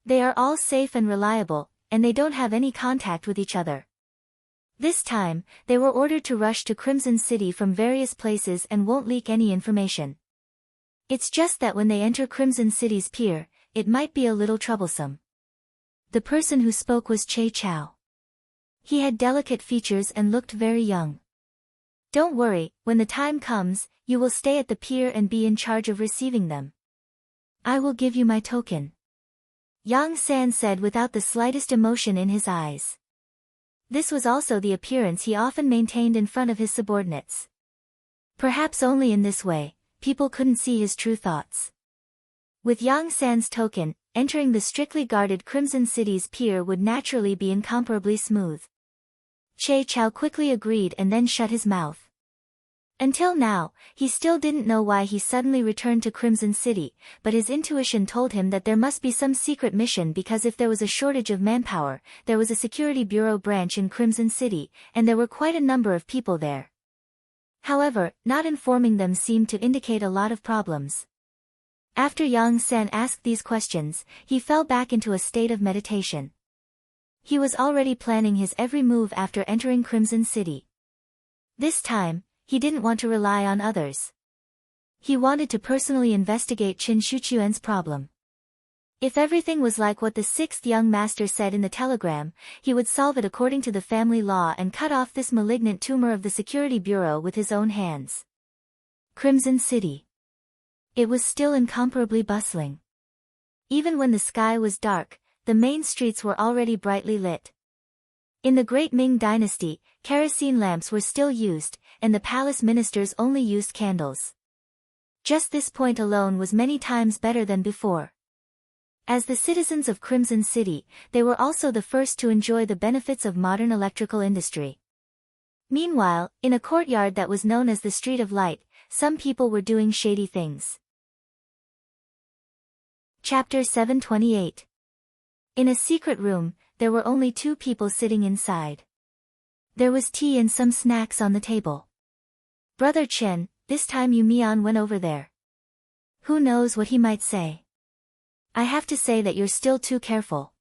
They are all safe and reliable, and they don't have any contact with each other. This time, they were ordered to rush to Crimson City from various places and won't leak any information. It's just that when they enter Crimson City's pier, it might be a little troublesome. The person who spoke was Che Chao. He had delicate features and looked very young. Don't worry, when the time comes, you will stay at the pier and be in charge of receiving them. I will give you my token. Yang San said without the slightest emotion in his eyes. This was also the appearance he often maintained in front of his subordinates. Perhaps only in this way, people couldn't see his true thoughts. With Yang San's token, entering the strictly guarded Crimson City's pier would naturally be incomparably smooth. Che Chao quickly agreed and then shut his mouth. Until now, he still didn't know why he suddenly returned to Crimson City, but his intuition told him that there must be some secret mission because if there was a shortage of manpower, there was a security bureau branch in Crimson City, and there were quite a number of people there. However, not informing them seemed to indicate a lot of problems. After Yang San asked these questions, he fell back into a state of meditation. He was already planning his every move after entering Crimson City. This time, he didn't want to rely on others. He wanted to personally investigate Qin Shuchuan's problem. If everything was like what the sixth young master said in the telegram, he would solve it according to the family law and cut off this malignant tumor of the security bureau with his own hands. Crimson City. It was still incomparably bustling. Even when the sky was dark, the main streets were already brightly lit. In the Great Ming Dynasty, kerosene lamps were still used, and the palace ministers only used candles. Just this point alone was many times better than before. As the citizens of Crimson City, they were also the first to enjoy the benefits of modern electrical industry. Meanwhile, in a courtyard that was known as the Street of Light, some people were doing shady things. Chapter 728. In a secret room, there were only 2 people sitting inside. There was tea and some snacks on the table. Brother Chen, this time Yu Mian went over there. Who knows what he might say? I have to say that you're still too careful.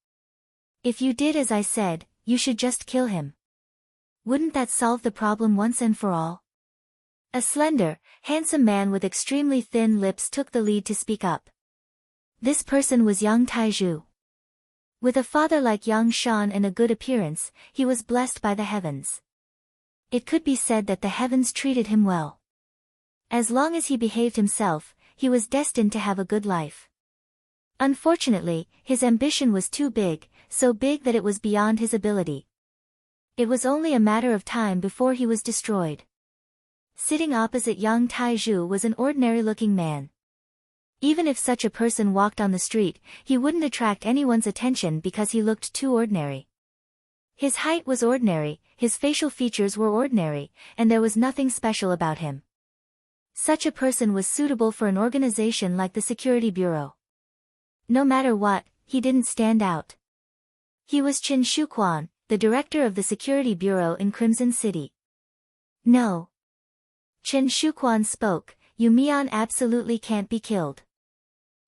If you did as I said, you should just kill him. Wouldn't that solve the problem once and for all? A slender, handsome man with extremely thin lips took the lead to speak up. This person was Yang Taizhu. With a father like Yang Shan and a good appearance, he was blessed by the heavens. It could be said that the heavens treated him well. As long as he behaved himself, he was destined to have a good life. Unfortunately, his ambition was too big, so big that it was beyond his ability. It was only a matter of time before he was destroyed. Sitting opposite Yang Taizhu was an ordinary-looking man. Even if such a person walked on the street, he wouldn't attract anyone's attention because he looked too ordinary. His height was ordinary, his facial features were ordinary, and there was nothing special about him. Such a person was suitable for an organization like the Security Bureau. No matter what, he didn't stand out. He was Qin Shuquan, the director of the Security Bureau in Crimson City. No. Qin Shuquan spoke, Yu Mian absolutely can't be killed.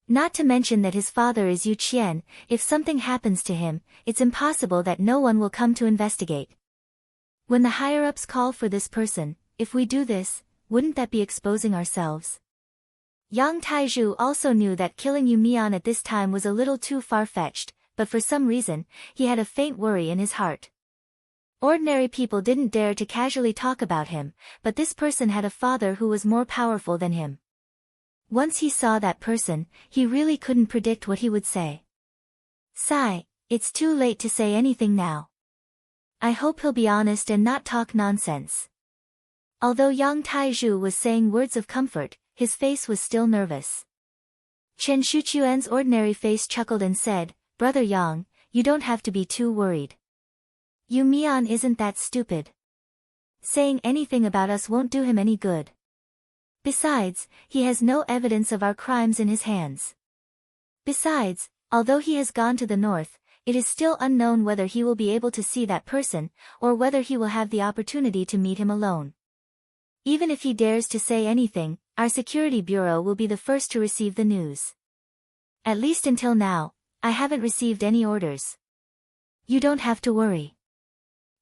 Not to mention that his father is Yu Qian, if something happens to him, it's impossible that no one will come to investigate. When the higher-ups call for this person, if we do this, wouldn't that be exposing ourselves? Yang Taizhu also knew that killing Yu Mian at this time was a little too far-fetched, but for some reason, he had a faint worry in his heart. Ordinary people didn't dare to casually talk about him, but this person had a father who was more powerful than him. Once he saw that person, he really couldn't predict what he would say. Sigh, it's too late to say anything now. I hope he'll be honest and not talk nonsense. Although Yang Taizhu was saying words of comfort, his face was still nervous. Chen Shuchuan's ordinary face chuckled and said, Brother Yang, you don't have to be too worried. Yu Mian isn't that stupid. Saying anything about us won't do him any good. Besides, he has no evidence of our crimes in his hands. Besides, although he has gone to the north, it is still unknown whether he will be able to see that person, or whether he will have the opportunity to meet him alone. Even if he dares to say anything, our security bureau will be the first to receive the news. At least until now, I haven't received any orders. You don't have to worry.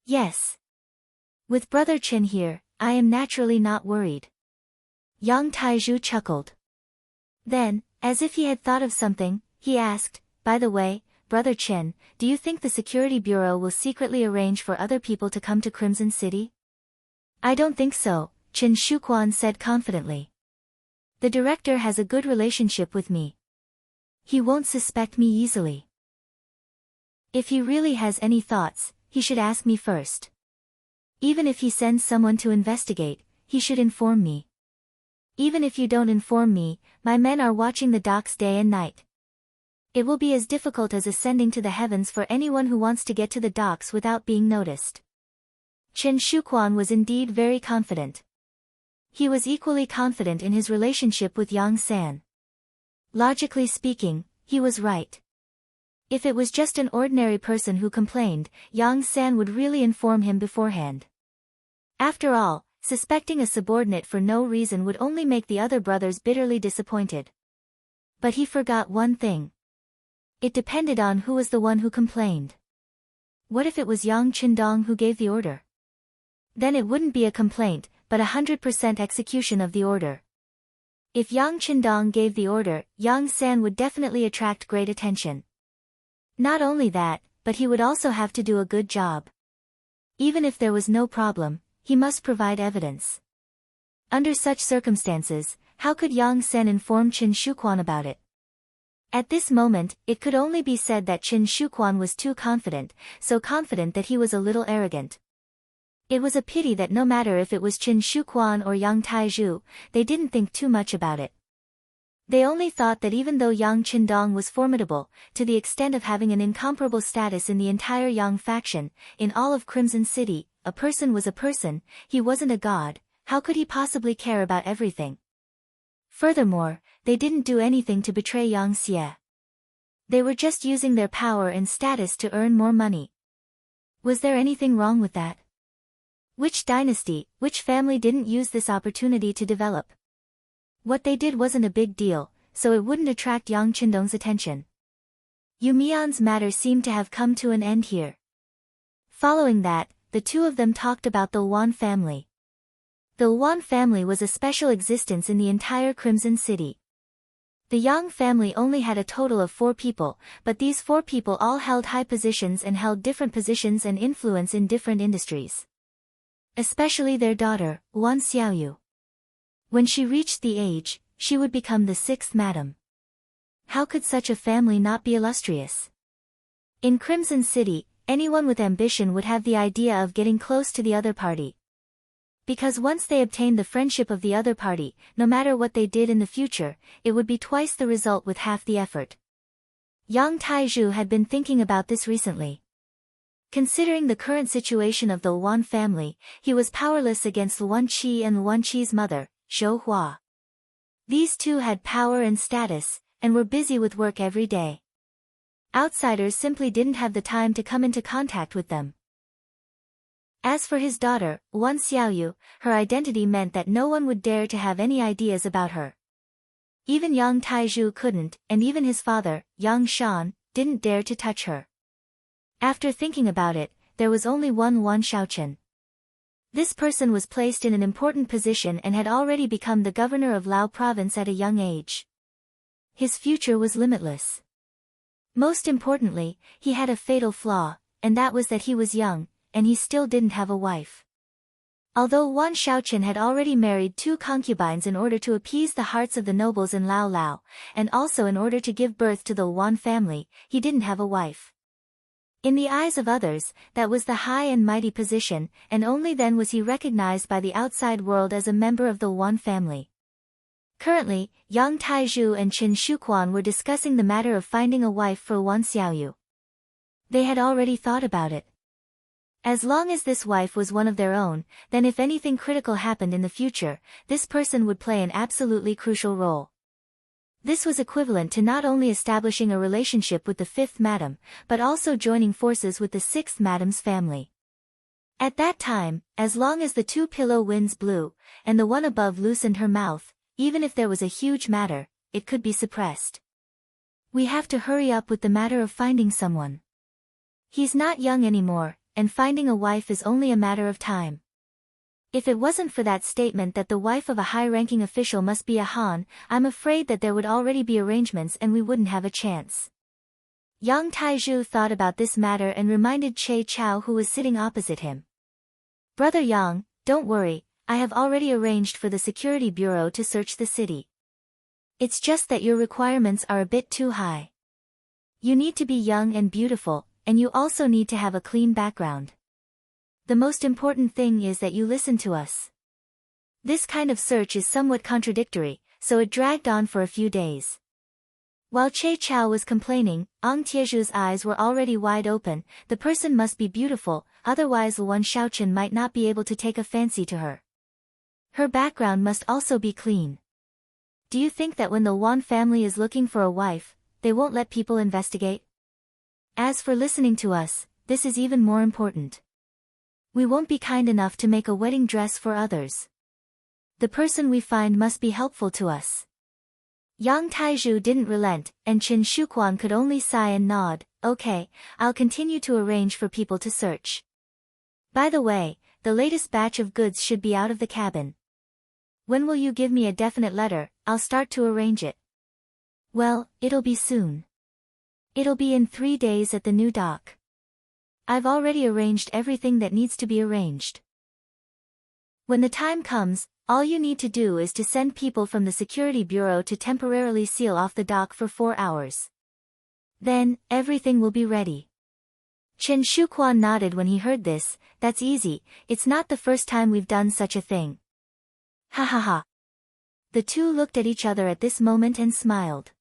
Yes. With Brother Chen here, I am naturally not worried. Yang Taizhu chuckled. Then, as if he had thought of something, he asked, By the way, Brother Chen, do you think the Security Bureau will secretly arrange for other people to come to Crimson City? I don't think so, Chen Shuquan said confidently. The director has a good relationship with me. He won't suspect me easily. If he really has any thoughts, he should ask me first. Even if he sends someone to investigate, he should inform me. Even if you don't inform me, my men are watching the docks day and night. It will be as difficult as ascending to the heavens for anyone who wants to get to the docks without being noticed. Chen Shuquan was indeed very confident. He was equally confident in his relationship with Yang San. Logically speaking, he was right. If it was just an ordinary person who complained, Yang San would really inform him beforehand. After all, suspecting a subordinate for no reason would only make the other brothers bitterly disappointed. But he forgot one thing. It depended on who was the one who complained. What if it was Yang Qindong who gave the order? Then it wouldn't be a complaint, but 100% execution of the order. If Yang Qindong gave the order, Yang San would definitely attract great attention. Not only that, but he would also have to do a good job. Even if there was no problem, he must provide evidence. Under such circumstances, how could Yang San inform Chen Shuquan about it? At this moment, it could only be said that Chen Shuquan was too confident, so confident that he was a little arrogant. It was a pity that no matter if it was Chen Shuquan or Yang Taizhu, they didn't think too much about it. They only thought that even though Yang Qindong was formidable, to the extent of having an incomparable status in the entire Yang faction, in all of Crimson City, a person was a person, he wasn't a god, how could he possibly care about everything? Furthermore, they didn't do anything to betray Yang Xie. They were just using their power and status to earn more money. Was there anything wrong with that? Which dynasty, which family didn't use this opportunity to develop? What they did wasn't a big deal, so it wouldn't attract Yang Qindong's attention. Yu Mian's matter seemed to have come to an end here. Following that, the two of them talked about the Wan family. The Wan family was a special existence in the entire Crimson City. The Yang family only had a total of 4 people, but these 4 people all held high positions and held different positions and influence in different industries. Especially their daughter, Wan Xiaoyu. When she reached the age, she would become the 6th madam. How could such a family not be illustrious? In Crimson City, anyone with ambition would have the idea of getting close to the other party. Because once they obtained the friendship of the other party, no matter what they did in the future, it would be twice the result with half the effort. Yang Taizhu had been thinking about this recently. Considering the current situation of the Wan family, he was powerless against Wan Qi and Wan Qi's mother, Zhou Hua. These two had power and status, and were busy with work every day. Outsiders simply didn't have the time to come into contact with them. As for his daughter, Wan Xiaoyu, her identity meant that no one would dare to have any ideas about her. Even Yang Taizhu couldn't, and even his father, Yang Shan, didn't dare to touch her. After thinking about it, there was only one Wan Shaochen. This person was placed in an important position and had already become the governor of Lao province at a young age. His future was limitless. Most importantly, he had a fatal flaw, and that was that he was young, and he still didn't have a wife. Although Wan Shaochen had already married 2 concubines in order to appease the hearts of the nobles in Lao Lao, and also in order to give birth to the Wan family, he didn't have a wife. In the eyes of others, that was the high and mighty position, and only then was he recognized by the outside world as a member of the Wan family. Currently, Yang Taizhu and Qin Shuquan were discussing the matter of finding a wife for Wan Xiaoyu. They had already thought about it. As long as this wife was one of their own, then if anything critical happened in the future, this person would play an absolutely crucial role. This was equivalent to not only establishing a relationship with the fifth madam, but also joining forces with the sixth madam's family. At that time, as long as the two pillow winds blew, and the one above loosened her mouth, even if there was a huge matter, it could be suppressed. We have to hurry up with the matter of finding someone. He's not young anymore, and finding a wife is only a matter of time. If it wasn't for that statement that the wife of a high-ranking official must be a Han, I'm afraid that there would already be arrangements and we wouldn't have a chance. Yang Taizhu thought about this matter and reminded Che Chao, who was sitting opposite him. Brother Yang, don't worry, I have already arranged for the security bureau to search the city. It's just that your requirements are a bit too high. You need to be young and beautiful, and you also need to have a clean background. The most important thing is that you listen to us. This kind of search is somewhat contradictory, so it dragged on for a few days. While Che Chao was complaining, Ang Tieju's eyes were already wide open. The person must be beautiful, otherwise Luan Shaochen might not be able to take a fancy to her. Her background must also be clean. Do you think that when the Wan family is looking for a wife, they won't let people investigate? As for listening to us, this is even more important. We won't be kind enough to make a wedding dress for others. The person we find must be helpful to us. Yang Taizhu didn't relent, and Qin Shuquan could only sigh and nod. Okay, I'll continue to arrange for people to search. By the way, the latest batch of goods should be out of the cabin. When will you give me a definite letter? I'll start to arrange it. Well, it'll be soon. It'll be in 3 days at the new dock. I've already arranged everything that needs to be arranged. When the time comes, all you need to do is to send people from the security bureau to temporarily seal off the dock for 4 hours. Then, everything will be ready. Chen Shuquan nodded when he heard this. That's easy, it's not the first time we've done such a thing. Ha ha ha. The two looked at each other at this moment and smiled.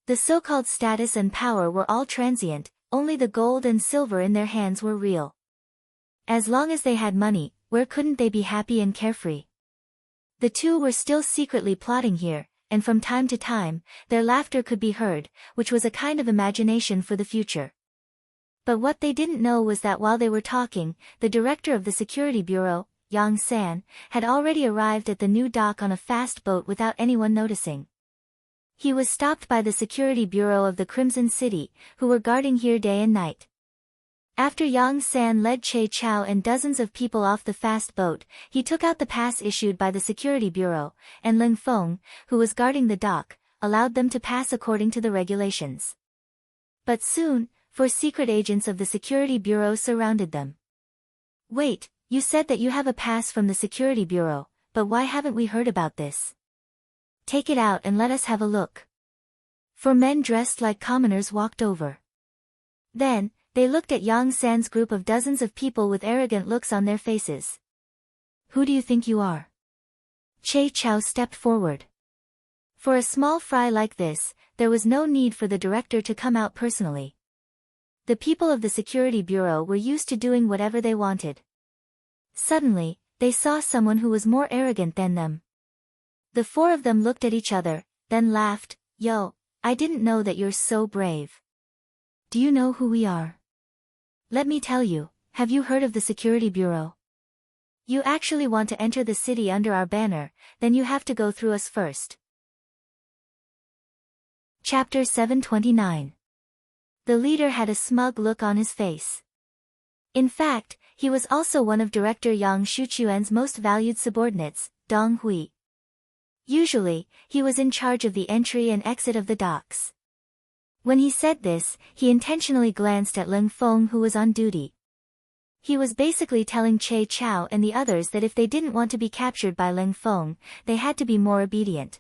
The so-called status and power were all transient, only the gold and silver in their hands were real. As long as they had money, where couldn't they be happy and carefree? The two were still secretly plotting here, and from time to time, their laughter could be heard, which was a kind of imagination for the future. But what they didn't know was that while they were talking, the director of the security bureau, Yang San, had already arrived at the new dock on a fast boat without anyone noticing. He was stopped by the security bureau of the Crimson City, who were guarding here day and night. After Yang San led Che Chao and dozens of people off the fast boat, he took out the pass issued by the security bureau, and Ling Feng, who was guarding the dock, allowed them to pass according to the regulations. But soon, 4 secret agents of the security bureau surrounded them. Wait, you said that you have a pass from the security bureau, but why haven't we heard about this? Take it out and let us have a look. 4 men dressed like commoners walked over. Then, they looked at Yang San's group of dozens of people with arrogant looks on their faces. Who do you think you are? Che Chao stepped forward. For a small fry like this, there was no need for the director to come out personally. The people of the security bureau were used to doing whatever they wanted. Suddenly, they saw someone who was more arrogant than them. The 4 of them looked at each other, then laughed. Yo, I didn't know that you're so brave. Do you know who we are? Let me tell you, have you heard of the security bureau? You actually want to enter the city under our banner, then you have to go through us first. Chapter 729. The leader had a smug look on his face. In fact, he was also one of Director Yang Shuchuan's most valued subordinates, Dong Hui. Usually, he was in charge of the entry and exit of the docks. When he said this, he intentionally glanced at Ling Feng, who was on duty. He was basically telling Che Chao and the others that if they didn't want to be captured by Ling Feng, they had to be more obedient.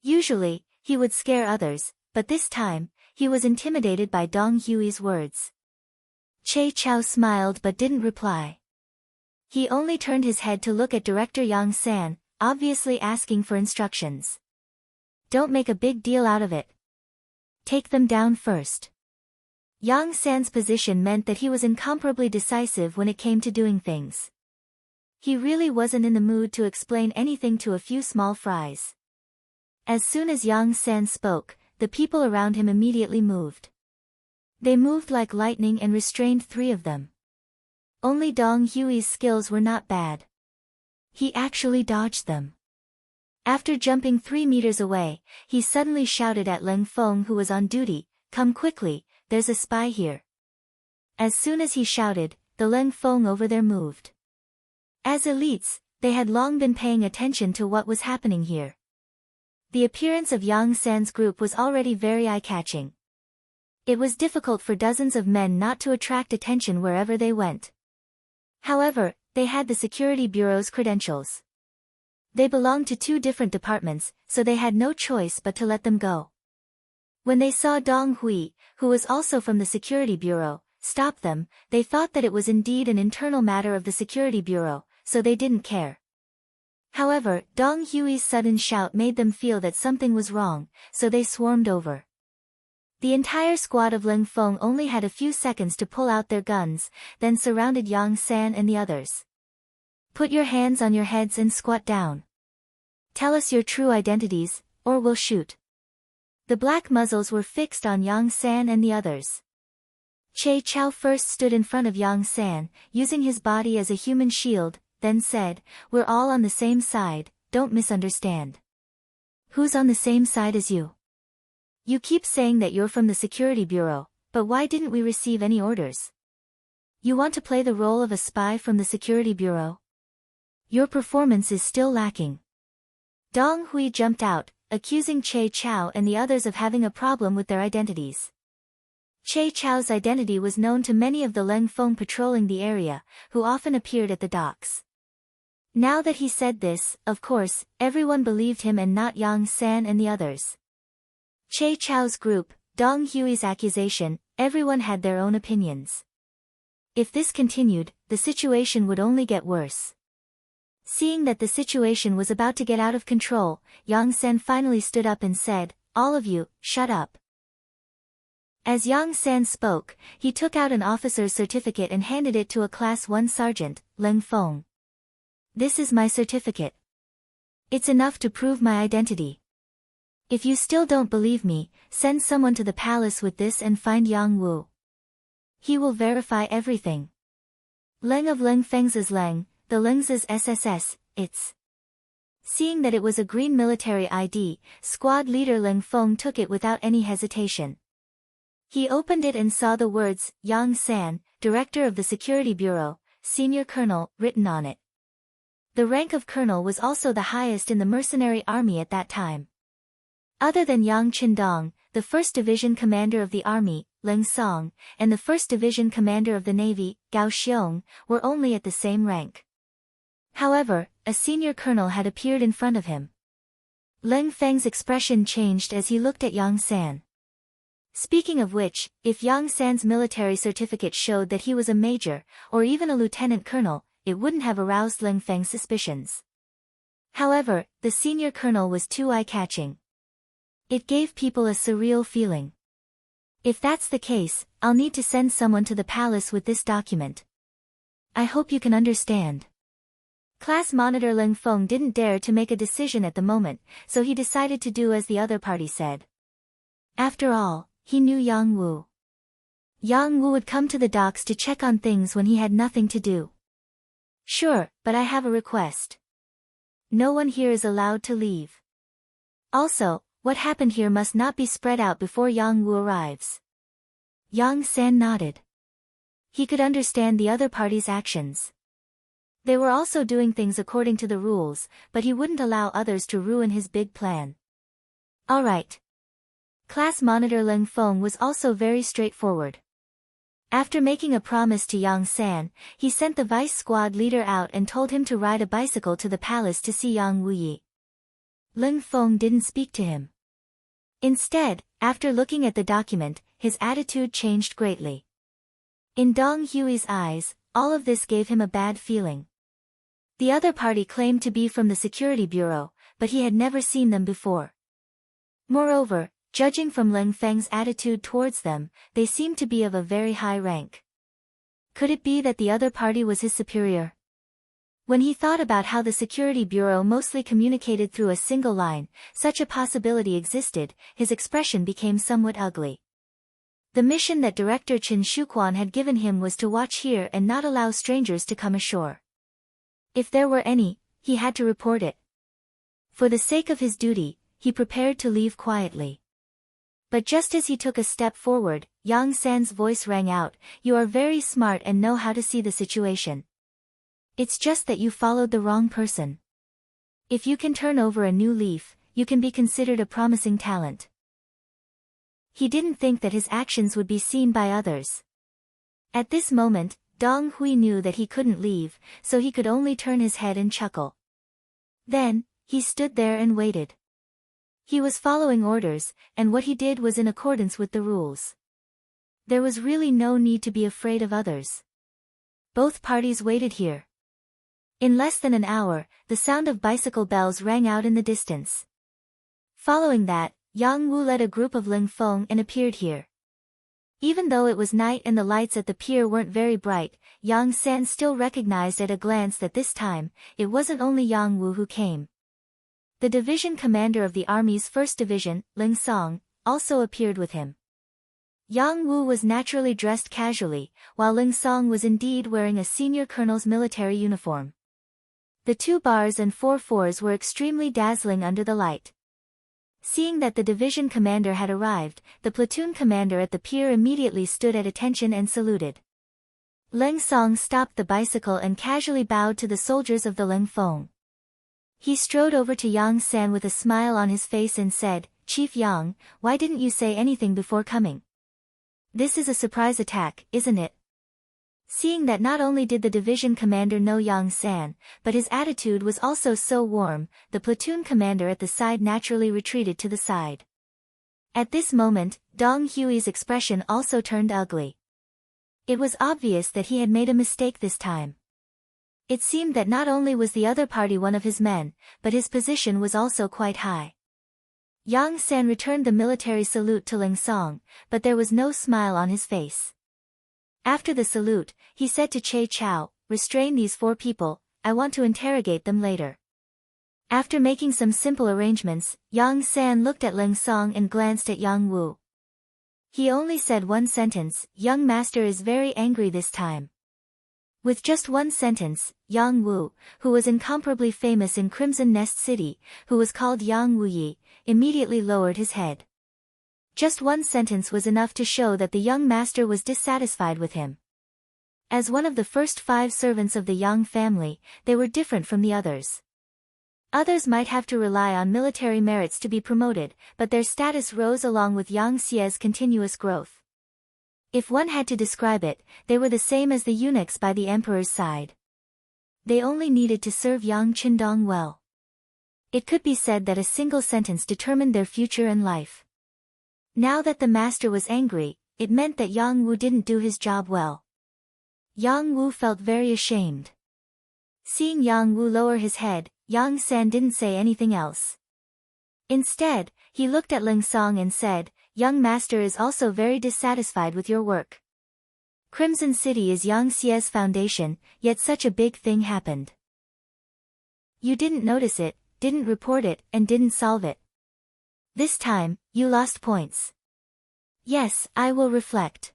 Usually, he would scare others, but this time, he was intimidated by Dong Hui's words. Che Chao smiled but didn't reply. He only turned his head to look at Director Yang San. obviously asking for instructions. Don't make a big deal out of it. Take them down first. Yang San's position meant that he was incomparably decisive when it came to doing things. He really wasn't in the mood to explain anything to a few small fries. As soon as Yang San spoke, the people around him immediately moved. They moved like lightning and restrained 3 of them. Only Dong Hui's skills were not bad. He actually dodged them. After jumping 3 meters away, he suddenly shouted at Leng Feng, who was on duty, "Come quickly, there's a spy here." As soon as he shouted, the Leng Feng over there moved. As elites, they had long been paying attention to what was happening here. The appearance of Yang San's group was already very eye-catching. It was difficult for dozens of men not to attract attention wherever they went. However, they had the security bureau's credentials. They belonged to 2 different departments, so they had no choice but to let them go. When they saw Dong Hui, who was also from the security bureau, stop them, they thought that it was indeed an internal matter of the security bureau, so they didn't care. However, Dong Hui's sudden shout made them feel that something was wrong, so they swarmed over. The entire squad of Leng Feng only had a few seconds to pull out their guns, then surrounded Yang San and the others. "Put your hands on your heads and squat down. Tell us your true identities, or we'll shoot." The black muzzles were fixed on Yang San and the others. Che Chao first stood in front of Yang San, using his body as a human shield, then said, "We're all on the same side, don't misunderstand." "Who's on the same side as you? You keep saying that you're from the security bureau, but why didn't we receive any orders? You want to play the role of a spy from the security bureau? Your performance is still lacking." Dong Hui jumped out, accusing Che Chao and the others of having a problem with their identities. Che Chao's identity was known to many of the Leng Feng patrolling the area, who often appeared at the docks. Now that he said this, of course, everyone believed him and not Yang San and the others. Che Chao's group, Dong Hui's accusation, everyone had their own opinions. If this continued, the situation would only get worse. Seeing that the situation was about to get out of control, Yang San finally stood up and said, "All of you, shut up." As Yang San spoke, he took out an officer's certificate and handed it to a Class 1 sergeant, Leng Feng. "This is my certificate. It's enough to prove my identity. If you still don't believe me, send someone to the palace with this and find Yang Wu. He will verify everything." Leng of Leng Feng's is Leng, the Leng's is SSS, it's. Seeing that it was a green military ID, squad leader Leng Feng took it without any hesitation. He opened it and saw the words, "Yang San, Director of the Security Bureau, Senior Colonel," written on it. The rank of colonel was also the highest in the mercenary army at that time. Other than Yang Qindong, the 1st Division Commander of the Army, Leng Song, and the 1st Division Commander of the Navy, Gao Xiong, were only at the same rank. However, a senior colonel had appeared in front of him. Leng Feng's expression changed as he looked at Yang San. Speaking of which, if Yang San's military certificate showed that he was a major, or even a lieutenant colonel, it wouldn't have aroused Leng Feng's suspicions. However, the senior colonel was too eye-catching. It gave people a surreal feeling. If that's the case, I'll need to send someone to the palace with this document. I hope you can understand. Class Monitor Leng Feng didn't dare to make a decision at the moment, so he decided to do as the other party said. After all, he knew Yang Wu. Yang Wu would come to the docks to check on things when he had nothing to do. "Sure, but I have a request. No one here is allowed to leave. Also, what happened here must not be spread out before Yang Wu arrives." Yang San nodded. He could understand the other party's actions. They were also doing things according to the rules, but he wouldn't allow others to ruin his big plan. All right. Class Monitor Leng Feng was also very straightforward. After making a promise to Yang San, he sent the vice squad leader out and told him to ride a bicycle to the palace to see Yang Wuyi. Leng Feng didn't speak to him. Instead, after looking at the document, his attitude changed greatly. In Dong Hui's eyes, all of this gave him a bad feeling. The other party claimed to be from the security bureau, but he had never seen them before. Moreover, judging from Ling Feng's attitude towards them, they seemed to be of a very high rank. Could it be that the other party was his superior? When he thought about how the security bureau mostly communicated through a single line, such a possibility existed, his expression became somewhat ugly. The mission that Director Chen Shuquan had given him was to watch here and not allow strangers to come ashore. If there were any, he had to report it. For the sake of his duty, he prepared to leave quietly. But just as he took a step forward, Yang San's voice rang out, "You are very smart and know how to see the situation. It's just that you followed the wrong person. If you can turn over a new leaf, you can be considered a promising talent." He didn't think that his actions would be seen by others. At this moment, Dong Hui knew that he couldn't leave, so he could only turn his head and chuckle. Then, he stood there and waited. He was following orders, and what he did was in accordance with the rules. There was really no need to be afraid of others. Both parties waited here. In less than an hour, the sound of bicycle bells rang out in the distance. Following that, Yang Wu led a group of Ling Feng and appeared here. Even though it was night and the lights at the pier weren't very bright, Yang San still recognized at a glance that this time, it wasn't only Yang Wu who came. The division commander of the army's 1st Division, Ling Song, also appeared with him. Yang Wu was naturally dressed casually, while Ling Song was indeed wearing a senior colonel's military uniform. The 2 bars and 4 fours were extremely dazzling under the light. Seeing that the division commander had arrived, the platoon commander at the pier immediately stood at attention and saluted. Ling Song stopped the bicycle and casually bowed to the soldiers of the Ling Feng. He strode over to Yang San with a smile on his face and said, "Chief Yang, why didn't you say anything before coming? This is a surprise attack, isn't it?" Seeing that not only did the division commander know Yang San, but his attitude was also so warm, the platoon commander at the side naturally retreated to the side. At this moment, Dong Hui's expression also turned ugly. It was obvious that he had made a mistake this time. It seemed that not only was the other party one of his men, but his position was also quite high. Yang San returned the military salute to Ling Song, but there was no smile on his face. After the salute, he said to Che Chao, "Restrain these 4 people, I want to interrogate them later." After making some simple arrangements, Yang San looked at Ling Song and glanced at Yang Wu. He only said one sentence, "Young master is very angry this time." With just one sentence, Yang Wu, who was incomparably famous in Crimson Nest City, who was called Yang Wuyi, immediately lowered his head. Just one sentence was enough to show that the young master was dissatisfied with him. As one of the first 5 servants of the Yang family, they were different from the others. Others might have to rely on military merits to be promoted, but their status rose along with Yang Xie's continuous growth. If one had to describe it, they were the same as the eunuchs by the emperor's side. They only needed to serve Yang Qindong well. It could be said that a single sentence determined their future and life. Now that the master was angry, it meant that Yang Wu didn't do his job well. Yang Wu felt very ashamed. Seeing Yang Wu lower his head, Yang San didn't say anything else. Instead, he looked at Ling Song and said, "Young master is also very dissatisfied with your work. Crimson City is Yang Xie's foundation, yet such a big thing happened. You didn't notice it, didn't report it, and didn't solve it. This time, you lost points." "Yes, I will reflect."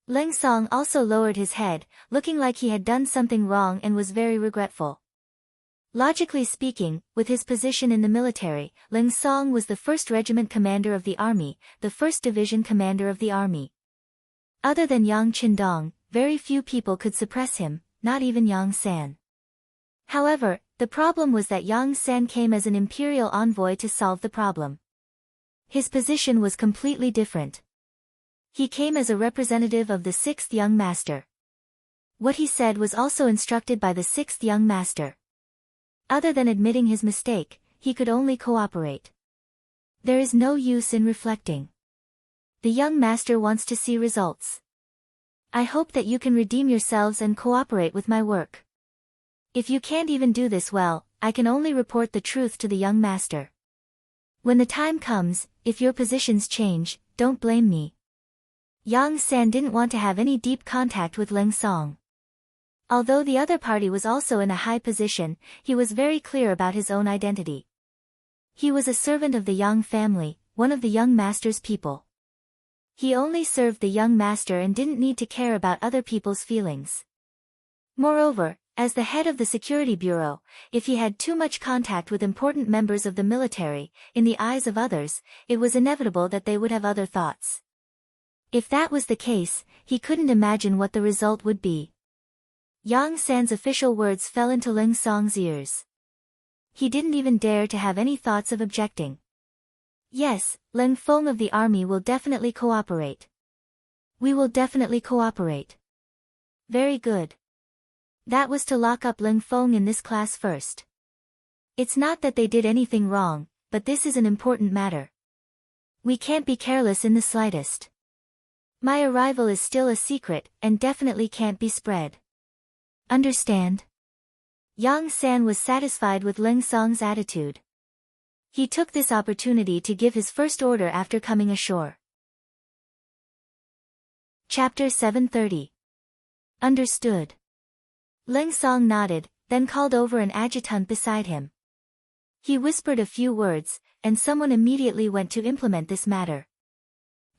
Ling Song also lowered his head, looking like he had done something wrong and was very regretful. Logically speaking, with his position in the military, Ling Song was the 1st Regiment commander of the army, the 1st Division commander of the army. Other than Yang Qindong, very few people could suppress him, not even Yang San. However, the problem was that Yang San came as an imperial envoy to solve the problem. His position was completely different. He came as a representative of the 6th Young Master. What he said was also instructed by the 6th Young Master. Other than admitting his mistake, he could only cooperate. There is no use in reflecting. The young master wants to see results. I hope that you can redeem yourselves and cooperate with my work. If you can't even do this well, I can only report the truth to the young master. When the time comes, if your positions change, don't blame me. Yang San didn't want to have any deep contact with Ling Song. Although the other party was also in a high position, he was very clear about his own identity. He was a servant of the Yang family, one of the young master's people. He only served the young master and didn't need to care about other people's feelings. Moreover, as the head of the security bureau, if he had too much contact with important members of the military, in the eyes of others, it was inevitable that they would have other thoughts. If that was the case, he couldn't imagine what the result would be. Yang San's official words fell into Ling Song's ears. He didn't even dare to have any thoughts of objecting. Yes, Ling Feng of the army will definitely cooperate. We will definitely cooperate. Very good. That was to lock up Ling Feng in this class first. It's not that they did anything wrong, but this is an important matter. We can't be careless in the slightest. My arrival is still a secret, and definitely can't be spread. Understand? Yang San was satisfied with Ling Song's attitude. He took this opportunity to give his first order after coming ashore. Chapter 730. Understood. Ling Song nodded, then called over an adjutant beside him. He whispered a few words, and someone immediately went to implement this matter.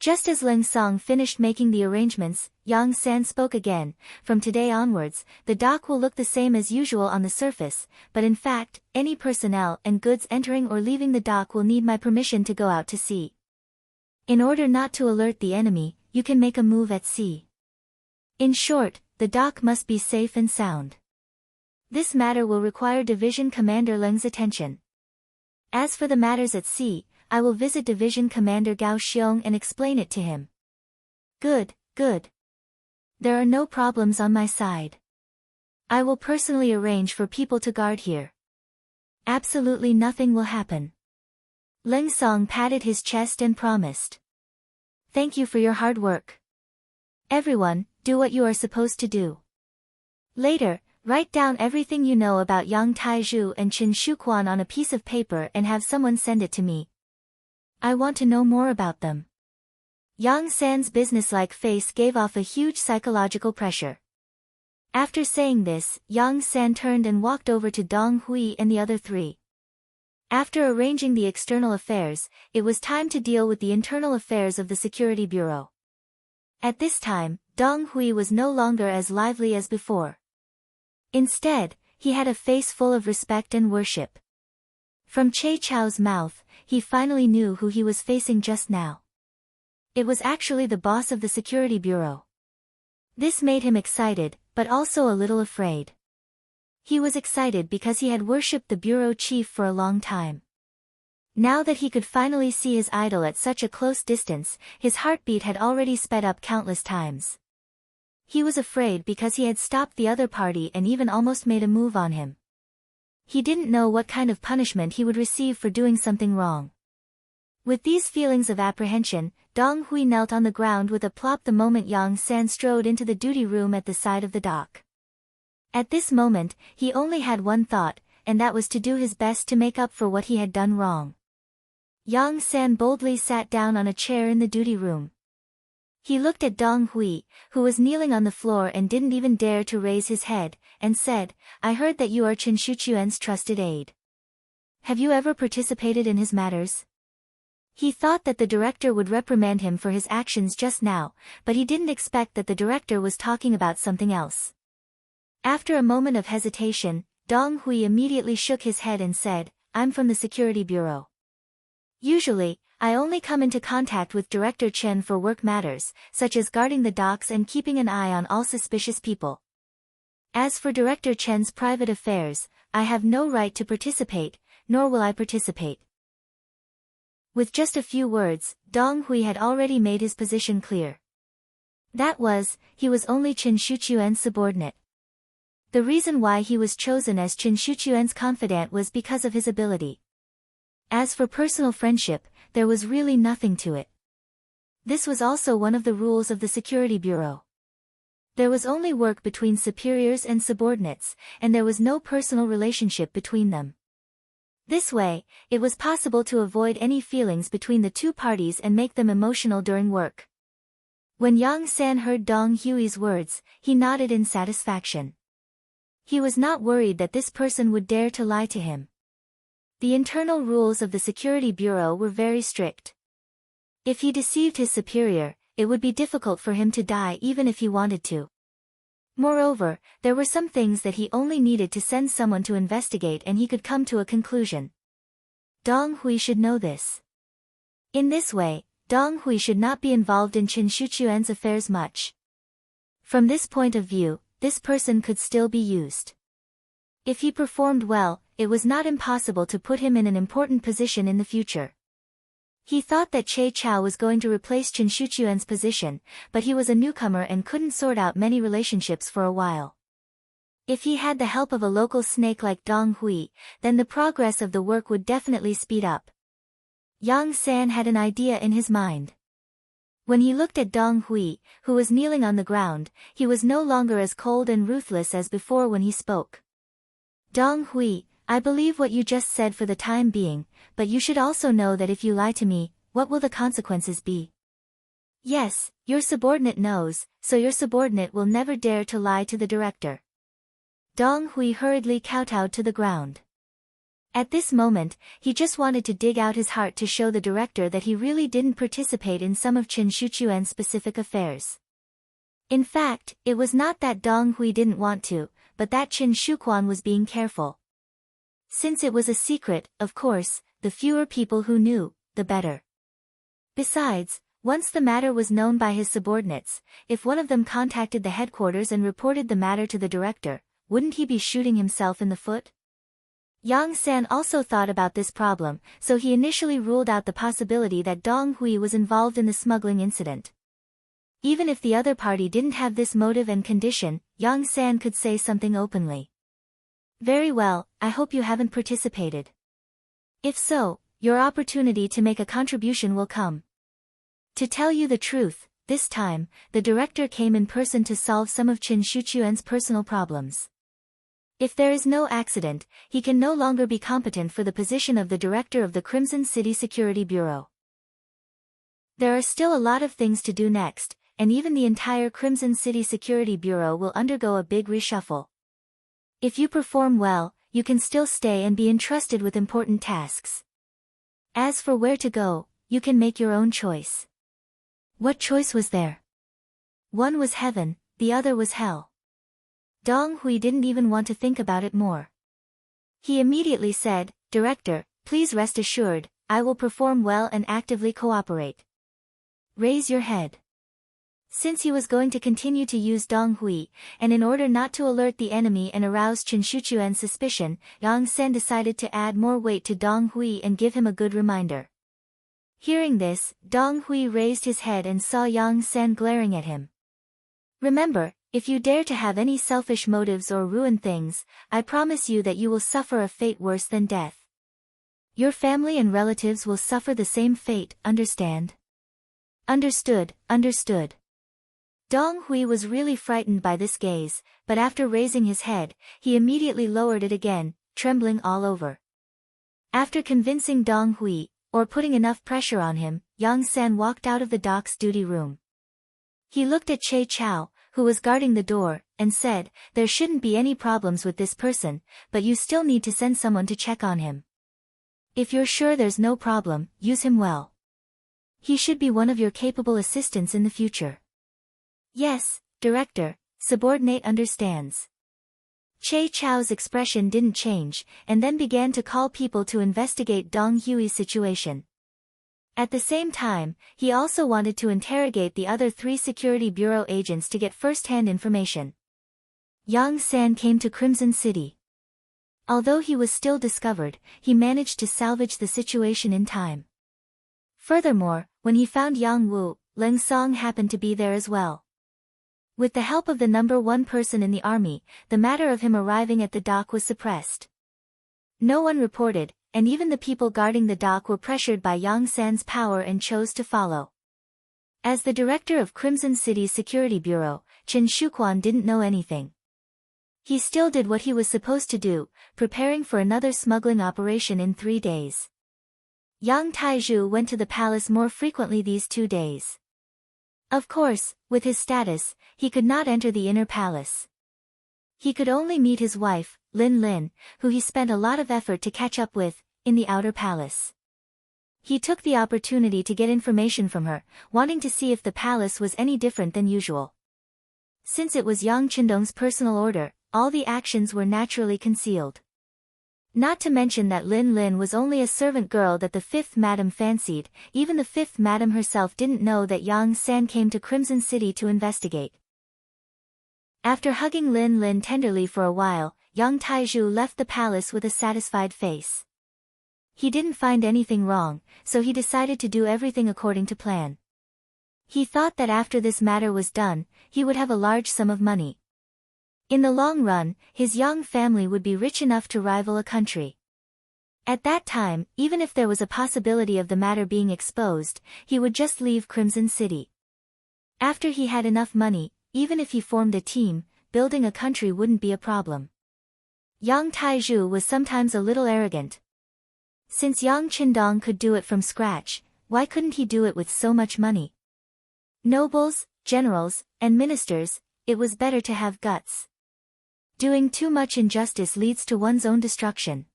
Just as Ling Song finished making the arrangements, Yang San spoke again. From today onwards, the dock will look the same as usual on the surface, but in fact, any personnel and goods entering or leaving the dock will need my permission to go out to sea. In order not to alert the enemy, you can make a move at sea. In short, the dock must be safe and sound. This matter will require Division Commander Ling's attention. As for the matters at sea, I will visit Division Commander Gao Xiong and explain it to him. Good, good. There are no problems on my side. I will personally arrange for people to guard here. Absolutely nothing will happen. Ling Song patted his chest and promised. Thank you for your hard work. Everyone, do what you are supposed to do. Later, write down everything you know about Yang Taizhu and Qin Shuquan on a piece of paper and have someone send it to me. I want to know more about them. Yang San's businesslike face gave off a huge psychological pressure. After saying this, Yang San turned and walked over to Dong Hui and the other three. After arranging the external affairs, it was time to deal with the internal affairs of the Security Bureau. At this time, Dong Hui was no longer as lively as before. Instead, he had a face full of respect and worship. From Che Chao's mouth, he finally knew who he was facing just now. It was actually the boss of the Security Bureau. This made him excited, but also a little afraid. He was excited because he had worshipped the bureau chief for a long time. Now that he could finally see his idol at such a close distance, his heartbeat had already sped up countless times. He was afraid because he had stopped the other party and even almost made a move on him. He didn't know what kind of punishment he would receive for doing something wrong. With these feelings of apprehension, Dong Hui knelt on the ground with a plop the moment Yang San strode into the duty room at the side of the dock. At this moment, he only had one thought, and that was to do his best to make up for what he had done wrong. Yang San boldly sat down on a chair in the duty room. He looked at Dong Hui, who was kneeling on the floor and didn't even dare to raise his head, and said, I heard that you are Qin Shuquan's trusted aide. Have you ever participated in his matters? He thought that the director would reprimand him for his actions just now, but he didn't expect that the director was talking about something else. After a moment of hesitation, Dong Hui immediately shook his head and said, I'm from the Security Bureau. Usually, I only come into contact with Director Chen for work matters, such as guarding the docks and keeping an eye on all suspicious people. As for Director Chen's private affairs, I have no right to participate, nor will I participate. With just a few words, Dong Hui had already made his position clear. That was, he was only Qin Shuquan's subordinate. The reason why he was chosen as Qin Shuquan's confidant was because of his ability. As for personal friendship, there was really nothing to it. This was also one of the rules of the Security Bureau. There was only work between superiors and subordinates, and there was no personal relationship between them. This way, it was possible to avoid any feelings between the two parties and make them emotional during work. When Yang San heard Dong Hui's words, he nodded in satisfaction. He was not worried that this person would dare to lie to him. The internal rules of the Security Bureau were very strict. If he deceived his superior, it would be difficult for him to die even if he wanted to. Moreover, there were some things that he only needed to send someone to investigate and he could come to a conclusion. Dong Hui should know this. In this way, Dong Hui should not be involved in Qin Shuchuan's affairs much. From this point of view, this person could still be used. If he performed well, it was not impossible to put him in an important position in the future. He thought that Che Chao was going to replace Qin Shuchuan's position, but he was a newcomer and couldn't sort out many relationships for a while. If he had the help of a local snake like Dong Hui, then the progress of the work would definitely speed up. Yang San had an idea in his mind. When he looked at Dong Hui, who was kneeling on the ground, he was no longer as cold and ruthless as before when he spoke. Dong Hui, I believe what you just said for the time being, but you should also know that if you lie to me, what will the consequences be? Yes, your subordinate knows, so your subordinate will never dare to lie to the director. Dong Hui hurriedly kowtowed to the ground. At this moment, he just wanted to dig out his heart to show the director that he really didn't participate in some of Qin Shuchuan's specific affairs. In fact, it was not that Dong Hui didn't want to, but that Qin Shuquan was being careful. Since it was a secret, of course, the fewer people who knew, the better. Besides, once the matter was known by his subordinates, if one of them contacted the headquarters and reported the matter to the director, wouldn't he be shooting himself in the foot? Yang San also thought about this problem, so he initially ruled out the possibility that Dong Hui was involved in the smuggling incident. Even if the other party didn't have this motive and condition, Yang San could say something openly. Very well, I hope you haven't participated. If so, your opportunity to make a contribution will come. To tell you the truth, this time, the director came in person to solve some of Qin Shuchuan's personal problems. If there is no accident, he can no longer be competent for the position of the director of the Crimson City Security Bureau. There are still a lot of things to do next, and even the entire Crimson City Security Bureau will undergo a big reshuffle. If you perform well, you can still stay and be entrusted with important tasks. As for where to go, you can make your own choice. What choice was there? One was heaven, the other was hell. Dong Hui didn't even want to think about it more. He immediately said, Director, please rest assured, I will perform well and actively cooperate. Raise your head. Since he was going to continue to use Dong Hui, and in order not to alert the enemy and arouse Qin Shuchuan's suspicion, Yang San decided to add more weight to Dong Hui and give him a good reminder. Hearing this, Dong Hui raised his head and saw Yang San glaring at him. Remember, if you dare to have any selfish motives or ruin things, I promise you that you will suffer a fate worse than death. Your family and relatives will suffer the same fate, understand? Understood, understood. Dong Hui was really frightened by this gaze, but after raising his head, he immediately lowered it again, trembling all over. After convincing Dong Hui, or putting enough pressure on him, Yang San walked out of the dock's duty room. He looked at Che Chao, who was guarding the door, and said, There shouldn't be any problems with this person, but you still need to send someone to check on him. If you're sure there's no problem, use him well. He should be one of your capable assistants in the future. Yes, Director, subordinate understands. Che Chao's expression didn't change, and then began to call people to investigate Dong Hui's situation. At the same time, he also wanted to interrogate the other 3 Security Bureau agents to get first-hand information. Yang San came to Crimson City. Although he was still discovered, he managed to salvage the situation in time. Furthermore, when he found Yang Wu, Leng Song happened to be there as well. With the help of the number 1 person in the army, the matter of him arriving at the dock was suppressed. No one reported, and even the people guarding the dock were pressured by Yang San's power and chose to follow. As the director of Crimson City's Security Bureau, Chen Shuquan didn't know anything. He still did what he was supposed to do, preparing for another smuggling operation in 3 days. Yang Taizhu went to the palace more frequently these 2 days. Of course, with his status, he could not enter the inner palace. He could only meet his wife, Lin Lin, who he spent a lot of effort to catch up with, in the outer palace. He took the opportunity to get information from her, wanting to see if the palace was any different than usual. Since it was Yang Qindong's personal order, all the actions were naturally concealed. Not to mention that Lin Lin was only a servant girl that the 5th Madam fancied. Even the 5th Madam herself didn't know that Yang San came to Crimson City to investigate. After hugging Lin Lin tenderly for a while, Yang Taizhu left the palace with a satisfied face. He didn't find anything wrong, so he decided to do everything according to plan. He thought that after this matter was done, he would have a large sum of money. In the long run, his Yang family would be rich enough to rival a country. At that time, even if there was a possibility of the matter being exposed, he would just leave Crimson City. After he had enough money, even if he formed a team, building a country wouldn't be a problem. Yang Taizhu was sometimes a little arrogant. Since Yang Qindong could do it from scratch, why couldn't he do it with so much money? Nobles, generals, and ministers, it was better to have guts. Doing too much injustice leads to one's own destruction.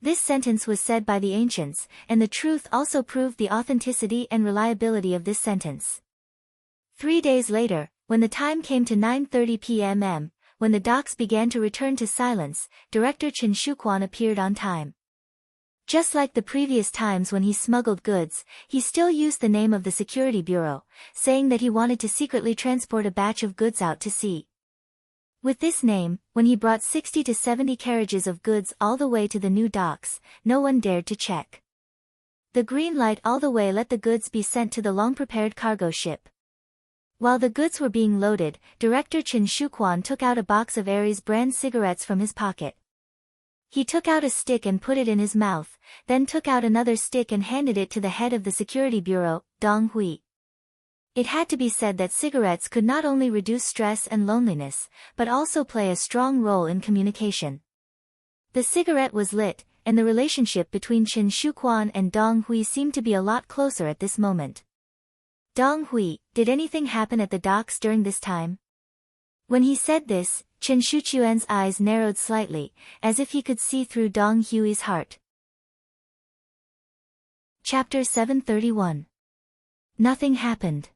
This sentence was said by the ancients, and the truth also proved the authenticity and reliability of this sentence. 3 days later, when the time came to 9:30 p.m., when the docks began to return to silence, Director Chen Shuquan appeared on time. Just like the previous times when he smuggled goods, he still used the name of the security bureau, saying that he wanted to secretly transport a batch of goods out to sea. With this name, when he brought 60 to 70 carriages of goods all the way to the new docks, no one dared to check. The green light all the way let the goods be sent to the long-prepared cargo ship. While the goods were being loaded, Director Chen Shuquan took out a box of Aries brand cigarettes from his pocket. He took out a stick and put it in his mouth, then took out another stick and handed it to the head of the security bureau, Dong Hui. It had to be said that cigarettes could not only reduce stress and loneliness, but also play a strong role in communication. The cigarette was lit, and the relationship between Chen Shuquan and Dong Hui seemed to be a lot closer at this moment. Dong Hui, did anything happen at the docks during this time? When he said this, Chen Shuquan's eyes narrowed slightly, as if he could see through Dong Hui's heart. Chapter 731. Nothing happened.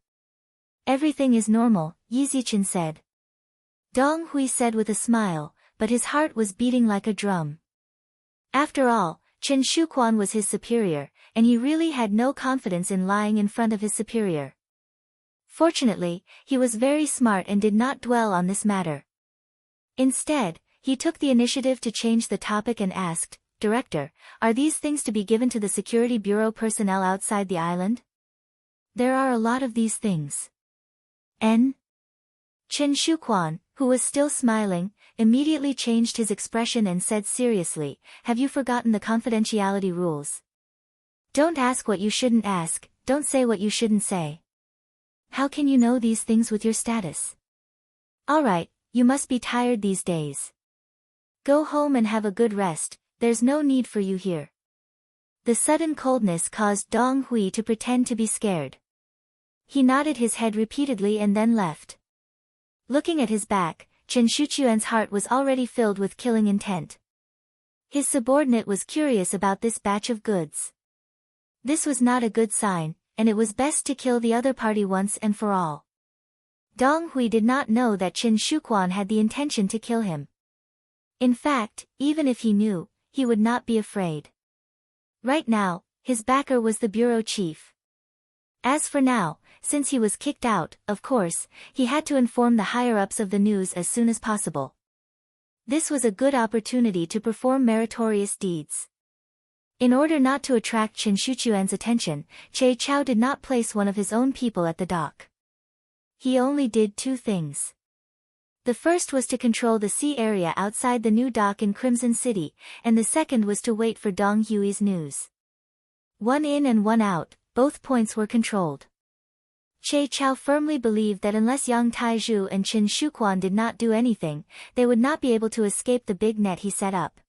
Everything is normal, Yizichen said. Dong Hui said with a smile, but his heart was beating like a drum. After all, Chen Shuquan was his superior, and he really had no confidence in lying in front of his superior. Fortunately, he was very smart and did not dwell on this matter. Instead, he took the initiative to change the topic and asked, "Director, are these things to be given to the security bureau personnel outside the island?" "There are a lot of these things." Chen Shuquan, who was still smiling, immediately changed his expression and said seriously, "Have you forgotten the confidentiality rules? Don't ask what you shouldn't ask, don't say what you shouldn't say. How can you know these things with your status? Alright, you must be tired these days. Go home and have a good rest, there's no need for you here." The sudden coldness caused Dong Hui to pretend to be scared. He nodded his head repeatedly and then left. Looking at his back, Chen Shuquan's heart was already filled with killing intent. His subordinate was curious about this batch of goods. This was not a good sign, and it was best to kill the other party once and for all. Dong Hui did not know that Chen Shuquan had the intention to kill him. In fact, even if he knew, he would not be afraid. Right now, his backer was the bureau chief. As for now, since he was kicked out, of course, he had to inform the higher-ups of the news as soon as possible. This was a good opportunity to perform meritorious deeds. In order not to attract Chen Shuquan's attention, Che Chao did not place one of his own people at the dock. He only did 2 things. The first was to control the sea area outside the new dock in Crimson City, and the second was to wait for Dong Hui's news. One in and one out, both points were controlled. Che Chao firmly believed that unless Yang Taizhu and Qin Shuquan did not do anything, they would not be able to escape the big net he set up.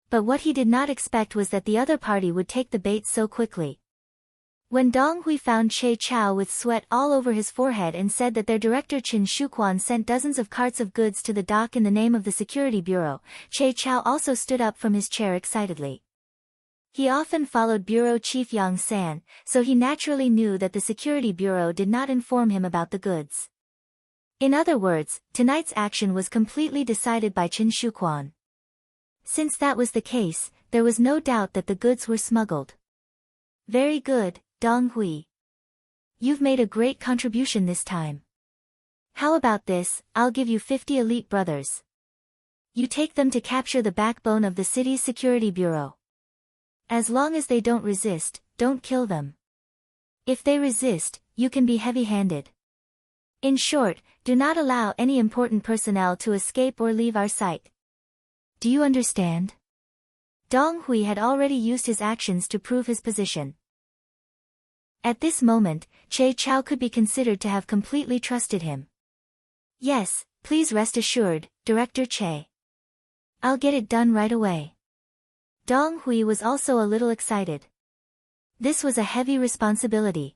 But what he did not expect was that the other party would take the bait so quickly. When Dong Hui found Che Chao with sweat all over his forehead and said that their director Qin Shuquan sent dozens of carts of goods to the dock in the name of the security bureau, Che Chao also stood up from his chair excitedly. He often followed Bureau Chief Yang San, so he naturally knew that the security bureau did not inform him about the goods. In other words, tonight's action was completely decided by Qin Shuquan. Since that was the case, there was no doubt that the goods were smuggled. Very good, Dong Hui. You've made a great contribution this time. How about this, I'll give you 50 elite brothers. You take them to capture the backbone of the city's security bureau. As long as they don't resist, don't kill them. If they resist, you can be heavy-handed. In short, do not allow any important personnel to escape or leave our sight. Do you understand? Dong Hui had already used his actions to prove his position. At this moment, Che Chao could be considered to have completely trusted him. Yes, please rest assured, Director Che. I'll get it done right away. Dong Hui was also a little excited. This was a heavy responsibility.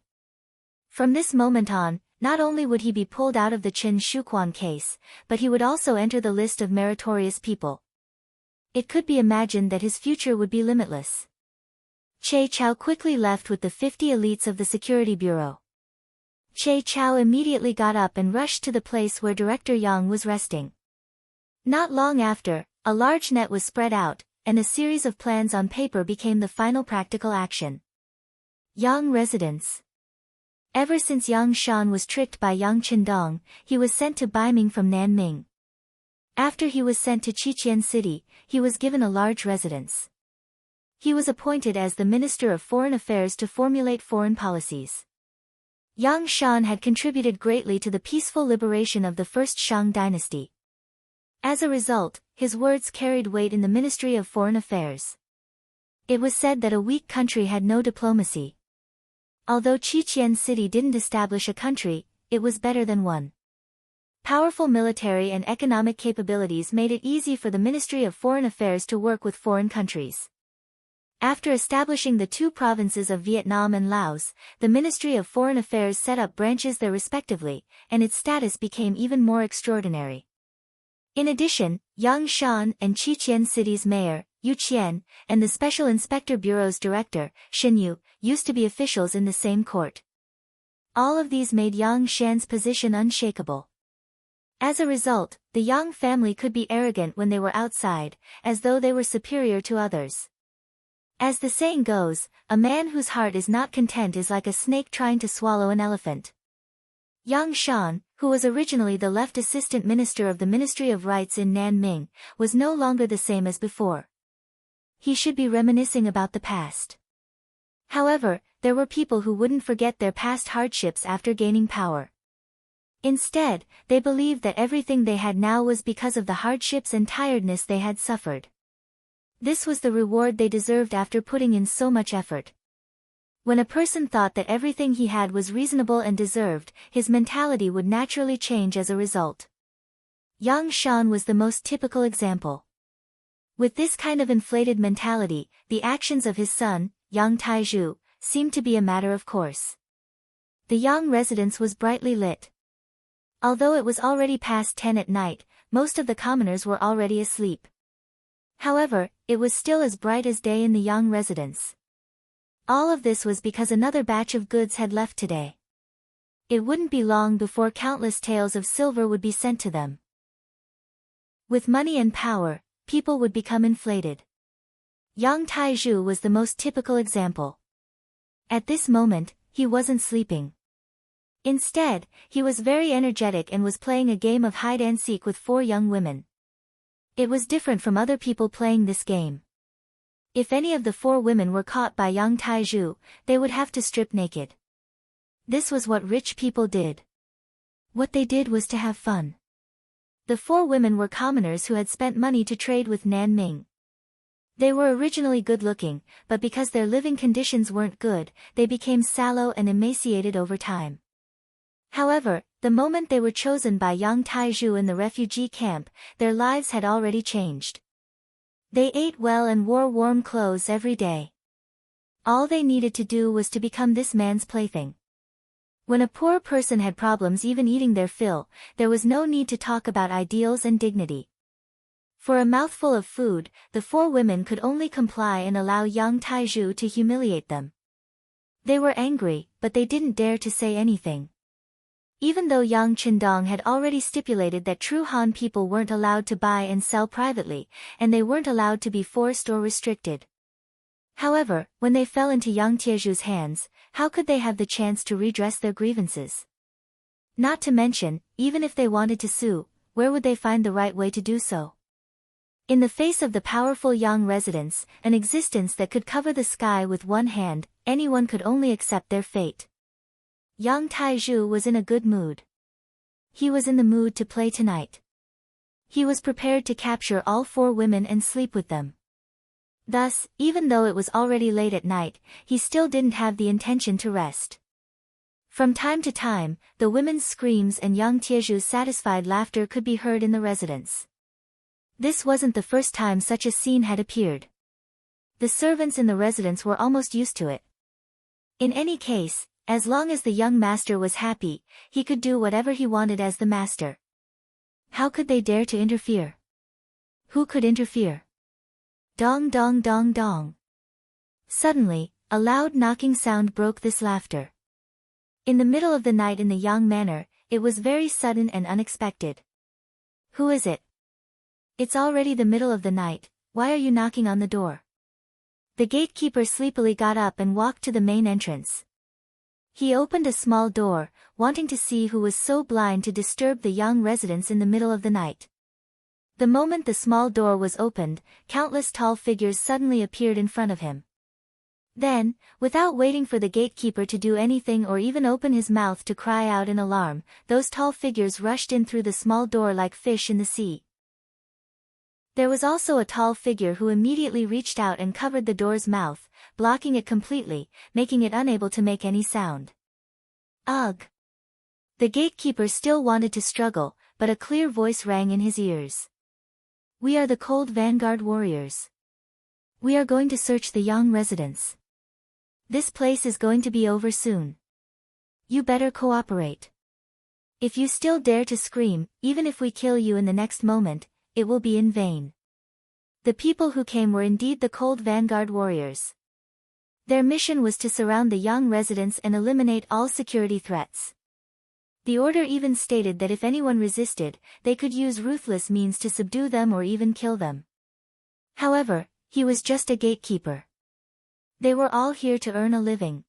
From this moment on, not only would he be pulled out of the Qin Shuquan case, but he would also enter the list of meritorious people. It could be imagined that his future would be limitless. Che Chao quickly left with the 50 elites of the security bureau. Che Chao immediately got up and rushed to the place where Director Yang was resting. Not long after, a large net was spread out, and a series of plans on paper became the final practical action. Yang residence. Ever since Yang Shan was tricked by Yang Qindong, he was sent to Baiming from Nanming. After he was sent to Qiqian City, he was given a large residence. He was appointed as the Minister of Foreign Affairs to formulate foreign policies. Yang Shan had contributed greatly to the peaceful liberation of the first Shang dynasty. As a result, his words carried weight in the Ministry of Foreign Affairs. It was said that a weak country had no diplomacy. Although Qiqian City didn't establish a country, it was better than one. Powerful military and economic capabilities made it easy for the Ministry of Foreign Affairs to work with foreign countries. After establishing the two provinces of Vietnam and Laos, the Ministry of Foreign Affairs set up branches there respectively, and its status became even more extraordinary. In addition, Yang Shan and Qiqian City's mayor, Yu Qian, and the Special Inspector Bureau's director, Shen Yu, used to be officials in the same court. All of these made Yang Shan's position unshakable. As a result, the Yang family could be arrogant when they were outside, as though they were superior to others. As the saying goes, a man whose heart is not content is like a snake trying to swallow an elephant. Yang Shan, who was originally the left assistant minister of the Ministry of Rights in Nanming, was no longer the same as before. He should be reminiscing about the past. However, there were people who wouldn't forget their past hardships after gaining power. Instead, they believed that everything they had now was because of the hardships and tiredness they had suffered. This was the reward they deserved after putting in so much effort. When a person thought that everything he had was reasonable and deserved, his mentality would naturally change as a result. Yang Shan was the most typical example. With this kind of inflated mentality, the actions of his son, Yang Taizhu, seemed to be a matter of course. The Yang residence was brightly lit. Although it was already past 10 at night, most of the commoners were already asleep. However, it was still as bright as day in the Yang residence. All of this was because another batch of goods had left today. It wouldn't be long before countless taels of silver would be sent to them. With money and power, people would become inflated. Yang Taizhu was the most typical example. At this moment, he wasn't sleeping. Instead, he was very energetic and was playing a game of hide-and-seek with 4 young women. It was different from other people playing this game. If any of the 4 women were caught by Yang Taizhu, they would have to strip naked. This was what rich people did. What they did was to have fun. The 4 women were commoners who had spent money to trade with Nanming. They were originally good-looking, but because their living conditions weren't good, they became sallow and emaciated over time. However, the moment they were chosen by Yang Taizhu in the refugee camp, their lives had already changed. They ate well and wore warm clothes every day. All they needed to do was to become this man's plaything. When a poor person had problems even eating their fill, there was no need to talk about ideals and dignity. For a mouthful of food, the four women could only comply and allow Yang Taizhu to humiliate them. They were angry, but they didn't dare to say anything. Even though Yang Qindong had already stipulated that true Han people weren't allowed to buy and sell privately, and they weren't allowed to be forced or restricted. However, when they fell into Yang Tiezhu's hands, how could they have the chance to redress their grievances? Not to mention, even if they wanted to sue, where would they find the right way to do so? In the face of the powerful Yang residents, an existence that could cover the sky with one hand, anyone could only accept their fate. Yang Taizhu was in a good mood. He was in the mood to play tonight. He was prepared to capture all four women and sleep with them. Thus, even though it was already late at night, he still didn't have the intention to rest. From time to time, the women's screams and Yang Tiezhu's satisfied laughter could be heard in the residence. This wasn't the first time such a scene had appeared. The servants in the residence were almost used to it. In any case, as long as the young master was happy, he could do whatever he wanted as the master. How could they dare to interfere? Who could interfere? Dong dong dong dong. Suddenly, a loud knocking sound broke this laughter. In the middle of the night in the Yang manor, it was very sudden and unexpected. Who is it? It's already the middle of the night, why are you knocking on the door? The gatekeeper sleepily got up and walked to the main entrance. He opened a small door, wanting to see who was so blind to disturb the Yang residents in the middle of the night. The moment the small door was opened, countless tall figures suddenly appeared in front of him. Then, without waiting for the gatekeeper to do anything or even open his mouth to cry out in alarm, those tall figures rushed in through the small door like fish in the sea. There was also a tall figure who immediately reached out and covered the door's mouth, blocking it completely, making it unable to make any sound. Ugh! The gatekeeper still wanted to struggle, but a clear voice rang in his ears. We are the Cold Vanguard warriors. We are going to search the Yang residence. This place is going to be over soon. You better cooperate. If you still dare to scream, even if we kill you in the next moment, it will be in vain. The people who came were indeed the Cold Vanguard warriors. Their mission was to surround the Yang residence and eliminate all security threats. The order even stated that if anyone resisted, they could use ruthless means to subdue them or even kill them. However, he was just a gatekeeper. They were all here to earn a living.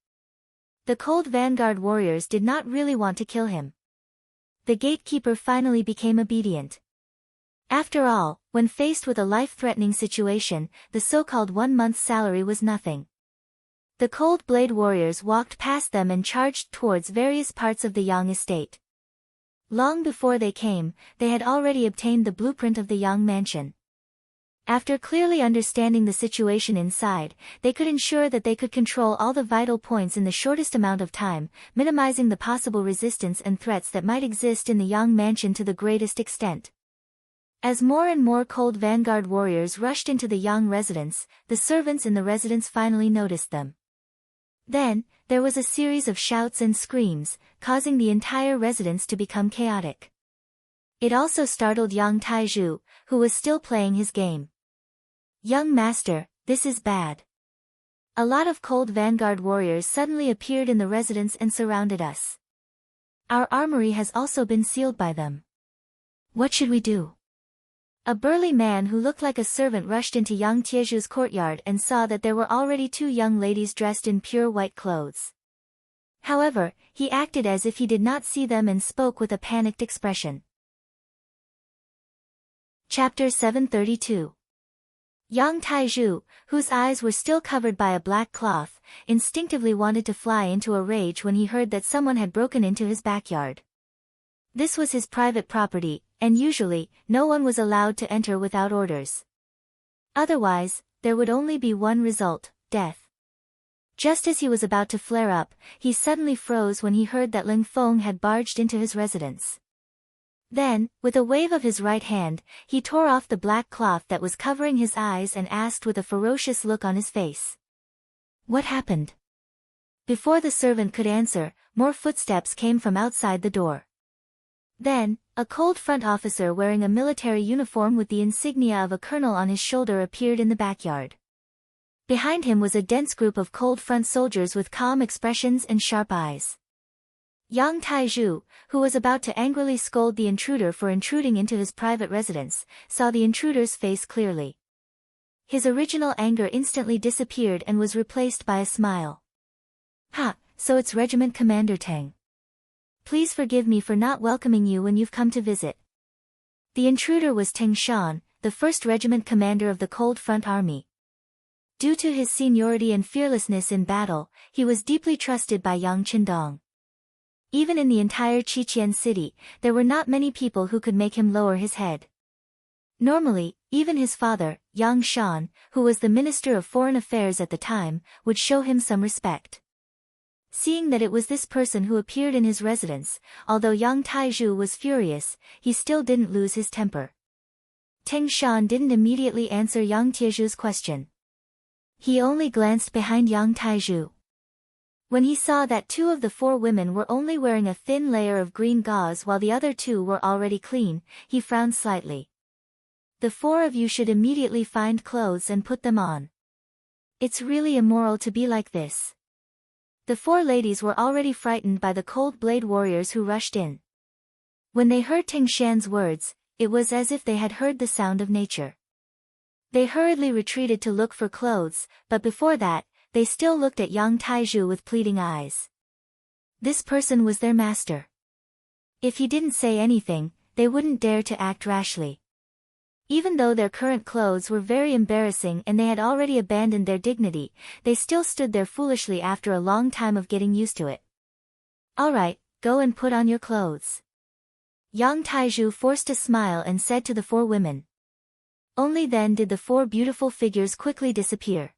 The Cold Vanguard warriors did not really want to kill him. The gatekeeper finally became obedient. After all, when faced with a life-threatening situation, the so-called 1 month's salary was nothing. The Cold Blade warriors walked past them and charged towards various parts of the Yang estate. Long before they came, they had already obtained the blueprint of the Yang mansion. After clearly understanding the situation inside, they could ensure that they could control all the vital points in the shortest amount of time, minimizing the possible resistance and threats that might exist in the Yang mansion to the greatest extent. As more and more Cold Vanguard warriors rushed into the Yang residence, the servants in the residence finally noticed them. Then, there was a series of shouts and screams, causing the entire residence to become chaotic. It also startled Yang Taizhu, who was still playing his game. Young master, this is bad. A lot of Cold Vanguard warriors suddenly appeared in the residence and surrounded us. Our armory has also been sealed by them. What should we do? A burly man who looked like a servant rushed into Yang Tiezhu's courtyard and saw that there were already 2 young ladies dressed in pure white clothes. However, he acted as if he did not see them and spoke with a panicked expression. Chapter 732. Yang Taizhu, whose eyes were still covered by a black cloth, instinctively wanted to fly into a rage when he heard that someone had broken into his backyard. This was his private property, and usually, no one was allowed to enter without orders. Otherwise, there would only be one result, death. Just as he was about to flare up, he suddenly froze when he heard that Ling Feng had barged into his residence. Then, with a wave of his right hand, he tore off the black cloth that was covering his eyes and asked with a ferocious look on his face. "What happened?" Before the servant could answer, more footsteps came from outside the door. Then, a cold front officer wearing a military uniform with the insignia of a colonel on his shoulder appeared in the backyard. Behind him was a dense group of cold front soldiers with calm expressions and sharp eyes. Yang Taizhu, who was about to angrily scold the intruder for intruding into his private residence, saw the intruder's face clearly. His original anger instantly disappeared and was replaced by a smile. "Ha, so it's Regiment Commander Tang. Please forgive me for not welcoming you when you've come to visit." The intruder was Teng Shan, the 1st Regiment commander of the Cold Front Army. Due to his seniority and fearlessness in battle, he was deeply trusted by Yang Qindong. Even in the entire Qiqian city, there were not many people who could make him lower his head. Normally, even his father, Yang Shan, who was the Minister of Foreign Affairs at the time, would show him some respect. Seeing that it was this person who appeared in his residence, although Yang Taizhu was furious, he still didn't lose his temper. Teng Shan didn't immediately answer Yang Taizhu's question. He only glanced behind Yang Taizhu. When he saw that 2 of the 4 women were only wearing a thin layer of green gauze while the other 2 were already clean, he frowned slightly. "The 4 of you should immediately find clothes and put them on. It's really immoral to be like this." The 4 ladies were already frightened by the cold blade warriors who rushed in. When they heard Teng Shan's words, it was as if they had heard the sound of nature. They hurriedly retreated to look for clothes, but before that, they still looked at Yang Taizhu with pleading eyes. This person was their master. If he didn't say anything, they wouldn't dare to act rashly. Even though their current clothes were very embarrassing and they had already abandoned their dignity, they still stood there foolishly after a long time of getting used to it. "All right, go and put on your clothes." Yang Taizhu forced a smile and said to the 4 women. Only then did the 4 beautiful figures quickly disappear.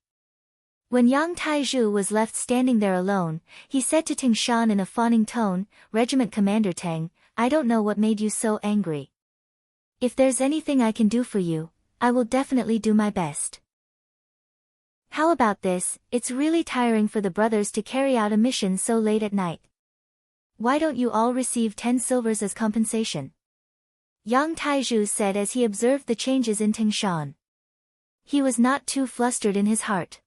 When Yang Taizhu was left standing there alone, he said to Teng Shan in a fawning tone, "Regiment Commander Tang, I don't know what made you so angry. If there's anything I can do for you, I will definitely do my best. How about this? It's really tiring for the brothers to carry out a mission so late at night. Why don't you all receive 10 silvers as compensation?" Yang Taizhu said as he observed the changes in Teng Shan. He was not too flustered in his heart.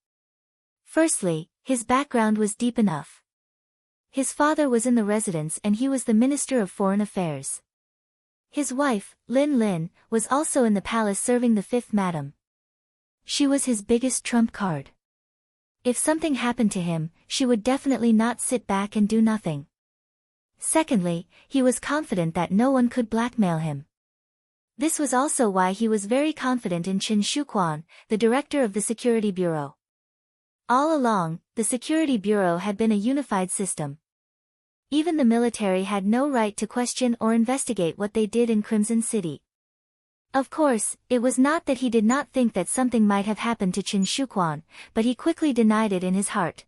Firstly, his background was deep enough. His father was in the residence and he was the Minister of Foreign Affairs. His wife, Lin Lin, was also in the palace serving the 5th Madam. She was his biggest trump card. If something happened to him, she would definitely not sit back and do nothing. Secondly, he was confident that no one could blackmail him. This was also why he was very confident in Qin Shuquan, the director of the Security Bureau. All along, the Security Bureau had been a unified system. Even the military had no right to question or investigate what they did in Crimson City. Of course, it was not that he did not think that something might have happened to Qin Shuquan, but he quickly denied it in his heart.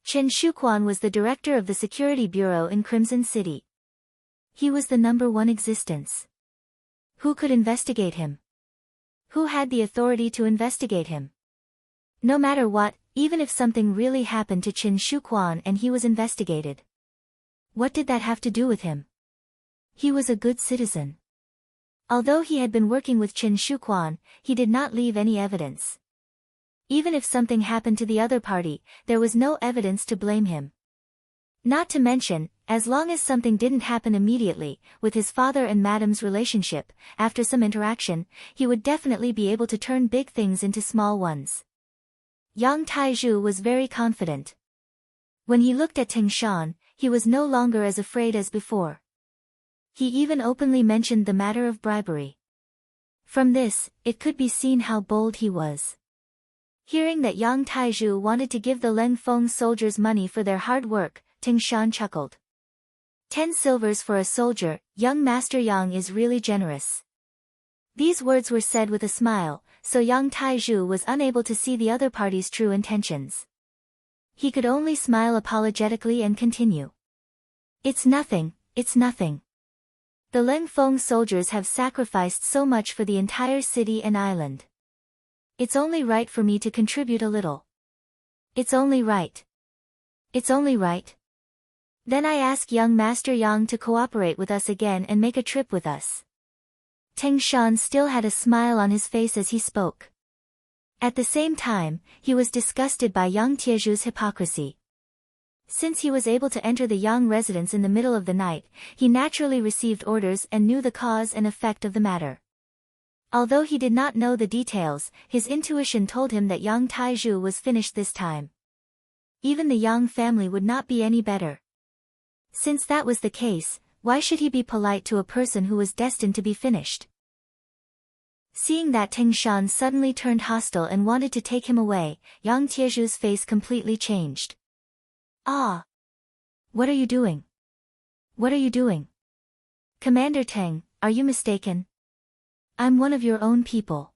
Qin Shuquan was the director of the Security Bureau in Crimson City. He was the #1 existence. Who could investigate him? Who had the authority to investigate him? No matter what, even if something really happened to Qin Shuquan and he was investigated. What did that have to do with him? He was a good citizen. Although he had been working with Qin Shuquan, he did not leave any evidence. Even if something happened to the other party, there was no evidence to blame him. Not to mention, as long as something didn't happen immediately, with his father and Madam's relationship, after some interaction, he would definitely be able to turn big things into small ones. Yang Taizhu was very confident. When he looked at Teng Shan, he was no longer as afraid as before. He even openly mentioned the matter of bribery. From this, it could be seen how bold he was. Hearing that Yang Taizhu wanted to give the Leng Feng soldiers money for their hard work, Teng Shan chuckled. 10 silvers for a soldier, young Master Yang is really generous. These words were said with a smile, so Yang Taizhu was unable to see the other party's true intentions. He could only smile apologetically and continue. It's nothing, it's nothing. The Lengfeng soldiers have sacrificed so much for the entire city and island. It's only right for me to contribute a little. It's only right. It's only right. Then I ask young Master Yang to cooperate with us again and make a trip with us. Teng Shan still had a smile on his face as he spoke. At the same time, he was disgusted by Yang Tieju's hypocrisy. Since he was able to enter the Yang residence in the middle of the night, he naturally received orders and knew the cause and effect of the matter. Although he did not know the details, his intuition told him that Yang Taizhu was finished this time. Even the Yang family would not be any better. Since that was the case, why should he be polite to a person who was destined to be finished? Seeing that Teng Shan suddenly turned hostile and wanted to take him away, Yang Tieju's face completely changed. Ah! What are you doing? What are you doing? Commander Teng, are you mistaken? I'm one of your own people.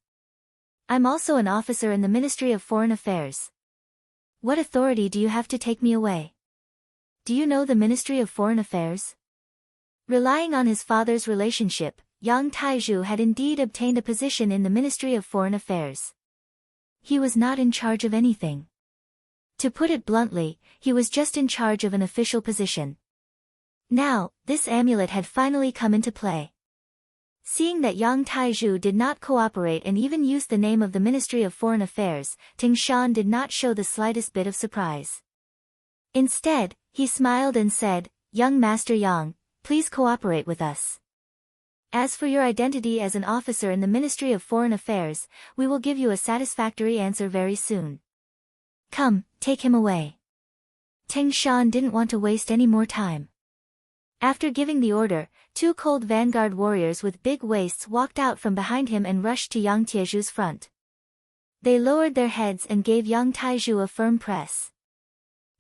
I'm also an officer in the Ministry of Foreign Affairs. What authority do you have to take me away? Do you know the Ministry of Foreign Affairs? Relying on his father's relationship, Yang Taizhu had indeed obtained a position in the Ministry of Foreign Affairs. He was not in charge of anything. To put it bluntly, he was just in charge of an official position. Now, this amulet had finally come into play. Seeing that Yang Taizhu did not cooperate and even used the name of the Ministry of Foreign Affairs, Teng Shan did not show the slightest bit of surprise. Instead, he smiled and said, "Young Master Yang, please cooperate with us. As for your identity as an officer in the Ministry of Foreign Affairs, we will give you a satisfactory answer very soon. Come, take him away." Teng Shan didn't want to waste any more time. After giving the order, two cold vanguard warriors with big waists walked out from behind him and rushed to Yang Tieju's front. They lowered their heads and gave Yang Taizhu a firm press.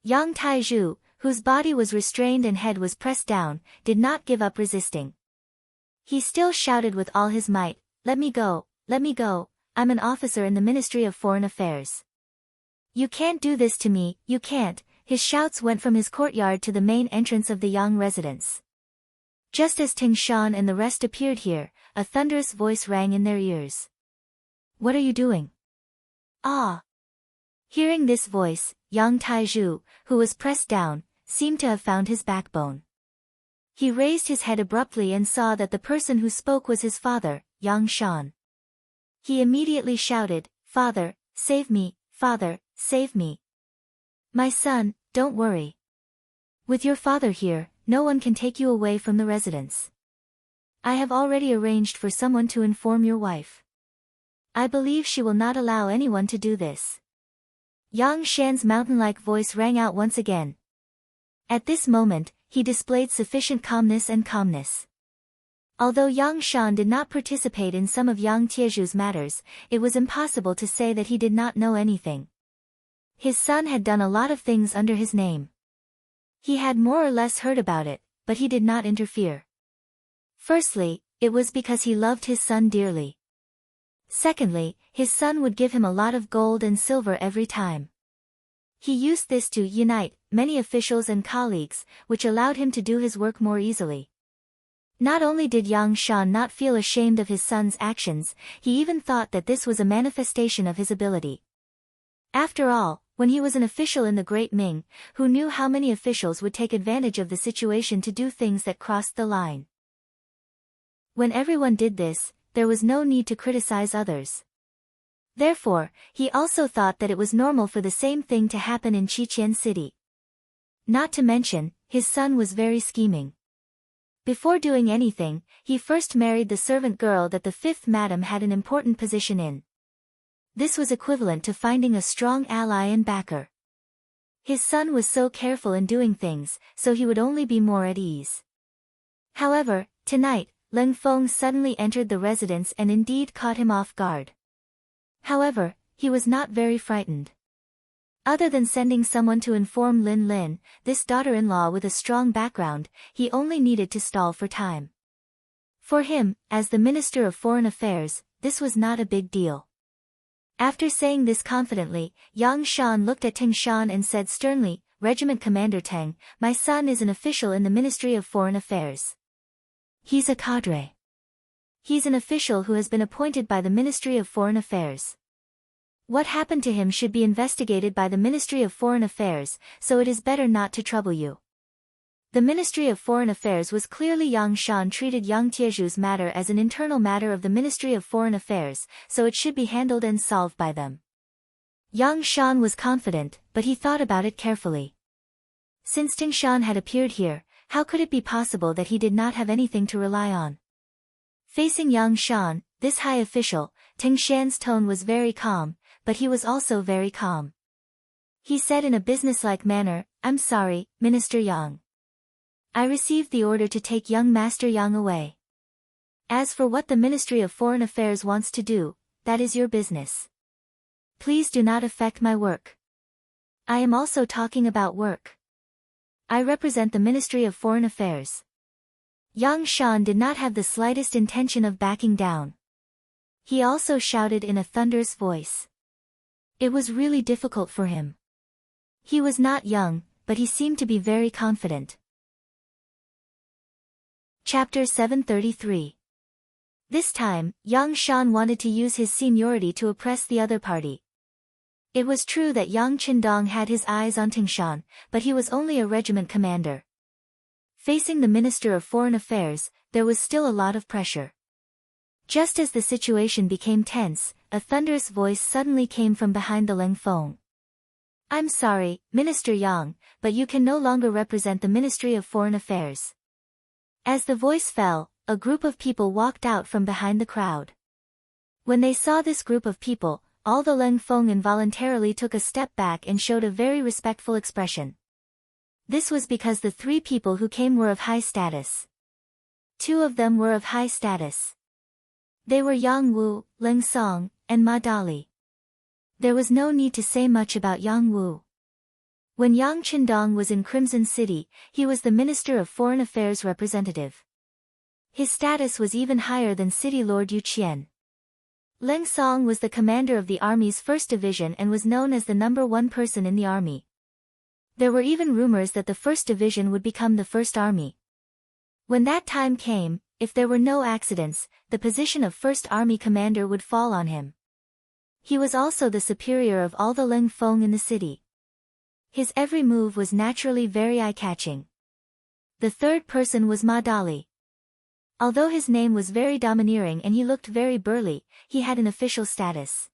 Yang Taizhu, whose body was restrained and head was pressed down, did not give up resisting. He still shouted with all his might, let me go, I'm an officer in the Ministry of Foreign Affairs. You can't do this to me, you can't." His shouts went from his courtyard to the main entrance of the Yang residence. Just as Teng Shan and the rest appeared here, a thunderous voice rang in their ears. "What are you doing?" "Ah!" Hearing this voice, Yang Taizhu, who was pressed down, seemed to have found his backbone. He raised his head abruptly and saw that the person who spoke was his father, Yang Shan. He immediately shouted, "Father, save me, father, save me. My son, don't worry. With your father here, no one can take you away from the residence. I have already arranged for someone to inform your wife. I believe she will not allow anyone to do this." Yang Shan's mountain-like voice rang out once again. At this moment, he displayed sufficient calmness. Although Yang Shan did not participate in some of Yang Tieju's matters, it was impossible to say that he did not know anything. His son had done a lot of things under his name. He had more or less heard about it, but he did not interfere. Firstly, it was because he loved his son dearly. Secondly, his son would give him a lot of gold and silver every time. He used this to unite many officials and colleagues, which allowed him to do his work more easily. Not only did Yang Shan not feel ashamed of his son's actions, he even thought that this was a manifestation of his ability. After all, when he was an official in the Great Ming, who knew how many officials would take advantage of the situation to do things that crossed the line? When everyone did this, there was no need to criticize others. Therefore, he also thought that it was normal for the same thing to happen in Qiqian City. Not to mention, his son was very scheming. Before doing anything, he first married the servant girl that the fifth madam had an important position in. This was equivalent to finding a strong ally and backer. His son was so careful in doing things, so he would only be more at ease. However, tonight, Leng Feng suddenly entered the residence and indeed caught him off guard. However, he was not very frightened. Other than sending someone to inform Lin Lin, this daughter-in-law with a strong background, he only needed to stall for time. For him, as the Minister of Foreign Affairs, this was not a big deal. After saying this confidently, Yang Shan looked at Teng Shan and said sternly, Regiment Commander Teng, my son is an official in the Ministry of Foreign Affairs. He's a cadre. He's an official who has been appointed by the Ministry of Foreign Affairs. What happened to him should be investigated by the Ministry of Foreign Affairs, so it is better not to trouble you. The Ministry of Foreign Affairs was clearly Yang Shan treated Yang Tieju's matter as an internal matter of the Ministry of Foreign Affairs, so it should be handled and solved by them. Yang Shan was confident, but he thought about it carefully. Since Teng Shan had appeared here, how could it be possible that he did not have anything to rely on? Facing Yang Shan, this high official, Teng Shan's tone was very calm, but he was also very calm. He said in a businesslike manner, I'm sorry, Minister Yang. I received the order to take young Master Yang away. As for what the Ministry of Foreign Affairs wants to do, that is your business. Please do not affect my work. I am also talking about work. I represent the Ministry of Foreign Affairs. Yang Shan did not have the slightest intention of backing down. He also shouted in a thunderous voice. It was really difficult for him. He was not young, but he seemed to be very confident. Chapter 733. This time, Yang Shan wanted to use his seniority to oppress the other party. It was true that Yang Qindong had his eyes on Teng Shan, but he was only a regiment commander. Facing the Minister of Foreign Affairs, there was still a lot of pressure. Just as the situation became tense, a thunderous voice suddenly came from behind the Leng Feng. I'm sorry, Minister Yang, but you can no longer represent the Ministry of Foreign Affairs. As the voice fell, a group of people walked out from behind the crowd. When they saw this group of people, all the Leng Feng involuntarily took a step back and showed a very respectful expression. This was because the three people who came were of high status. Two of them were of high status. They were Yang Wu, Leng Song, and Ma Dali. There was no need to say much about Yang Wu. When Yang Qindong was in Crimson City, he was the Minister of Foreign Affairs representative. His status was even higher than City Lord Yu Qian. Leng Song was the commander of the army's 1st Division and was known as the #1 person in the army. There were even rumors that the 1st Division would become the 1st Army. When that time came, if there were no accidents, the position of 1st Army commander would fall on him. He was also the superior of all the Leng Feng in the city. His every move was naturally very eye-catching. The third person was Ma Dali. Although his name was very domineering and he looked very burly, he had an official status.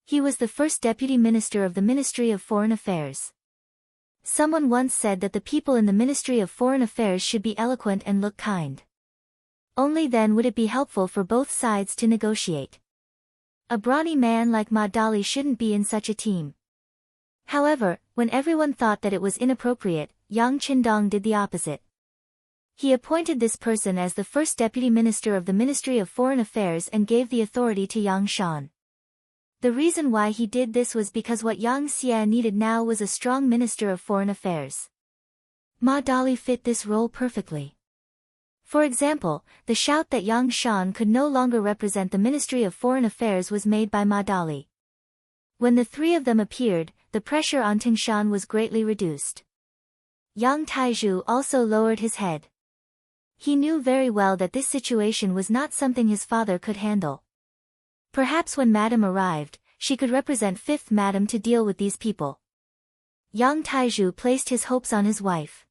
He was the first deputy minister of the Ministry of Foreign Affairs. Someone once said that the people in the Ministry of Foreign Affairs should be eloquent and look kind. Only then would it be helpful for both sides to negotiate. A brawny man like Ma Dali shouldn't be in such a team. However, when everyone thought that it was inappropriate, Yang Qindong did the opposite. He appointed this person as the first deputy minister of the Ministry of Foreign Affairs and gave the authority to Yang Shan. The reason why he did this was because what Yang Xia needed now was a strong Minister of Foreign Affairs. Ma Dali fit this role perfectly. For example, the shout that Yang Shan could no longer represent the Ministry of Foreign Affairs was made by Ma Dali. When the three of them appeared, the pressure on Teng Shan was greatly reduced. Yang Taizhu also lowered his head. He knew very well that this situation was not something his father could handle. Perhaps when Madame arrived, she could represent 5th Madame to deal with these people. Yang Taizhu placed his hopes on his wife.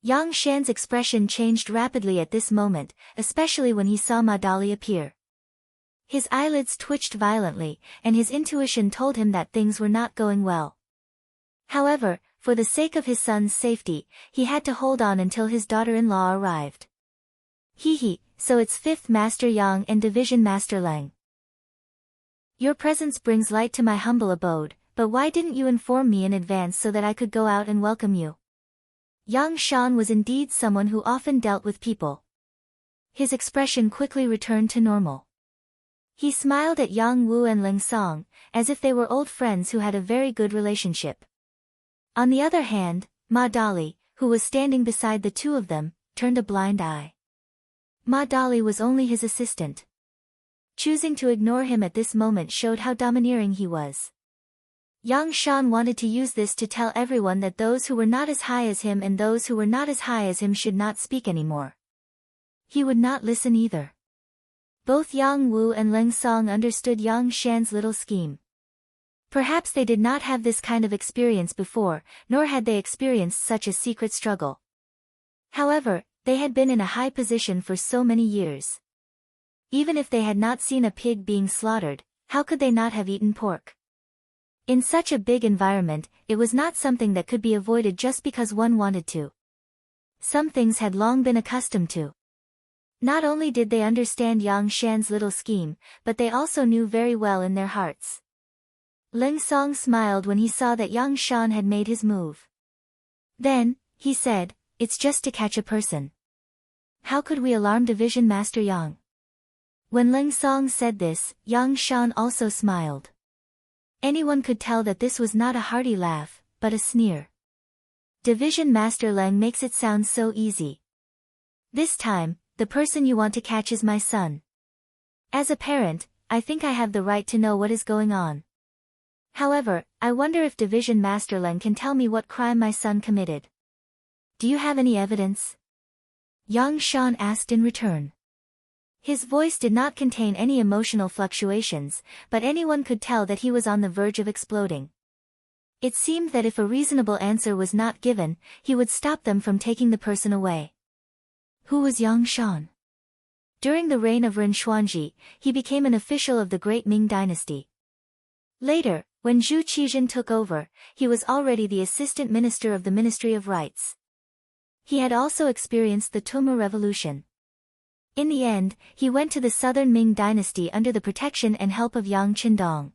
Yang Shan's expression changed rapidly at this moment, especially when he saw Ma Dali appear. His eyelids twitched violently, and his intuition told him that things were not going well. However, for the sake of his son's safety, he had to hold on until his daughter-in-law arrived. So it's 5th Master Yang and Division Master Leng. Your presence brings light to my humble abode, but why didn't you inform me in advance so that I could go out and welcome you? Yang Shan was indeed someone who often dealt with people. His expression quickly returned to normal. He smiled at Yang Wu and Leng Song, as if they were old friends who had a very good relationship. On the other hand, Ma Dali, who was standing beside the two of them, turned a blind eye. Ma Dali was only his assistant. Choosing to ignore him at this moment showed how domineering he was. Yang Shan wanted to use this to tell everyone that those who were not as high as him and those who were not as high as him should not speak anymore. He would not listen either. Both Yang Wu and Leng Song understood Yang Shan's little scheme. Perhaps they did not have this kind of experience before, nor had they experienced such a secret struggle. However, they had been in a high position for so many years. Even if they had not seen a pig being slaughtered, how could they not have eaten pork? In such a big environment, it was not something that could be avoided just because one wanted to. Some things had long been accustomed to. Not only did they understand Yang Shan's little scheme, but they also knew very well in their hearts. Leng Song smiled when he saw that Yang Shan had made his move. Then, he said, "It's just to catch a person. How could we alarm Division Master Yang?" When Leng Song said this, Yang Shan also smiled. Anyone could tell that this was not a hearty laugh, but a sneer. Division Master Leng makes it sound so easy. This time, the person you want to catch is my son. As a parent, I think I have the right to know what is going on. However, I wonder if Division Master Leng can tell me what crime my son committed. Do you have any evidence? Yang Shan asked in return. His voice did not contain any emotional fluctuations, but anyone could tell that he was on the verge of exploding. It seemed that if a reasonable answer was not given, he would stop them from taking the person away. Who was Yang Shan? During the reign of Ren Xuanji, he became an official of the Great Ming Dynasty. Later, when Zhu Qizhen took over, he was already the assistant minister of the Ministry of Rights. He had also experienced the Tumma Revolution. In the end, he went to the southern Ming dynasty under the protection and help of Yang Qindong.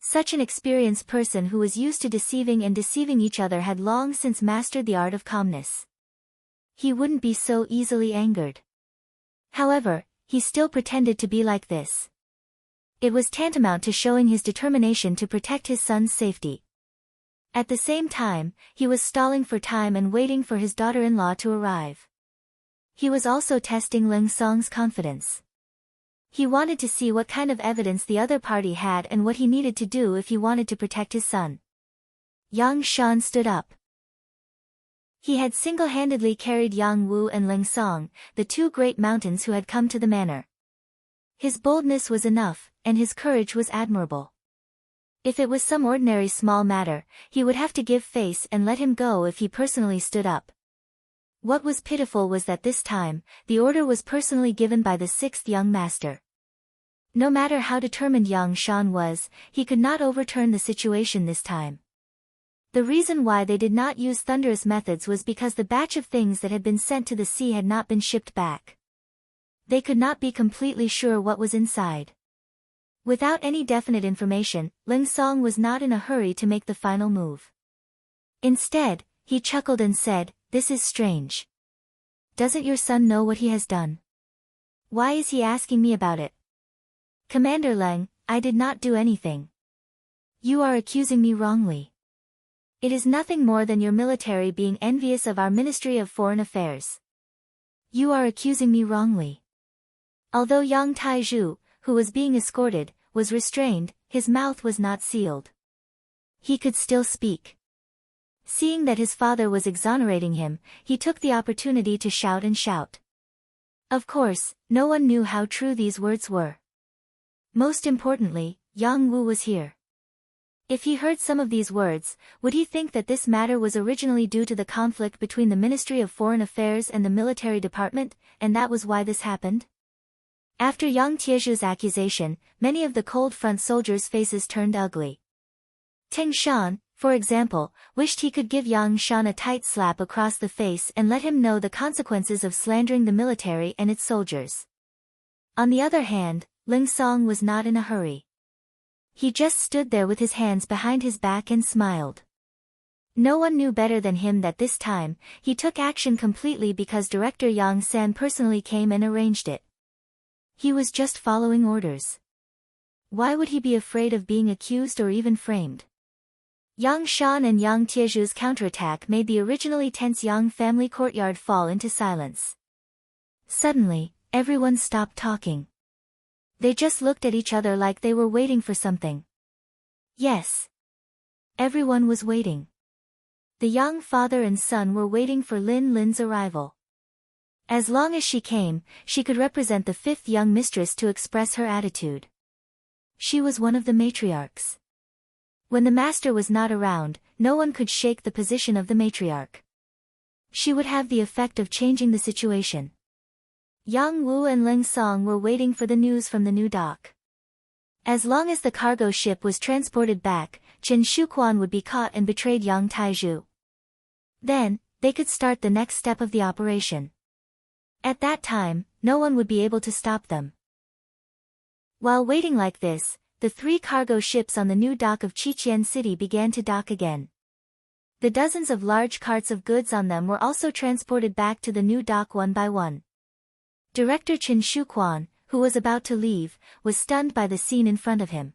Such an experienced person who was used to deceiving and deceiving each other had long since mastered the art of calmness. He wouldn't be so easily angered. However, he still pretended to be like this. It was tantamount to showing his determination to protect his son's safety. At the same time, he was stalling for time and waiting for his daughter-in-law to arrive. He was also testing Leng Song's confidence. He wanted to see what kind of evidence the other party had and what he needed to do if he wanted to protect his son. Yang Shan stood up. He had single-handedly carried Yang Wu and Leng Song, the two great mountains who had come to the manor. His boldness was enough, and his courage was admirable. If it was some ordinary small matter, he would have to give face and let him go if he personally stood up. What was pitiful was that this time, the order was personally given by the sixth young master. No matter how determined Yang Shan was, he could not overturn the situation this time. The reason why they did not use thunderous methods was because the batch of things that had been sent to the sea had not been shipped back. They could not be completely sure what was inside. Without any definite information, Leng Song was not in a hurry to make the final move. Instead, he chuckled and said, "This is strange. Doesn't your son know what he has done? Why is he asking me about it?" "Commander Leng, I did not do anything. You are accusing me wrongly. It is nothing more than your military being envious of our Ministry of Foreign Affairs. You are accusing me wrongly." Although Yang Taizhu, who was being escorted, was restrained, his mouth was not sealed. He could still speak. Seeing that his father was exonerating him, he took the opportunity to shout and shout. Of course, no one knew how true these words were. Most importantly, Yang Wu was here. If he heard some of these words, would he think that this matter was originally due to the conflict between the Ministry of Foreign Affairs and the military department, and that was why this happened? After Yang Tiezhu's accusation, many of the cold front soldiers' faces turned ugly. Teng Shan, for example, wished he could give Yang Shan a tight slap across the face and let him know the consequences of slandering the military and its soldiers. On the other hand, Leng Song was not in a hurry. He just stood there with his hands behind his back and smiled. No one knew better than him that this time, he took action completely because Director Yang San personally came and arranged it. He was just following orders. Why would he be afraid of being accused or even framed? Yang Shan and Yang Tiezhu's counterattack made the originally tense Yang family courtyard fall into silence. Suddenly, everyone stopped talking. They just looked at each other like they were waiting for something. Yes. Everyone was waiting. The young father and son were waiting for Lin Lin's arrival. As long as she came, she could represent the fifth young mistress to express her attitude. She was one of the matriarchs. When the master was not around, no one could shake the position of the matriarch. She would have the effect of changing the situation. Yang Wu and Leng Song were waiting for the news from the new dock. As long as the cargo ship was transported back, Chen Shuquan would be caught and betrayed Yang Taizhu. Then, they could start the next step of the operation. At that time, no one would be able to stop them. While waiting like this, the 3 cargo ships on the new dock of Qiqian City began to dock again. The dozens of large carts of goods on them were also transported back to the new dock one by one. Director Chen Shuquan, who was about to leave, was stunned by the scene in front of him.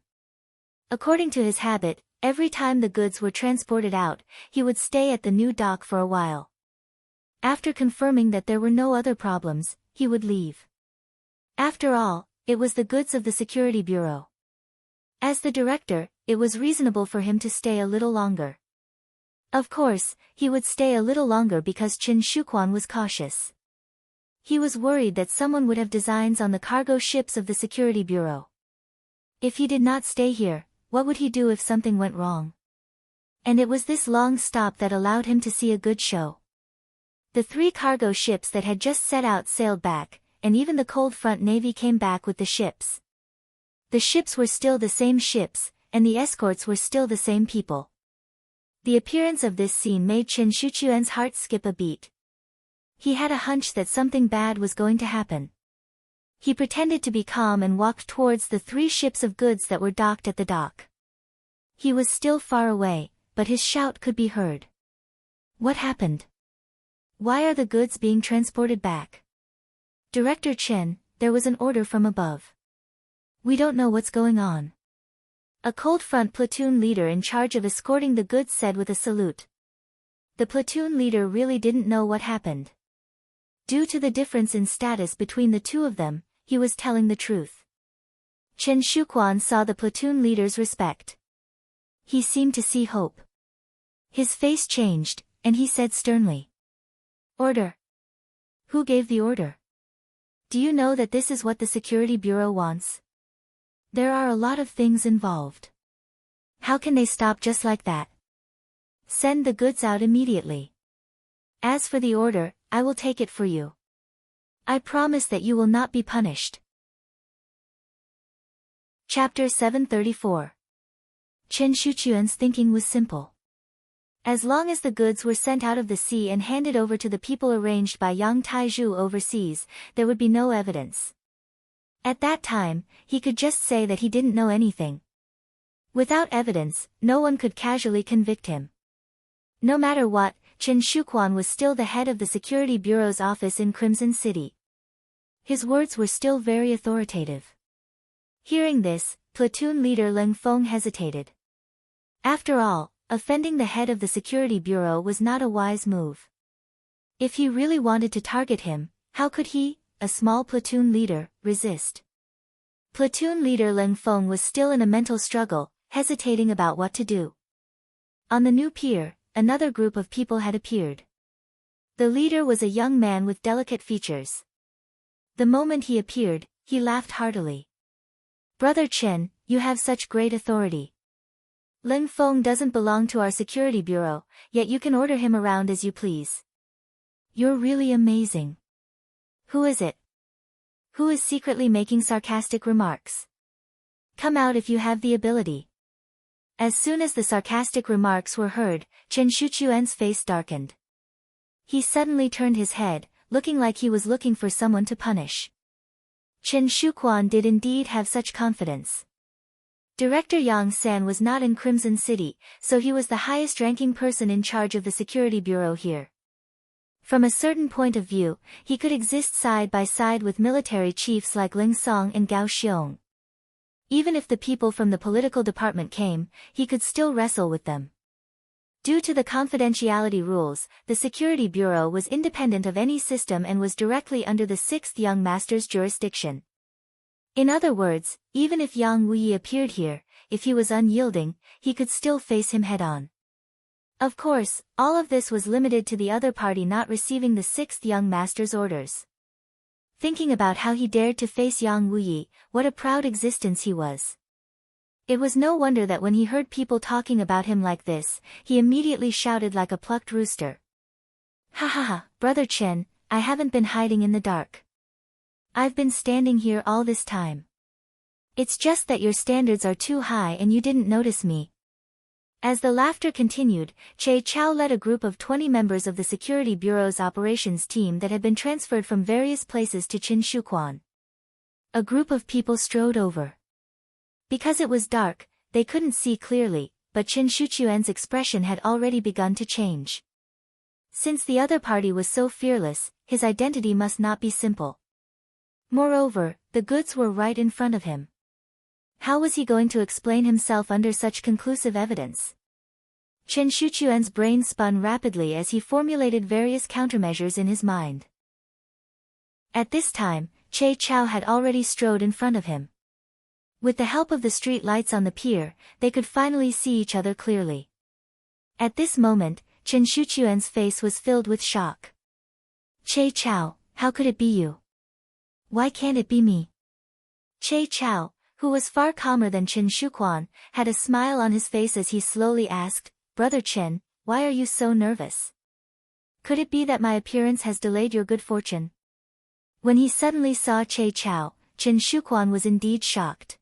According to his habit, every time the goods were transported out, he would stay at the new dock for a while. After confirming that there were no other problems, he would leave. After all, it was the goods of the Security Bureau. As the director, it was reasonable for him to stay a little longer. Of course, he would stay a little longer because Chen Shuquan was cautious. He was worried that someone would have designs on the cargo ships of the Security Bureau. If he did not stay here, what would he do if something went wrong? And it was this long stop that allowed him to see a good show. The 3 cargo ships that had just set out sailed back, and even the cold front navy came back with the ships. The ships were still the same ships, and the escorts were still the same people. The appearance of this scene made Chen Shuquan's heart skip a beat. He had a hunch that something bad was going to happen. He pretended to be calm and walked towards the 3 ships of goods that were docked at the dock. He was still far away, but his shout could be heard. What happened? Why are the goods being transported back? Director Chen, there was an order from above. We don't know what's going on. A cold front platoon leader in charge of escorting the goods said with a salute. The platoon leader really didn't know what happened. Due to the difference in status between the two of them, he was telling the truth. Chen Shuquan saw the platoon leader's respect. He seemed to see hope. His face changed, and he said sternly. Order. Who gave the order? Do you know that this is what the Security Bureau wants? There are a lot of things involved. How can they stop just like that? Send the goods out immediately. As for the order, I will take it for you. I promise that you will not be punished. Chapter 734. Chen Shuquan's thinking was simple. As long as the goods were sent out of the sea and handed over to the people arranged by Yang Taizhu overseas, there would be no evidence. At that time, he could just say that he didn't know anything. Without evidence, no one could casually convict him. No matter what, Chen Shuquan was still the head of the Security Bureau's office in Crimson City. His words were still very authoritative. Hearing this, platoon leader Leng Feng hesitated. After all, offending the head of the Security Bureau was not a wise move. If he really wanted to target him, how could he, a small platoon leader, resist? Platoon leader Leng Feng was still in a mental struggle, hesitating about what to do. On the new pier, another group of people had appeared. The leader was a young man with delicate features. The moment he appeared, he laughed heartily. Brother Chen, you have such great authority. Leng Feng doesn't belong to our Security Bureau, yet you can order him around as you please. You're really amazing. Who is it? Who is secretly making sarcastic remarks? Come out if you have the ability. As soon as the sarcastic remarks were heard, Chen Shuquan's face darkened. He suddenly turned his head, looking like he was looking for someone to punish. Chen Shuquan did indeed have such confidence. Director Yang San was not in Crimson City, so he was the highest-ranking person in charge of the Security Bureau here. From a certain point of view, he could exist side by side with military chiefs like Ling Song and Gao Xiong. Even if the people from the political department came, he could still wrestle with them. Due to the confidentiality rules, the Security Bureau was independent of any system and was directly under the 6th Young Master's jurisdiction. In other words, even if Yang Wuyi appeared here, if he was unyielding, he could still face him head-on. Of course, all of this was limited to the other party not receiving the sixth young master's orders. Thinking about how he dared to face Yang Wuyi, what a proud existence he was. It was no wonder that when he heard people talking about him like this, he immediately shouted like a plucked rooster. Ha ha ha, Brother Chen, I haven't been hiding in the dark. I've been standing here all this time. It's just that your standards are too high and you didn't notice me. As the laughter continued, Che Chao led a group of 20 members of the Security Bureau's operations team that had been transferred from various places to Qin Shuquan. A group of people strode over. Because it was dark, they couldn't see clearly, but Qin Shuquan's expression had already begun to change. Since the other party was so fearless, his identity must not be simple. Moreover, the goods were right in front of him. How was he going to explain himself under such conclusive evidence? Qin Shuquan's brain spun rapidly as he formulated various countermeasures in his mind. At this time, Che Chao had already strode in front of him. With the help of the street lights on the pier, they could finally see each other clearly. At this moment, Qin Shuquan's face was filled with shock. Che Chao, how could it be you? Why can't it be me? Che Chao, who was far calmer than Qin Shuquan, had a smile on his face as he slowly asked, Brother Qin, why are you so nervous? Could it be that my appearance has delayed your good fortune? When he suddenly saw Che Chao, Qin Shuquan was indeed shocked.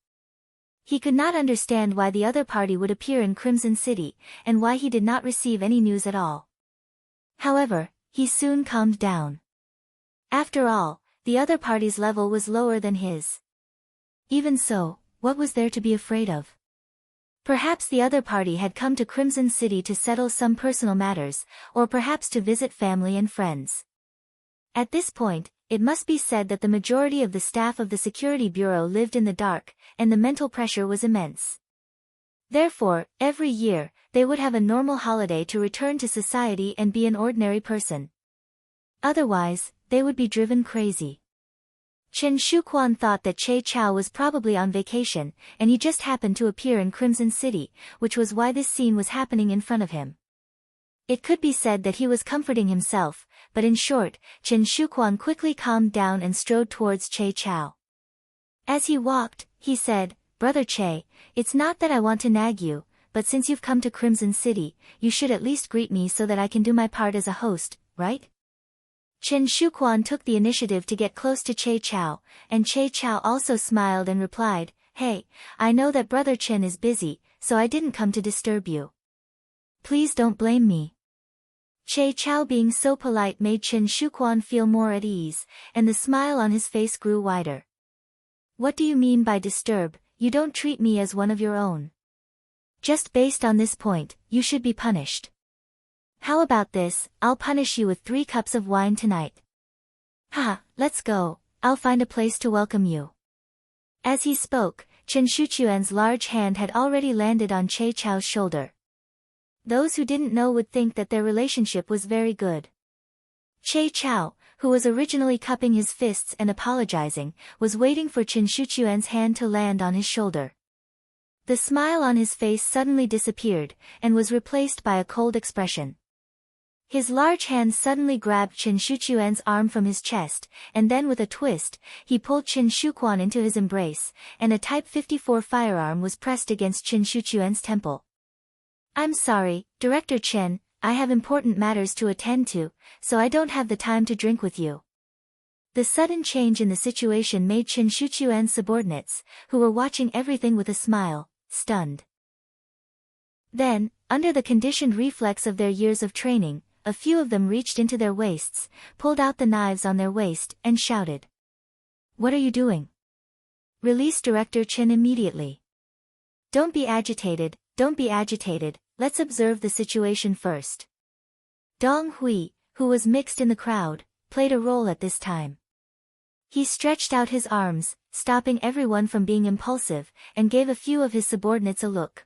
He could not understand why the other party would appear in Crimson City, and why he did not receive any news at all. However, he soon calmed down. After all, the other party's level was lower than his. Even so, what was there to be afraid of? Perhaps the other party had come to Crimson City to settle some personal matters, or perhaps to visit family and friends. At this point, it must be said that the majority of the staff of the Security Bureau lived in the dark, and the mental pressure was immense. Therefore, every year, they would have a normal holiday to return to society and be an ordinary person. Otherwise, they would be driven crazy. Qin Shuquan thought that Che Chao was probably on vacation, and he just happened to appear in Crimson City, which was why this scene was happening in front of him. It could be said that he was comforting himself, but in short, Qin Shuquan quickly calmed down and strode towards Che Chao. As he walked, he said, Brother Che, it's not that I want to nag you, but since you've come to Crimson City, you should at least greet me so that I can do my part as a host, right? Qin Shuquan took the initiative to get close to Che Chao, and Che Chao also smiled and replied, Hey, I know that Brother Qin is busy, so I didn't come to disturb you. Please don't blame me. Che Chao being so polite made Qin Shuquan feel more at ease, and the smile on his face grew wider. What do you mean by disturb? You don't treat me as one of your own. Just based on this point, you should be punished. How about this, I'll punish you with 3 cups of wine tonight. Ha, let's go, I'll find a place to welcome you. As he spoke, Qin Shuquan's large hand had already landed on Che Chao's shoulder. Those who didn't know would think that their relationship was very good. Che Chao, who was originally cupping his fists and apologizing, was waiting for Qin Shuquan's hand to land on his shoulder. The smile on his face suddenly disappeared, and was replaced by a cold expression. His large hand suddenly grabbed Qin Shuquan's arm from his chest, and then with a twist, he pulled Qin Shuquan into his embrace, and a Type 54 firearm was pressed against Qin Shuquan's temple. I'm sorry, Director Chen, I have important matters to attend to, so I don't have the time to drink with you. The sudden change in the situation made Qin Shuquan's subordinates, who were watching everything with a smile, stunned. Then, under the conditioned reflex of their years of training, a few of them reached into their waists, pulled out the knives on their waist, and shouted. What are you doing? Release Director Qin immediately. Don't be agitated, let's observe the situation first. Dong Hui, who was mixed in the crowd, played a role at this time. He stretched out his arms, stopping everyone from being impulsive, and gave a few of his subordinates a look.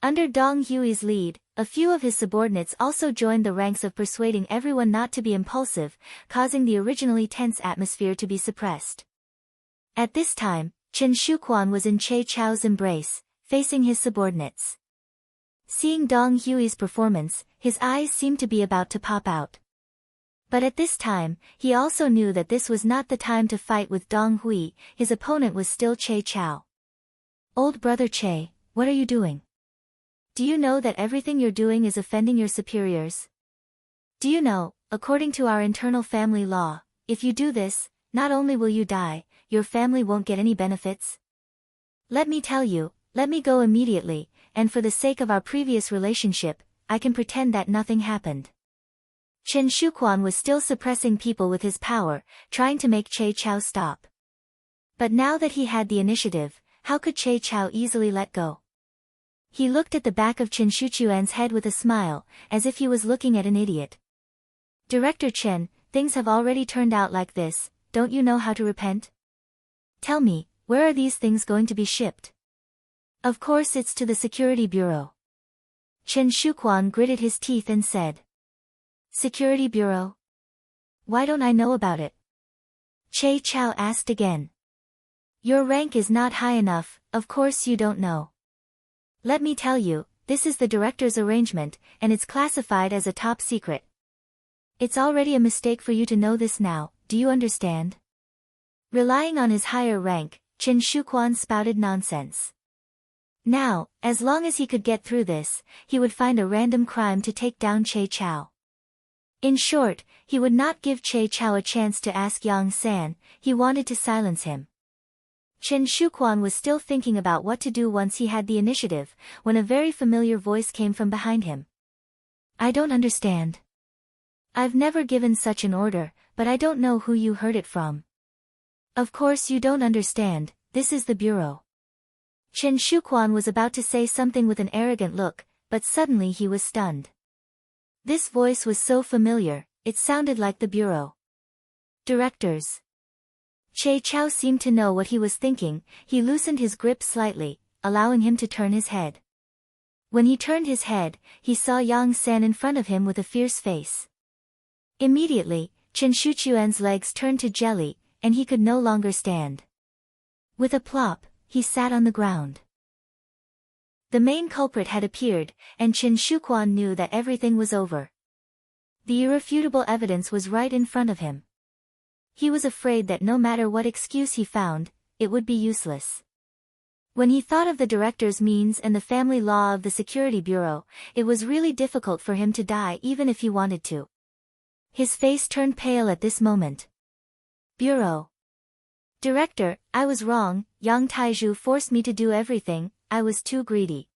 Under Dong Hui's lead, a few of his subordinates also joined the ranks of persuading everyone not to be impulsive, causing the originally tense atmosphere to be suppressed. At this time, Chen Shuquan was in Che Chao's embrace, facing his subordinates. Seeing Dong Hui's performance, his eyes seemed to be about to pop out. But at this time, he also knew that this was not the time to fight with Dong Hui. His opponent was still Che Chao. Old brother Che, what are you doing? Do you know that everything you're doing is offending your superiors? Do you know, according to our internal family law, if you do this, not only will you die, your family won't get any benefits? Let me tell you, let me go immediately, and for the sake of our previous relationship, I can pretend that nothing happened. Chen Shuquan was still suppressing people with his power, trying to make Che Chao stop. But now that he had the initiative, how could Che Chao easily let go? He looked at the back of Chen Shuquan's head with a smile, as if he was looking at an idiot. Director Chen, things have already turned out like this, don't you know how to repent? Tell me, where are these things going to be shipped? Of course it's to the Security Bureau. Chen Shuquan gritted his teeth and said. Security Bureau? Why don't I know about it? Che Chao asked again. Your rank is not high enough, of course you don't know. Let me tell you, this is the director's arrangement, and it's classified as a top secret. It's already a mistake for you to know this now, do you understand? Relying on his higher rank, Chen Shuquan spouted nonsense. Now, as long as he could get through this, he would find a random crime to take down Che Chao. In short, he would not give Che Chao a chance to ask Yang San, he wanted to silence him. Chen Shuquan was still thinking about what to do once he had the initiative, when a very familiar voice came from behind him. I don't understand. I've never given such an order, but I don't know who you heard it from. Of course you don't understand, this is the bureau. Chen Shuquan was about to say something with an arrogant look, but suddenly he was stunned. This voice was so familiar, it sounded like the bureau. Directors. Che Chao seemed to know what he was thinking, he loosened his grip slightly, allowing him to turn his head. When he turned his head, he saw Yang San in front of him with a fierce face. Immediately, Chen Shuquan's legs turned to jelly, and he could no longer stand. With a plop, he sat on the ground. The main culprit had appeared, and Chen Shuquan knew that everything was over. The irrefutable evidence was right in front of him. He was afraid that no matter what excuse he found, it would be useless. When he thought of the director's means and the family law of the Security Bureau, it was really difficult for him to die even if he wanted to. His face turned pale at this moment. Bureau. Director, I was wrong, Yang Taizhu forced me to do everything, I was too greedy.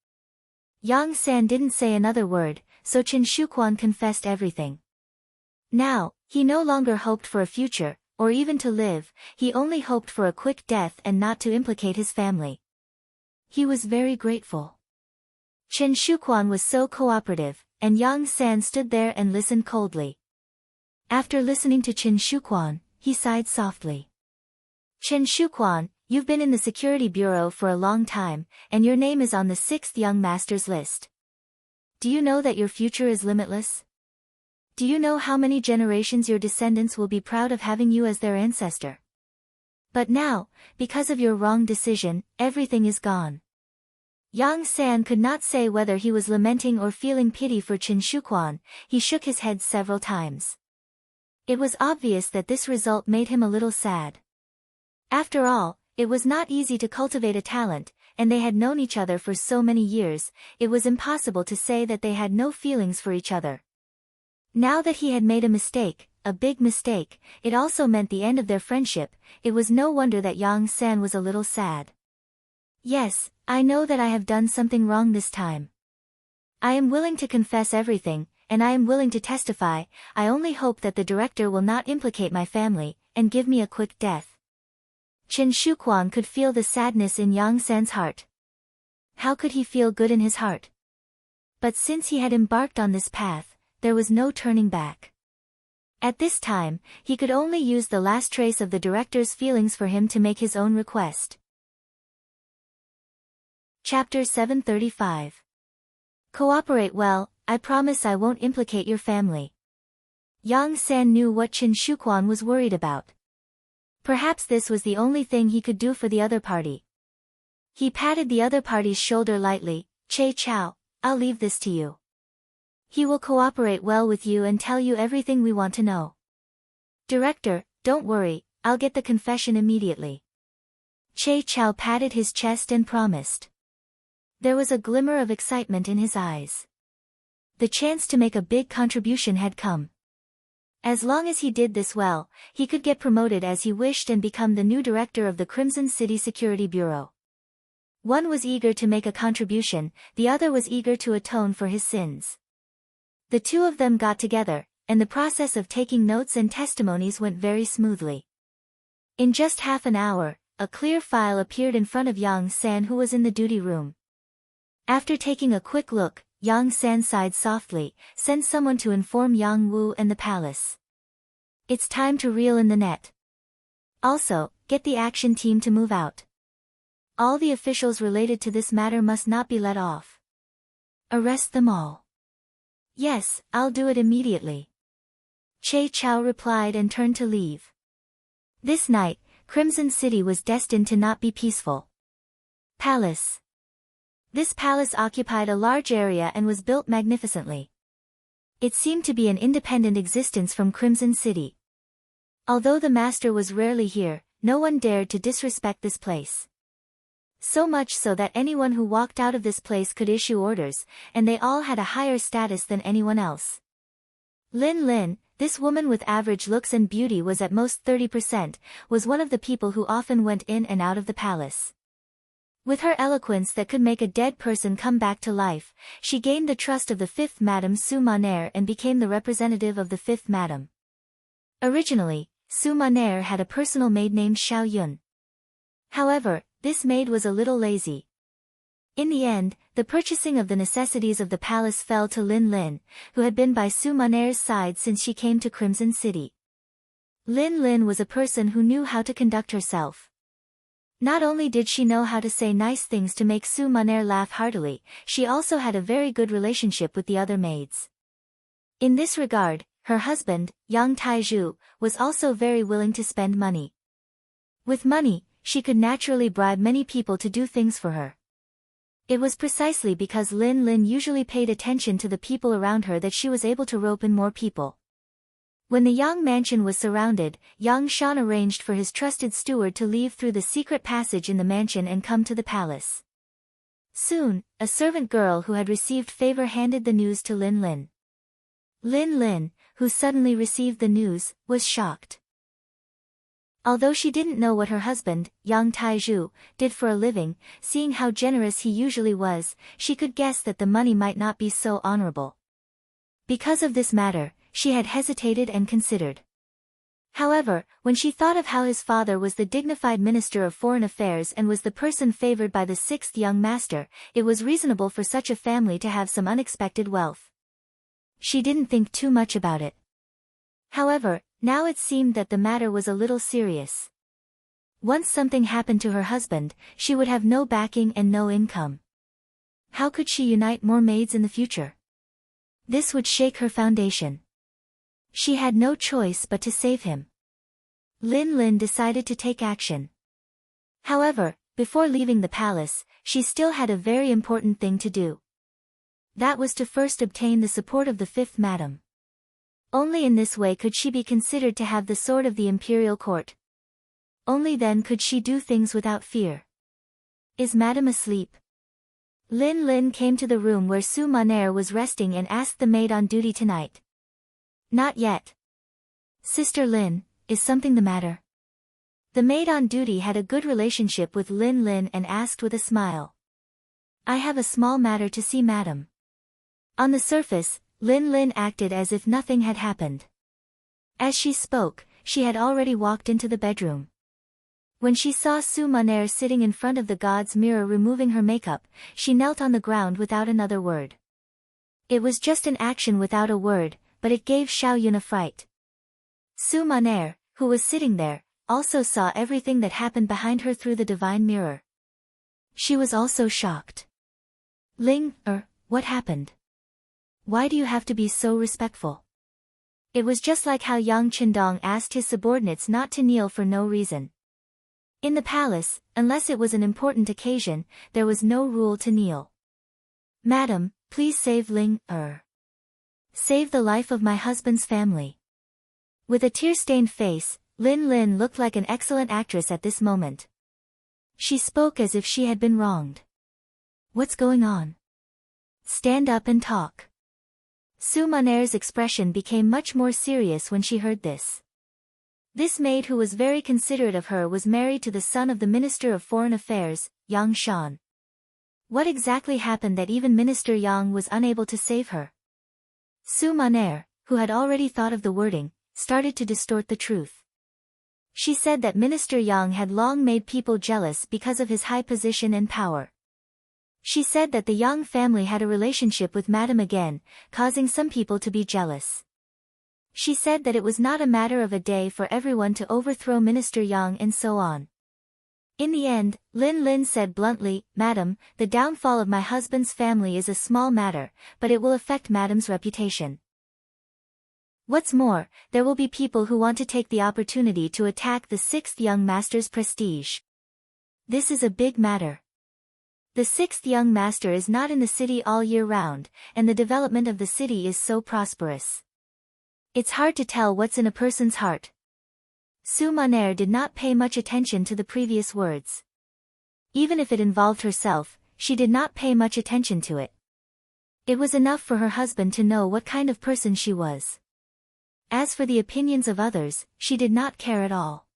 Yang San didn't say another word, so Chen Shuquan confessed everything. Now, he no longer hoped for a future, or even to live, he only hoped for a quick death and not to implicate his family. He was very grateful. Chen Shuquan was so cooperative, and Yang San stood there and listened coldly. After listening to Chen Shuquan, he sighed softly. Chen Shuquan, you've been in the Security Bureau for a long time, and your name is on the 6th Young Masters list. Do you know that your future is limitless? Do you know how many generations your descendants will be proud of having you as their ancestor? But now, because of your wrong decision, everything is gone. Yang San could not say whether he was lamenting or feeling pity for Chen Shuquan, he shook his head several times. It was obvious that this result made him a little sad. After all, it was not easy to cultivate a talent, and they had known each other for so many years, it was impossible to say that they had no feelings for each other. Now that he had made a mistake, a big mistake, it also meant the end of their friendship, it was no wonder that Yang San was a little sad. Yes, I know that I have done something wrong this time. I am willing to confess everything, and I am willing to testify, I only hope that the director will not implicate my family, and give me a quick death. Chen Shuquan could feel the sadness in Yang San's heart. How could he feel good in his heart? But since he had embarked on this path, there was no turning back. At this time, he could only use the last trace of the director's feelings for him to make his own request. Chapter 735. Cooperate well, I promise I won't implicate your family. Yang San knew what Chen Shuquan was worried about. Perhaps this was the only thing he could do for the other party. He patted the other party's shoulder lightly. Che Chao, I'll leave this to you. He will cooperate well with you and tell you everything we want to know. Director, don't worry, I'll get the confession immediately. Che Chao patted his chest and promised. There was a glimmer of excitement in his eyes. The chance to make a big contribution had come. As long as he did this well, he could get promoted as he wished and become the new director of the Crimson City Security Bureau. One was eager to make a contribution, the other was eager to atone for his sins. The two of them got together, and the process of taking notes and testimonies went very smoothly. In just half an hour, a clear file appeared in front of Yang San, who was in the duty room. After taking a quick look, Yang San sighed softly. Send someone to inform Yang Wu and the palace. It's time to reel in the net. Also, get the action team to move out. All the officials related to this matter must not be let off. Arrest them all. Yes, I'll do it immediately. Che Chao replied and turned to leave. This night, Crimson City was destined to not be peaceful. Palace. This palace occupied a large area and was built magnificently. It seemed to be an independent existence from Crimson City. Although the master was rarely here, no one dared to disrespect this place. So much so that anyone who walked out of this place could issue orders, and they all had a higher status than anyone else. Lin Lin, this woman with average looks and beauty was at most 30%, was one of the people who often went in and out of the palace. With her eloquence that could make a dead person come back to life, she gained the trust of the fifth Madame Su Maner and became the representative of the fifth Madame. Originally, Su Maner had a personal maid named Xiao Yun. However, this maid was a little lazy. In the end, the purchasing of the necessities of the palace fell to Lin Lin, who had been by Su Maner's side since she came to Crimson City. Lin Lin was a person who knew how to conduct herself. Not only did she know how to say nice things to make Su Maner laugh heartily, she also had a very good relationship with the other maids. In this regard, her husband, Yang Taizhu, was also very willing to spend money. With money, she could naturally bribe many people to do things for her. It was precisely because Lin Lin usually paid attention to the people around her that she was able to rope in more people. When the Yang mansion was surrounded, Yang Shan arranged for his trusted steward to leave through the secret passage in the mansion and come to the palace. Soon, a servant girl who had received favor handed the news to Lin Lin. Lin Lin, who suddenly received the news, was shocked. Although she didn't know what her husband, Yang Taizhu, did for a living, seeing how generous he usually was, she could guess that the money might not be so honorable. Because of this matter, she had hesitated and considered. However, when she thought of how his father was the dignified Minister of Foreign Affairs and was the person favored by the sixth young master, it was reasonable for such a family to have some unexpected wealth. She didn't think too much about it. However, now it seemed that the matter was a little serious. Once something happened to her husband, she would have no backing and no income. How could she unite more maids in the future? This would shake her foundation. She had no choice but to save him. Lin Lin decided to take action. However, before leaving the palace, she still had a very important thing to do. That was to first obtain the support of the fifth madam. Only in this way could she be considered to have the sword of the imperial court. Only then could she do things without fear. Is madam asleep? Lin Lin came to the room where Su Maner was resting and asked the maid on duty tonight. Not yet. Sister Lin, is something the matter? The maid on duty had a good relationship with Lin Lin and asked with a smile. I have a small matter to see madam. On the surface, Lin Lin acted as if nothing had happened. As she spoke, she had already walked into the bedroom. When she saw Su Maner sitting in front of the god's mirror removing her makeup, she knelt on the ground without another word. It was just an action without a word, but it gave Xiao Yun a fright. Su Maner, who was sitting there, also saw everything that happened behind her through the divine mirror. She was also shocked. What happened? Why do you have to be so respectful? It was just like how Yang Qindong asked his subordinates not to kneel for no reason. In the palace, unless it was an important occasion, there was no rule to kneel. Madam, please save Save the life of my husband's family. With a tear-stained face, Lin Lin looked like an excellent actress at this moment. She spoke as if she had been wronged. What's going on? Stand up and talk. Su Maner's expression became much more serious when she heard this. This maid who was very considerate of her was married to the son of the Minister of Foreign Affairs, Yang Shan. What exactly happened that even Minister Yang was unable to save her? Su Maner, who had already thought of the wording, started to distort the truth. She said that Minister Yang had long made people jealous because of his high position and power. She said that the Yang family had a relationship with Madame again, causing some people to be jealous. She said that it was not a matter of a day for everyone to overthrow Minister Yang and so on. In the end, Lin Lin said bluntly, Madam, the downfall of my husband's family is a small matter, but it will affect Madam's reputation. What's more, there will be people who want to take the opportunity to attack the sixth young master's prestige. This is a big matter. The sixth young master is not in the city all year round, and the development of the city is so prosperous. It's hard to tell what's in a person's heart. Su Maner did not pay much attention to the previous words. Even if it involved herself, she did not pay much attention to it. It was enough for her husband to know what kind of person she was. As for the opinions of others, she did not care at all.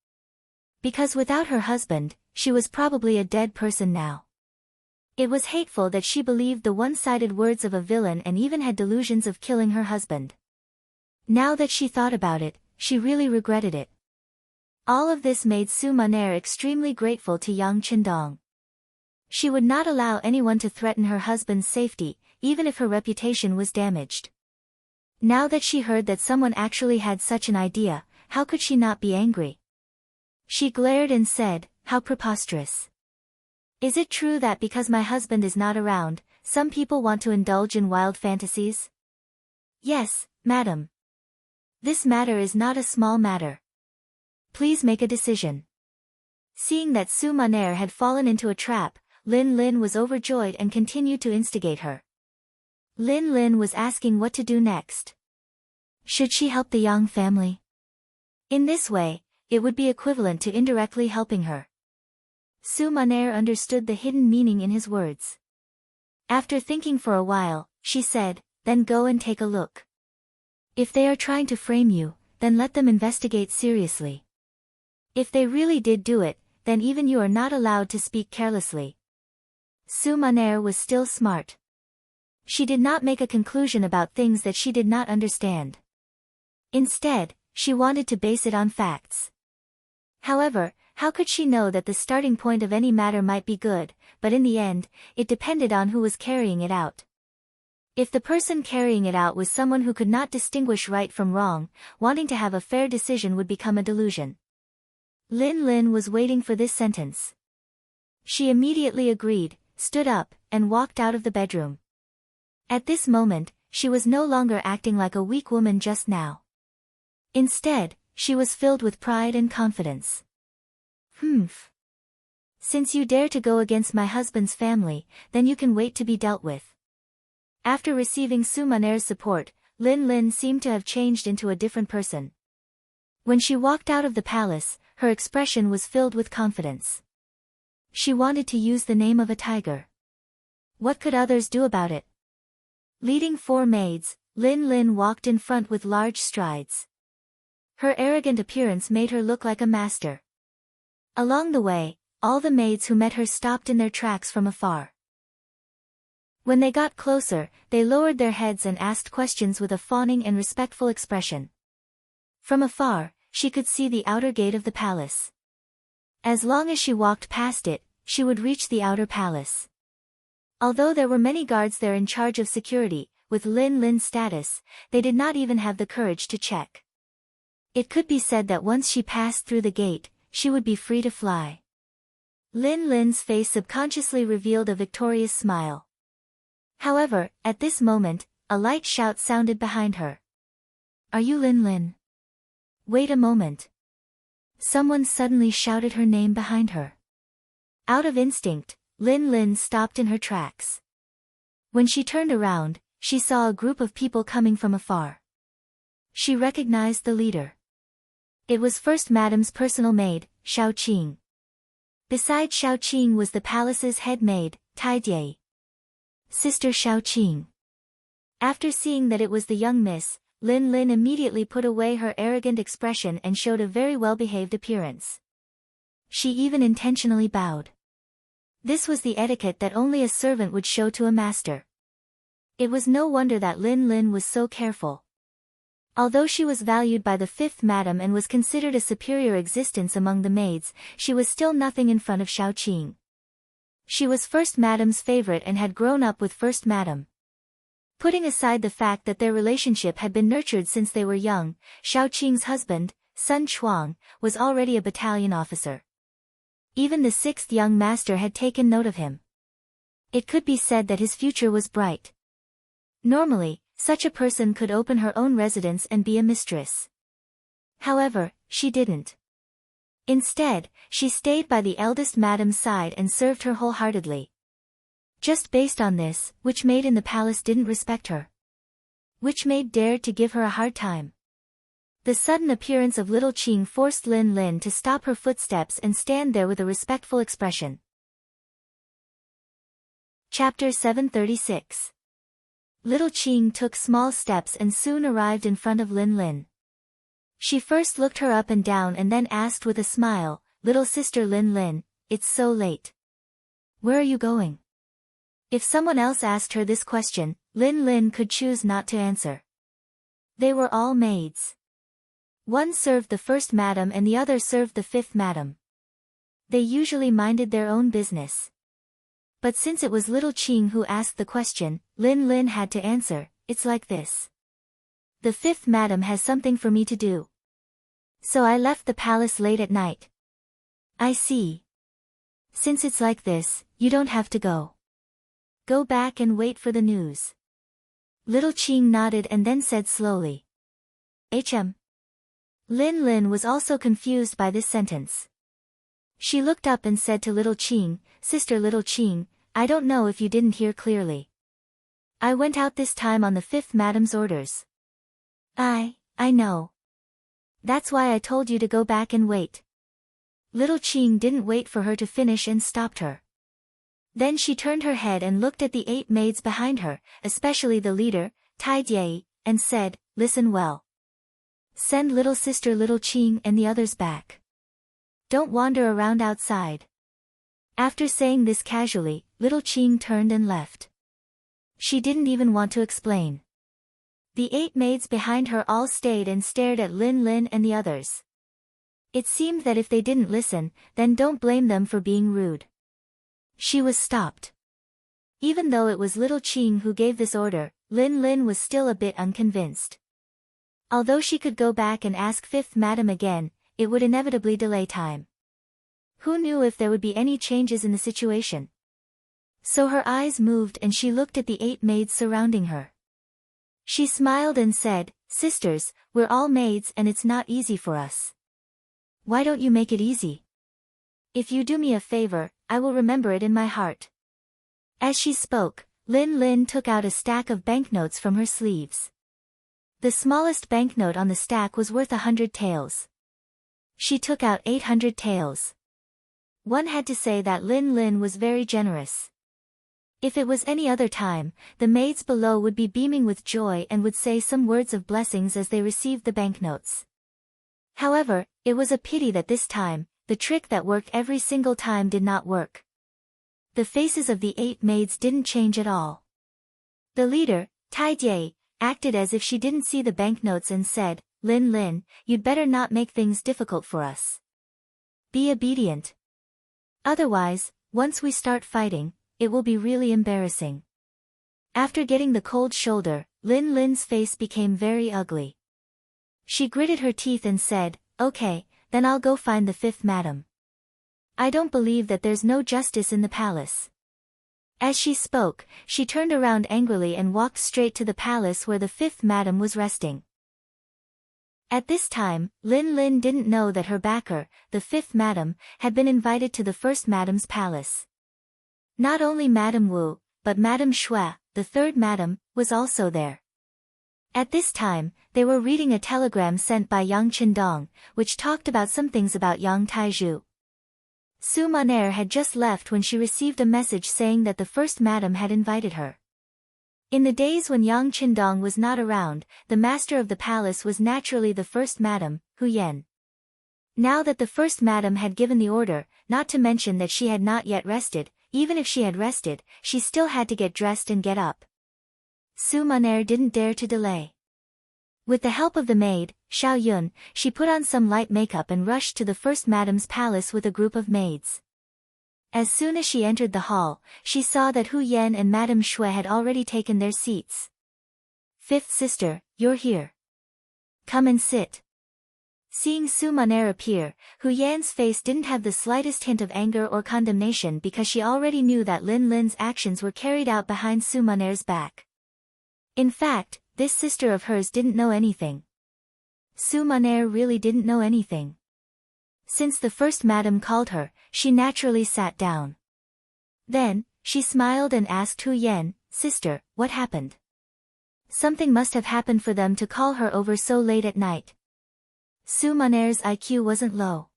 Because without her husband, she was probably a dead person now. It was hateful that she believed the one-sided words of a villain and even had delusions of killing her husband. Now that she thought about it, she really regretted it. All of this made Su Maner extremely grateful to Yang Qindong. She would not allow anyone to threaten her husband's safety, even if her reputation was damaged. Now that she heard that someone actually had such an idea, how could she not be angry? She glared and said, how preposterous. Is it true that because my husband is not around, some people want to indulge in wild fantasies? Yes, madam. This matter is not a small matter. Please make a decision. Seeing that Su Maner had fallen into a trap, Lin Lin was overjoyed and continued to instigate her. Lin Lin was asking what to do next. Should she help the Yang family? In this way, it would be equivalent to indirectly helping her. Su Maner understood the hidden meaning in his words. After thinking for a while, she said, then go and take a look. If they are trying to frame you, then let them investigate seriously. If they really did do it, then even you are not allowed to speak carelessly. Su Maner was still smart. She did not make a conclusion about things that she did not understand. Instead, she wanted to base it on facts. However, how could she know that the starting point of any matter might be good, but in the end, it depended on who was carrying it out. If the person carrying it out was someone who could not distinguish right from wrong, wanting to have a fair decision would become a delusion. Lin Lin was waiting for this sentence. She immediately agreed, stood up, and walked out of the bedroom. At this moment, she was no longer acting like a weak woman just now. Instead, she was filled with pride and confidence. Since you dare to go against my husband's family, then you can wait to be dealt with. After receiving Su Maner's support, Lin Lin seemed to have changed into a different person. When she walked out of the palace, her expression was filled with confidence. She wanted to use the name of a tiger. What could others do about it? Leading 4 maids, Lin Lin walked in front with large strides. Her arrogant appearance made her look like a master. Along the way, all the maids who met her stopped in their tracks from afar. When they got closer, they lowered their heads and asked questions with a fawning and respectful expression. From afar, she could see the outer gate of the palace. As long as she walked past it, she would reach the outer palace. Although there were many guards there in charge of security, with Lin Lin's status, they did not even have the courage to check. It could be said that once she passed through the gate, she would be free to fly. Lin Lin's face subconsciously revealed a victorious smile. However, at this moment, a light shout sounded behind her. Are you Lin Lin? Wait a moment. Someone suddenly shouted her name behind her. Out of instinct, Lin Lin stopped in her tracks. When she turned around, she saw a group of people coming from afar. She recognized the leader. It was First Madam's personal maid, Xiao Qing. Beside Xiao Qing was the palace's head maid, Tai Jie. Sister Xiao Qing. After seeing that it was the young miss, Lin Lin immediately put away her arrogant expression and showed a very well-behaved appearance. She even intentionally bowed. This was the etiquette that only a servant would show to a master. It was no wonder that Lin Lin was so careful. Although she was valued by the fifth madam and was considered a superior existence among the maids, she was still nothing in front of Xiao Qing. She was First Madam's favorite and had grown up with First Madam. Putting aside the fact that their relationship had been nurtured since they were young, Xiao Qing's husband, Sun Chuang, was already a battalion officer. Even the sixth young master had taken note of him. It could be said that his future was bright. Normally, such a person could open her own residence and be a mistress. However, she didn't. Instead, she stayed by the eldest madam's side and served her wholeheartedly. Just based on this, which maid in the palace didn't respect her? Which maid dared to give her a hard time? The sudden appearance of little Qing forced Lin Lin to stop her footsteps and stand there with a respectful expression. Chapter 736. Little Qing took small steps and soon arrived in front of Lin Lin. She first looked her up and down and then asked with a smile, "Little sister Lin Lin, it's so late. Where are you going?" If someone else asked her this question, Lin Lin could choose not to answer. They were all maids. One served the first madam and the other served the fifth madam. They usually minded their own business. But since it was little Qing who asked the question, Lin Lin had to answer, "It's like this. The fifth madam has something for me to do. So I left the palace late at night." "I see. Since it's like this, you don't have to go. Go back and wait for the news." Little Qing nodded and then said slowly, "HM." Lin Lin was also confused by this sentence. She looked up and said to little Qing, "Sister Little Qing, I don't know if you didn't hear clearly. I went out this time on the fifth madam's orders." I know. That's why I told you to go back and wait." Little Qing didn't wait for her to finish and stopped her. Then she turned her head and looked at the 8 maids behind her, especially the leader, Tai Jie, and said, "Listen well. Send little sister Little Qing and the others back. Don't wander around outside." After saying this casually, little Qing turned and left. She didn't even want to explain. The 8 maids behind her all stayed and stared at Lin Lin and the others. It seemed that if they didn't listen, then don't blame them for being rude. She was stopped. Even though it was little Qing who gave this order, Lin Lin was still a bit unconvinced. Although she could go back and ask fifth madam again, it would inevitably delay time. Who knew if there would be any changes in the situation? So her eyes moved and she looked at the 8 maids surrounding her. She smiled and said, "Sisters, we're all maids and it's not easy for us. Why don't you make it easy? If you do me a favor, I will remember it in my heart." As she spoke, Lin Lin took out a stack of banknotes from her sleeves. The smallest banknote on the stack was worth 100 taels. She took out 800 taels. One had to say that Lin Lin was very generous. If it was any other time, the maids below would be beaming with joy and would say some words of blessings as they received the banknotes. However, it was a pity that this time, the trick that worked every single time did not work. The faces of the 8 maids didn't change at all. The leader, Tai Jie, acted as if she didn't see the banknotes and said, "Lin Lin, you'd better not make things difficult for us. Be obedient. Otherwise, once we start fighting, it will be really embarrassing." After getting the cold shoulder, Lin Lin's face became very ugly. She gritted her teeth and said, "Okay, then I'll go find the fifth madam. I don't believe that there's no justice in the palace." As she spoke, she turned around angrily and walked straight to the palace where the fifth madam was resting. At this time, Lin Lin didn't know that her backer, the fifth madam, had been invited to the first madam's palace. Not only Madame Wu, but Madame Shui, the third madam, was also there. At this time, they were reading a telegram sent by Yang Qindong, which talked about some things about Yang Taizhu. Su Maner had just left when she received a message saying that the first madam had invited her. In the days when Yang Qindong was not around, the master of the palace was naturally the first madam, Hu Yan. Now that the first madam had given the order, not to mention that she had not yet rested, even if she had rested, she still had to get dressed and get up. Su Maner didn't dare to delay. With the help of the maid, Xiao Yun, she put on some light makeup and rushed to the first madam's palace with a group of maids. As soon as she entered the hall, she saw that Hu Yan and Madame Shui had already taken their seats. "Fifth sister, you're here. Come and sit." Seeing Su Maner appear, Hu Yan's face didn't have the slightest hint of anger or condemnation because she already knew that Lin Lin's actions were carried out behind Su Maner's back. In fact, this sister of hers didn't know anything. Su Maner really didn't know anything. Since the first madam called her, she naturally sat down. Then, she smiled and asked Hu Yan, "Sister, what happened?" Something must have happened for them to call her over so late at night. Su Maner's IQ wasn't low.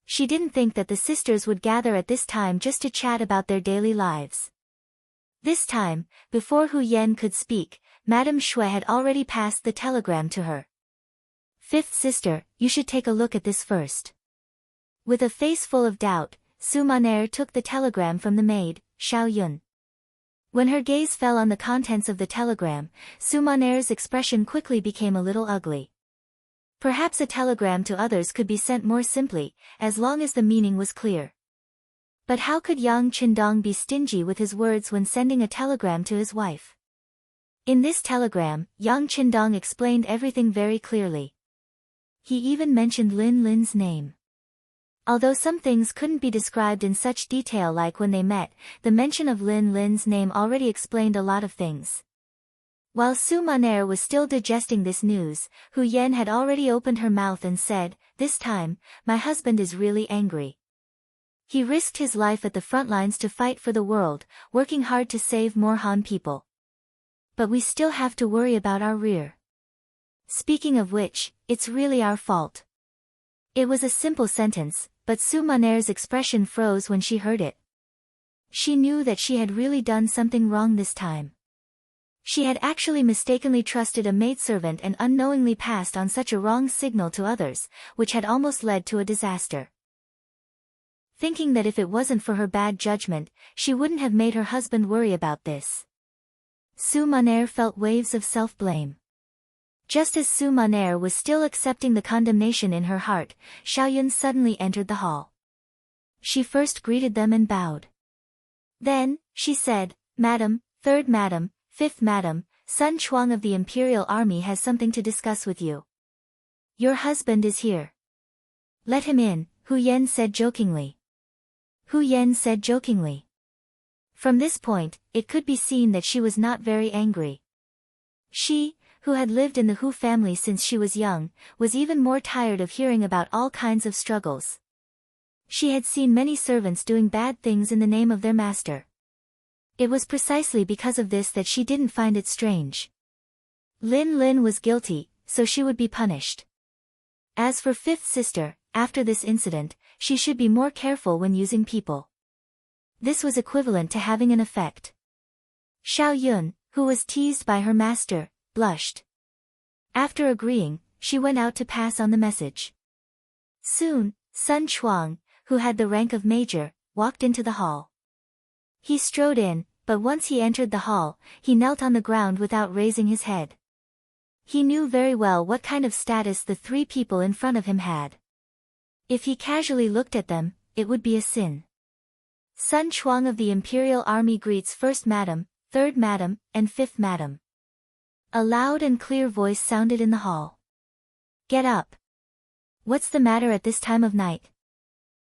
She didn't think that the sisters would gather at this time just to chat about their daily lives. This time, before Hu Yan could speak, Madame Shui had already passed the telegram to her. "Fifth sister, you should take a look at this first." With a face full of doubt, Su Maner took the telegram from the maid, Xiao Yun. When her gaze fell on the contents of the telegram, Su Maner's expression quickly became a little ugly. Perhaps a telegram to others could be sent more simply, as long as the meaning was clear. But how could Yang Qindong be stingy with his words when sending a telegram to his wife? In this telegram, Yang Qindong explained everything very clearly. He even mentioned Lin Lin's name. Although some things couldn't be described in such detail like when they met, the mention of Lin Lin's name already explained a lot of things. While Su Maner was still digesting this news, Hu Yan had already opened her mouth and said, "This time, my husband is really angry. He risked his life at the front lines to fight for the world, working hard to save more Han people. But we still have to worry about our rear. Speaking of which, it's really our fault." It was a simple sentence, but Su Maner's expression froze when she heard it. She knew that she had really done something wrong this time. She had actually mistakenly trusted a maidservant and unknowingly passed on such a wrong signal to others, which had almost led to a disaster. Thinking that if it wasn't for her bad judgment, she wouldn't have made her husband worry about this. Su Maner felt waves of self-blame. Just as Su Maner was still accepting the condemnation in her heart, Xiao Yun suddenly entered the hall. She first greeted them and bowed. Then, she said, "Madam, third madam, fifth madam, Sun Chuang of the Imperial Army has something to discuss with you. Your husband is here." "Let him in," Hu Yan said jokingly. Hu Yan said jokingly. From this point, it could be seen that she was not very angry. She, who had lived in the Hu family since she was young, was even more tired of hearing about all kinds of struggles. She had seen many servants doing bad things in the name of their master. It was precisely because of this that she didn't find it strange. Lin Lin was guilty, so she would be punished. As for fifth sister, after this incident, she should be more careful when using people. This was equivalent to having an effect. Xiao Yun, who was teased by her master, blushed. After agreeing, she went out to pass on the message. Soon, Sun Chuang, who had the rank of major, walked into the hall. He strode in, but once he entered the hall, he knelt on the ground without raising his head. He knew very well what kind of status the three people in front of him had. If he casually looked at them, it would be a sin. Sun Chuang of the Imperial Army greets first madam, third madam, and fifth madam. A loud and clear voice sounded in the hall. "Get up. What's the matter at this time of night?"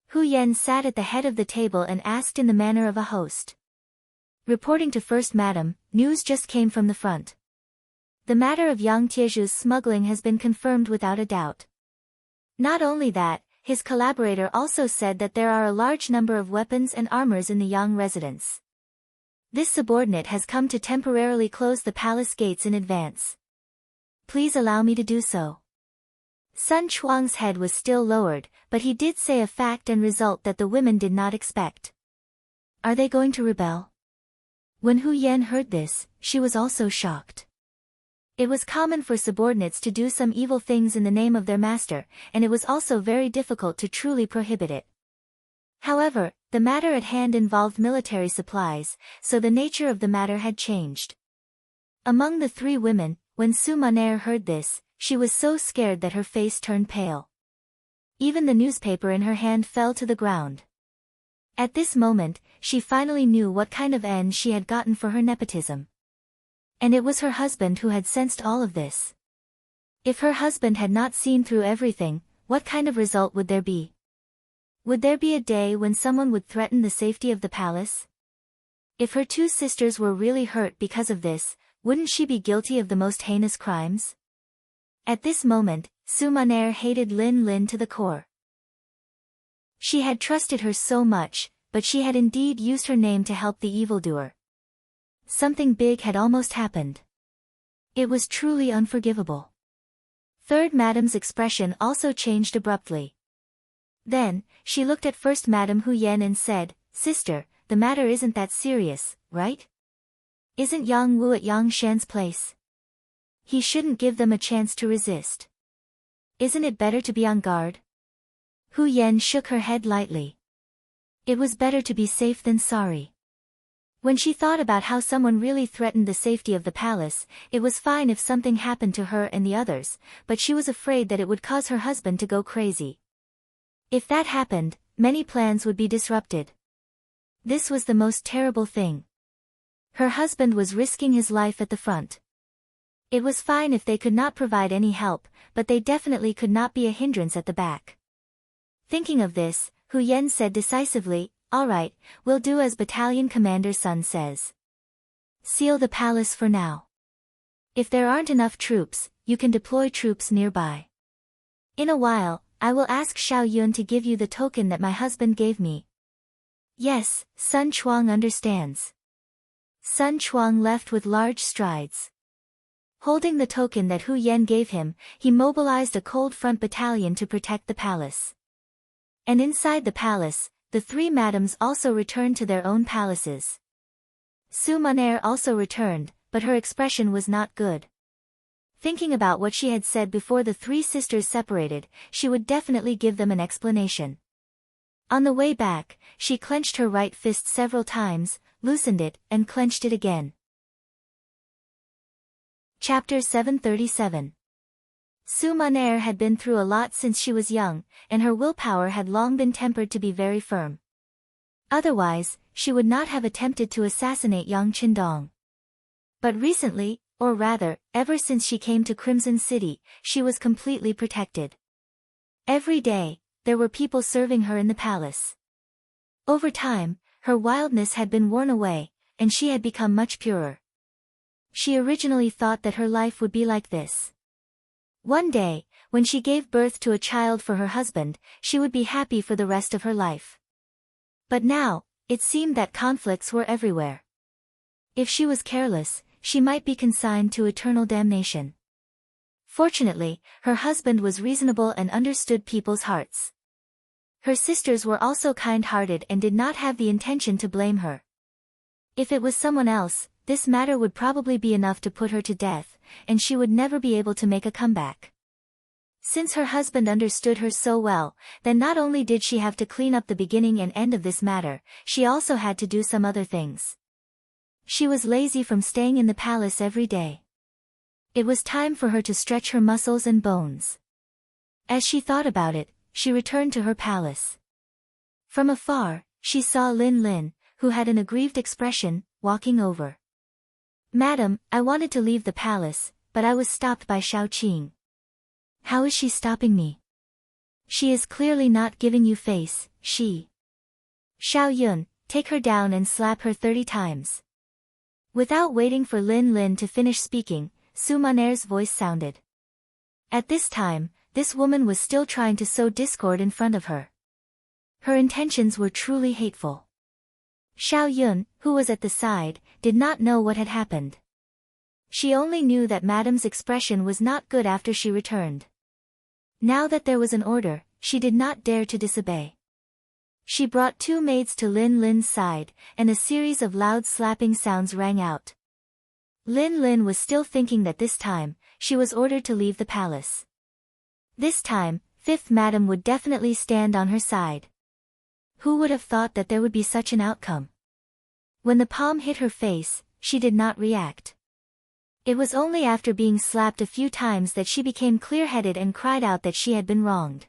Hu Yan sat at the head of the table and asked in the manner of a host. "Reporting to first madam, news just came from the front." The matter of Yang Tieju's smuggling has been confirmed without a doubt. Not only that, his collaborator also said that there are a large number of weapons and armors in the Yang residence. This subordinate has come to temporarily close the palace gates in advance. Please allow me to do so. Sun Chuang's head was still lowered, but he did say a fact and result that the women did not expect. Are they going to rebel? When Hu Yan heard this, she was also shocked. It was common for subordinates to do some evil things in the name of their master, and it was also very difficult to truly prohibit it. However, the matter at hand involved military supplies, so the nature of the matter had changed. Among the three women, when Su Maner heard this, she was so scared that her face turned pale. Even the newspaper in her hand fell to the ground. At this moment, she finally knew what kind of end she had gotten for her nepotism. And it was her husband who had sensed all of this. If her husband had not seen through everything, what kind of result would there be? Would there be a day when someone would threaten the safety of the palace? If her two sisters were really hurt because of this, wouldn't she be guilty of the most heinous crimes? At this moment, Su Maner hated Lin Lin to the core. She had trusted her so much, but she had indeed used her name to help the evildoer. Something big had almost happened. It was truly unforgivable. Third Madame's expression also changed abruptly. Then, she looked at First Madame Hu Yan and said, "Sister, the matter isn't that serious, right? Isn't Yang Wu at Yang Shan's place? He shouldn't give them a chance to resist. Isn't it better to be on guard?" Hu Yan shook her head lightly. It was better to be safe than sorry. When she thought about how someone really threatened the safety of the palace, it was fine if something happened to her and the others, but she was afraid that it would cause her husband to go crazy. If that happened, many plans would be disrupted. This was the most terrible thing. Her husband was risking his life at the front. It was fine if they could not provide any help, but they definitely could not be a hindrance at the back. Thinking of this, Hu Yan said decisively, "All right, we'll do as Battalion Commander Sun says. Seal the palace for now. If there aren't enough troops, you can deploy troops nearby. In a while, I will ask Xiao Yun to give you the token that my husband gave me." "Yes, Sun Chuang understands." Sun Chuang left with large strides. Holding the token that Hu Yan gave him, he mobilized a cold front battalion to protect the palace. And inside the palace, the three madams also returned to their own palaces. Su Maner also returned, but her expression was not good. Thinking about what she had said before the three sisters separated, she would definitely give them an explanation. On the way back, she clenched her right fist several times, loosened it, and clenched it again. Chapter 737. Su Maner had been through a lot since she was young, and her willpower had long been tempered to be very firm. Otherwise, she would not have attempted to assassinate Yang Qindong. But recently, or rather, ever since she came to Crimson City, she was completely protected. Every day, there were people serving her in the palace. Over time, her wildness had been worn away, and she had become much purer. She originally thought that her life would be like this. One day, when she gave birth to a child for her husband, she would be happy for the rest of her life. But now, it seemed that conflicts were everywhere. If she was careless, she might be consigned to eternal damnation. Fortunately, her husband was reasonable and understood people's hearts. Her sisters were also kind-hearted and did not have the intention to blame her. If it was someone else, this matter would probably be enough to put her to death, and she would never be able to make a comeback. Since her husband understood her so well, then not only did she have to clean up the beginning and end of this matter, she also had to do some other things. She was lazy from staying in the palace every day. It was time for her to stretch her muscles and bones. As she thought about it, she returned to her palace. From afar, she saw Lin Lin, who had an aggrieved expression, walking over. "Madam, I wanted to leave the palace, but I was stopped by Xiao Qing." "How is she stopping me?" "She is clearly not giving you face, she." "Xiao Yun, take her down and slap her 30 times. Without waiting for Lin Lin to finish speaking, Su Maner's voice sounded. At this time, this woman was still trying to sow discord in front of her. Her intentions were truly hateful. Xiao Yun, who was at the side, did not know what had happened. She only knew that Madame's expression was not good after she returned. Now that there was an order, she did not dare to disobey. She brought 2 maids to Lin Lin's side, and a series of loud slapping sounds rang out. Lin Lin was still thinking that this time, she was ordered to leave the palace. This time, 5th Madame would definitely stand on her side. Who would have thought that there would be such an outcome? When the palm hit her face, she did not react. It was only after being slapped a few times that she became clear-headed and cried out that she had been wronged.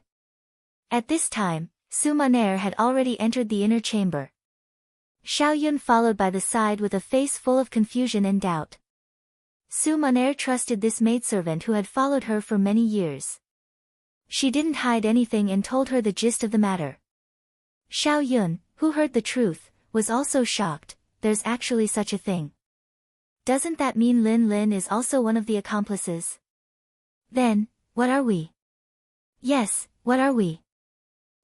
At this time, Su Maner had already entered the inner chamber. Xiao Yun followed by the side with a face full of confusion and doubt. Su Maner trusted this maidservant who had followed her for many years. She didn't hide anything and told her the gist of the matter. Xiao Yun, who heard the truth, was also shocked. There's actually such a thing. Doesn't that mean Lin Lin is also one of the accomplices? Then, what are we? Yes, what are we?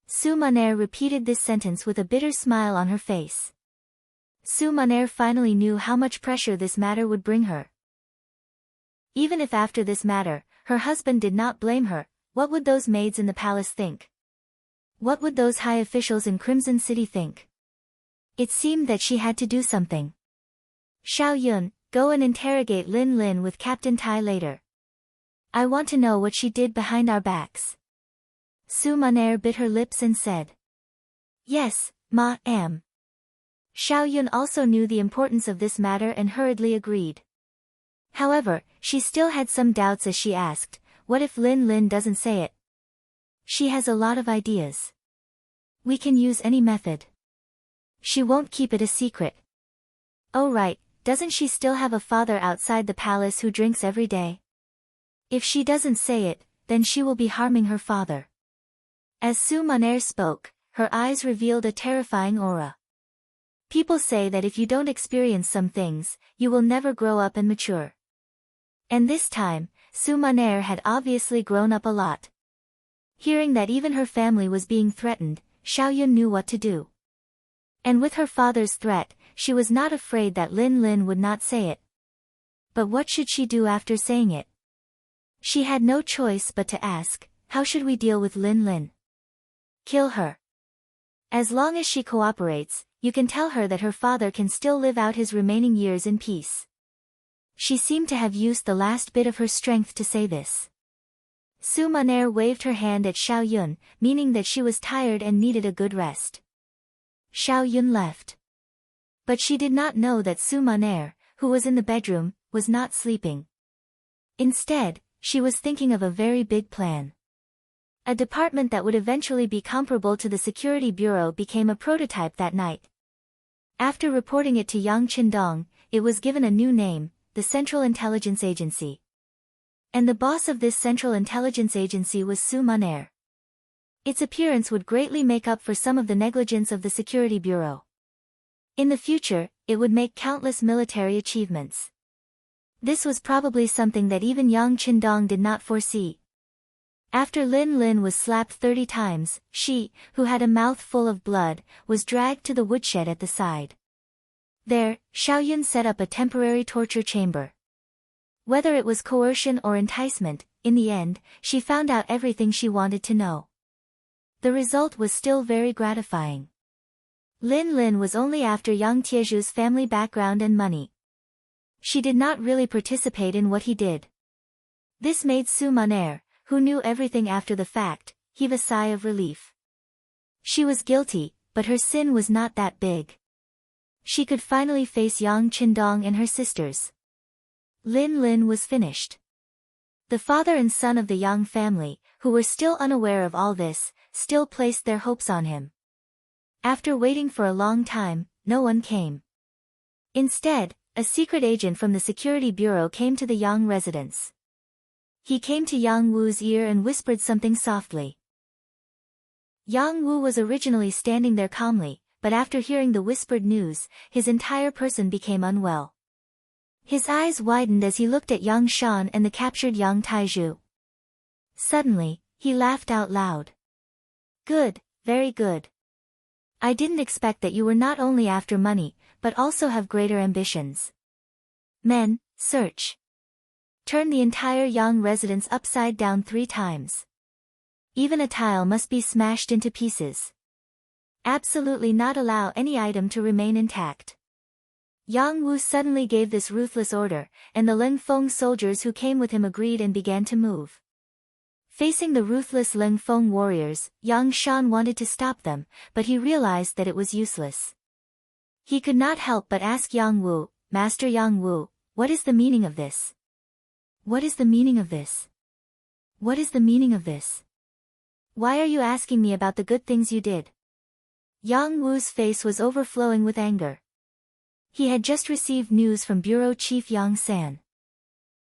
Su Maner repeated this sentence with a bitter smile on her face. Su Maner finally knew how much pressure this matter would bring her. Even if after this matter, her husband did not blame her, what would those maids in the palace think? What would those high officials in Crimson City think? It seemed that she had to do something. Xiao Yun, go and interrogate Lin Lin with Captain Tai later. I want to know what she did behind our backs. Su Maner bit her lips and said. Yes, ma'am. Xiao Yun also knew the importance of this matter and hurriedly agreed. However, she still had some doubts as she asked, what if Lin Lin doesn't say it? She has a lot of ideas. We can use any method. She won't keep it a secret. Oh right, doesn't she still have a father outside the palace who drinks every day? If she doesn't say it, then she will be harming her father. As Su Maner spoke, her eyes revealed a terrifying aura. People say that if you don't experience some things, you will never grow up and mature. And this time, Su Maner had obviously grown up a lot. Hearing that even her family was being threatened, Xiao Yun knew what to do. And with her father's threat, she was not afraid that Lin Lin would not say it. But what should she do after saying it? She had no choice but to ask, how should we deal with Lin Lin? Kill her. As long as she cooperates, you can tell her that her father can still live out his remaining years in peace. She seemed to have used the last bit of her strength to say this. Su Maner waved her hand at Xiao Yun, meaning that she was tired and needed a good rest. Xiao Yun left. But she did not know that Su Maner, who was in the bedroom, was not sleeping. Instead, she was thinking of a very big plan. A department that would eventually be comparable to the Security Bureau became a prototype that night. After reporting it to Yang Qindong, it was given a new name, the Central Intelligence Agency. And the boss of this Central Intelligence Agency was Su Maner. Its appearance would greatly make up for some of the negligence of the Security Bureau. In the future, it would make countless military achievements. This was probably something that even Yang Qindong did not foresee. After Lin Lin was slapped 30 times, she, who had a mouth full of blood, was dragged to the woodshed at the side. There, Xiao Yun set up a temporary torture chamber. Whether it was coercion or enticement, in the end, she found out everything she wanted to know. The result was still very gratifying. Lin Lin was only after Yang Tieju's family background and money. She did not really participate in what he did. This made Su Maner, who knew everything after the fact, heave a sigh of relief. She was guilty, but her sin was not that big. She could finally face Yang Qindong and her sisters. Lin Lin was finished. The father and son of the Yang family, who were still unaware of all this, still placed their hopes on him. After waiting for a long time, no one came. Instead, a secret agent from the Security Bureau came to the Yang residence. He came to Yang Wu's ear and whispered something softly. Yang Wu was originally standing there calmly, but after hearing the whispered news, his entire person became unwell. His eyes widened as he looked at Yang Shan and the captured Yang Taizhu. Suddenly, he laughed out loud. Good, very good. I didn't expect that you were not only after money, but also have greater ambitions. Men, search. Turn the entire Yang residence upside down 3 times. Even a tile must be smashed into pieces. Absolutely not allow any item to remain intact. Yang Wu suddenly gave this ruthless order, and the Ling Feng soldiers who came with him agreed and began to move. Facing the ruthless Ling Feng warriors, Yang Shan wanted to stop them, but he realized that it was useless. He could not help but ask Yang Wu, Master Yang Wu, what is the meaning of this? What is the meaning of this? What is the meaning of this? Why are you asking me about the good things you did? Yang Wu's face was overflowing with anger. He had just received news from Bureau Chief Yang San.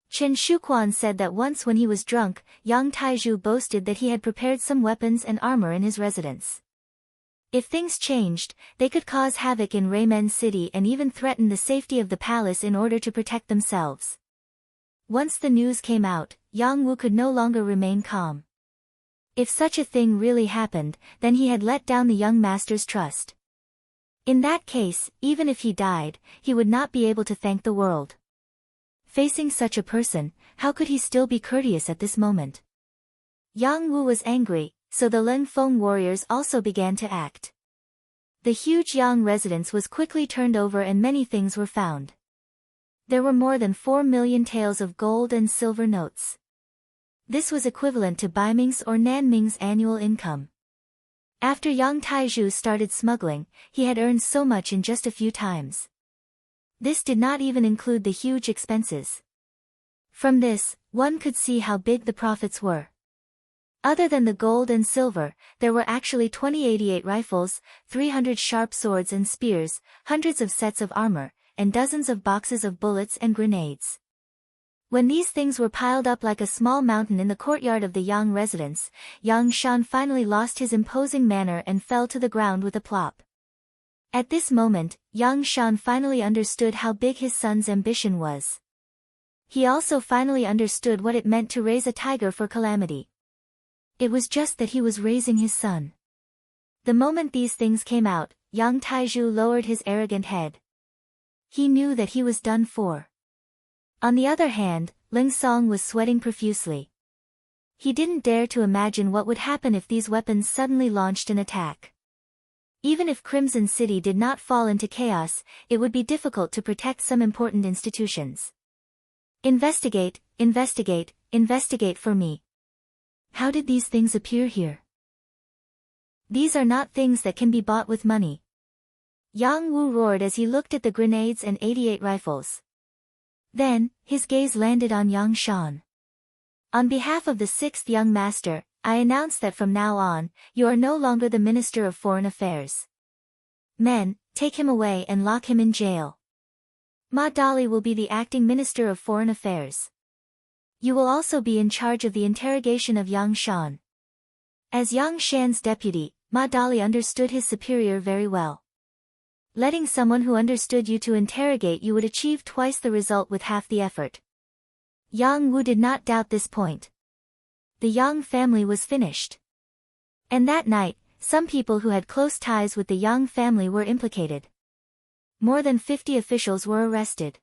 Chen Shuquan said that once when he was drunk, Yang Taizhu boasted that he had prepared some weapons and armor in his residence. If things changed, they could cause havoc in Reimen City and even threaten the safety of the palace in order to protect themselves. Once the news came out, Yang Wu could no longer remain calm. If such a thing really happened, then he had let down the young master's trust. In that case, even if he died, he would not be able to thank the world. Facing such a person, how could he still be courteous at this moment? Yang Wu was angry, so the Ling Feng warriors also began to act. The huge Yang residence was quickly turned over and many things were found. There were more than 4 million taels of gold and silver notes. This was equivalent to Baiming's or Nanming's annual income. After Yang Taizhu started smuggling, he had earned so much in just a few times. This did not even include the huge expenses. From this, one could see how big the profits were. Other than the gold and silver, there were actually 2088 rifles, 300 sharp swords and spears, hundreds of sets of armor, and dozens of boxes of bullets and grenades. When these things were piled up like a small mountain in the courtyard of the Yang residence, Yang Shan finally lost his imposing manner and fell to the ground with a plop. At this moment, Yang Shan finally understood how big his son's ambition was. He also finally understood what it meant to raise a tiger for calamity. It was just that he was raising his son. The moment these things came out, Yang Taizhu lowered his arrogant head. He knew that he was done for. On the other hand, Ling Song was sweating profusely. He didn't dare to imagine what would happen if these weapons suddenly launched an attack. Even if Crimson City did not fall into chaos, it would be difficult to protect some important institutions. Investigate, investigate, investigate for me. How did these things appear here? These are not things that can be bought with money. Yang Wu roared as he looked at the grenades and 88 rifles. Then, his gaze landed on Yang Shan. On behalf of the 6th young master, I announce that from now on, you are no longer the Minister of Foreign Affairs. Men, take him away and lock him in jail. Ma Dali will be the acting Minister of Foreign Affairs. You will also be in charge of the interrogation of Yang Shan. As Yang Shan's deputy, Ma Dali understood his superior very well. Letting someone who understood you to interrogate you would achieve twice the result with half the effort. Yang Wu did not doubt this point. The Yang family was finished. And that night, some people who had close ties with the Yang family were implicated. More than 50 officials were arrested.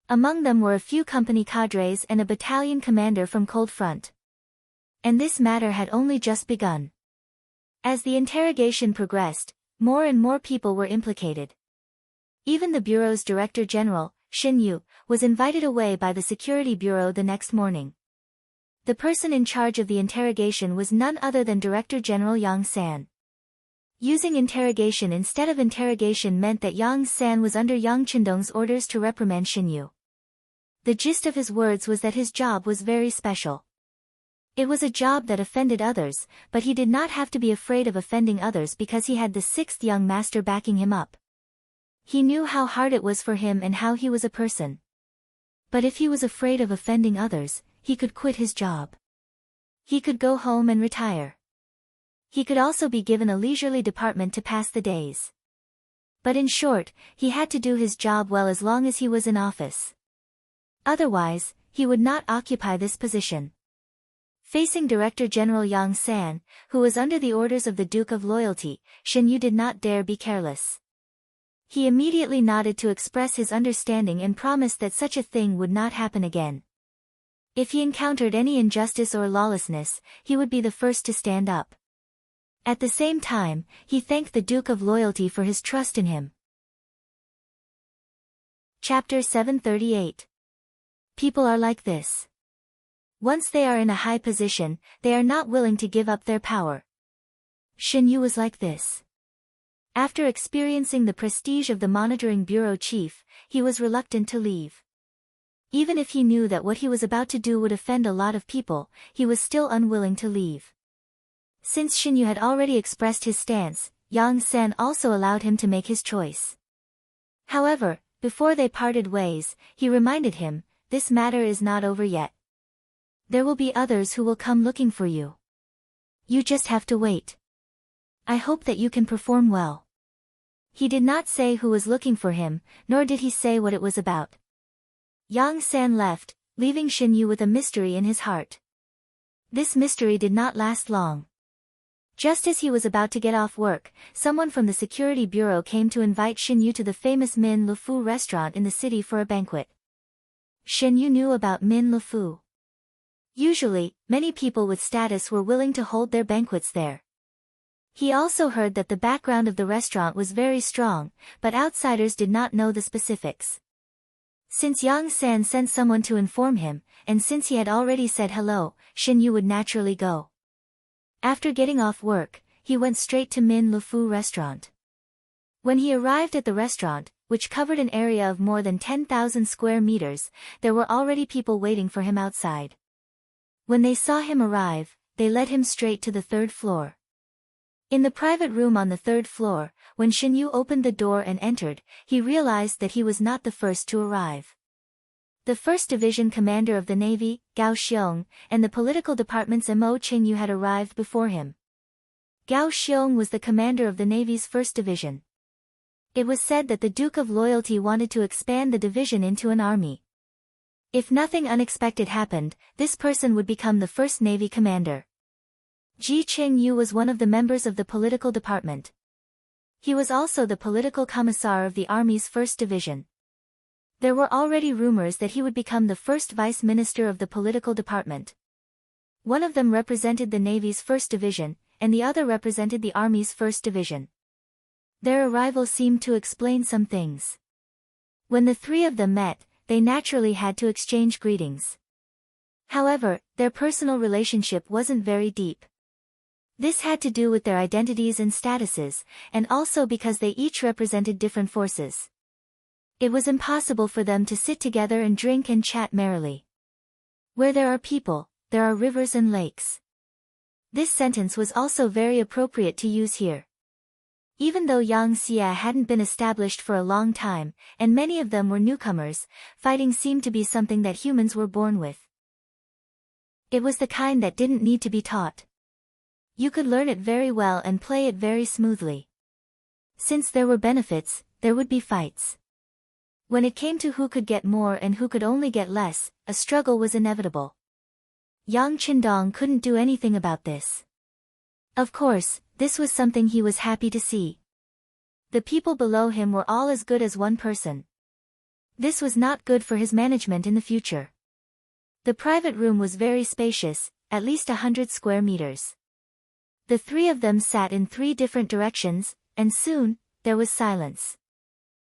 Among them were a few company cadres and a battalion commander from Cold Front. And this matter had only just begun. As the interrogation progressed, more and more people were implicated. Even the bureau's director general, Xin Yu, was invited away by the security bureau the next morning. The person in charge of the interrogation was none other than Director General Yang San. Using interrogation instead of interrogation meant that Yang San was under Yang Qindong's orders to reprimand Xin Yu. The gist of his words was that his job was very special. It was a job that offended others, but he did not have to be afraid of offending others because he had the 6th young master backing him up. He knew how hard it was for him and how he was a person. But if he was afraid of offending others, he could quit his job. He could go home and retire. He could also be given a leisurely department to pass the days. But in short, he had to do his job well as long as he was in office. Otherwise, he would not occupy this position. Facing Director General Yang San, who was under the orders of the Duke of Loyalty, Shen Yu did not dare be careless. He immediately nodded to express his understanding and promised that such a thing would not happen again. If he encountered any injustice or lawlessness, he would be the first to stand up. At the same time, he thanked the Duke of Loyalty for his trust in him. Chapter 738. People are like this. Once they are in a high position, they are not willing to give up their power. Shen Yu was like this. After experiencing the prestige of the monitoring bureau chief, he was reluctant to leave. Even if he knew that what he was about to do would offend a lot of people, he was still unwilling to leave. Since Shen Yu had already expressed his stance, Yang San also allowed him to make his choice. However, before they parted ways, he reminded him, "This matter is not over yet. There will be others who will come looking for you. You just have to wait. I hope that you can perform well." He did not say who was looking for him, nor did he say what it was about. Yang San left, leaving Shen Yu with a mystery in his heart. This mystery did not last long. Just as he was about to get off work, someone from the security bureau came to invite Shen Yu to the famous Min Le Fu restaurant in the city for a banquet. Shen Yu knew about Min Le Fu. Usually, many people with status were willing to hold their banquets there. He also heard that the background of the restaurant was very strong, but outsiders did not know the specifics. Since Yang San sent someone to inform him, and since he had already said hello, Shen Yu would naturally go. After getting off work, he went straight to Min Le Fu restaurant. When he arrived at the restaurant, which covered an area of more than 10,000 square meters, there were already people waiting for him outside. When they saw him arrive, they led him straight to the third floor. In the private room on the third floor, when Shen Yu opened the door and entered, he realized that he was not the first to arrive. The 1st Division Commander of the Navy, Gao Xiong, and the Political Department's Mo Qingyu had arrived before him. Gao Xiong was the commander of the Navy's 1st Division. It was said that the Duke of Loyalty wanted to expand the division into an army. If nothing unexpected happened, this person would become the 1st Navy commander. Ji Qingyu was one of the members of the Political Department. He was also the political commissar of the Army's 1st Division. There were already rumors that he would become the first vice minister of the Political Department. One of them represented the Navy's 1st Division, and the other represented the Army's 1st Division. Their arrival seemed to explain some things. When the three of them met, they naturally had to exchange greetings. However, their personal relationship wasn't very deep. This had to do with their identities and statuses, and also because they each represented different forces. It was impossible for them to sit together and drink and chat merrily. Where there are people, there are rivers and lakes. This sentence was also very appropriate to use here. Even though Yang Xia hadn't been established for a long time, and many of them were newcomers, fighting seemed to be something that humans were born with. It was the kind that didn't need to be taught. You could learn it very well and play it very smoothly. Since there were benefits, there would be fights. When it came to who could get more and who could only get less, a struggle was inevitable. Yang Qindong couldn't do anything about this. Of course, this was something he was happy to see. The people below him were all as good as one person. This was not good for his management in the future. The private room was very spacious, at least 100 square meters. The three of them sat in 3 different directions, and soon, there was silence.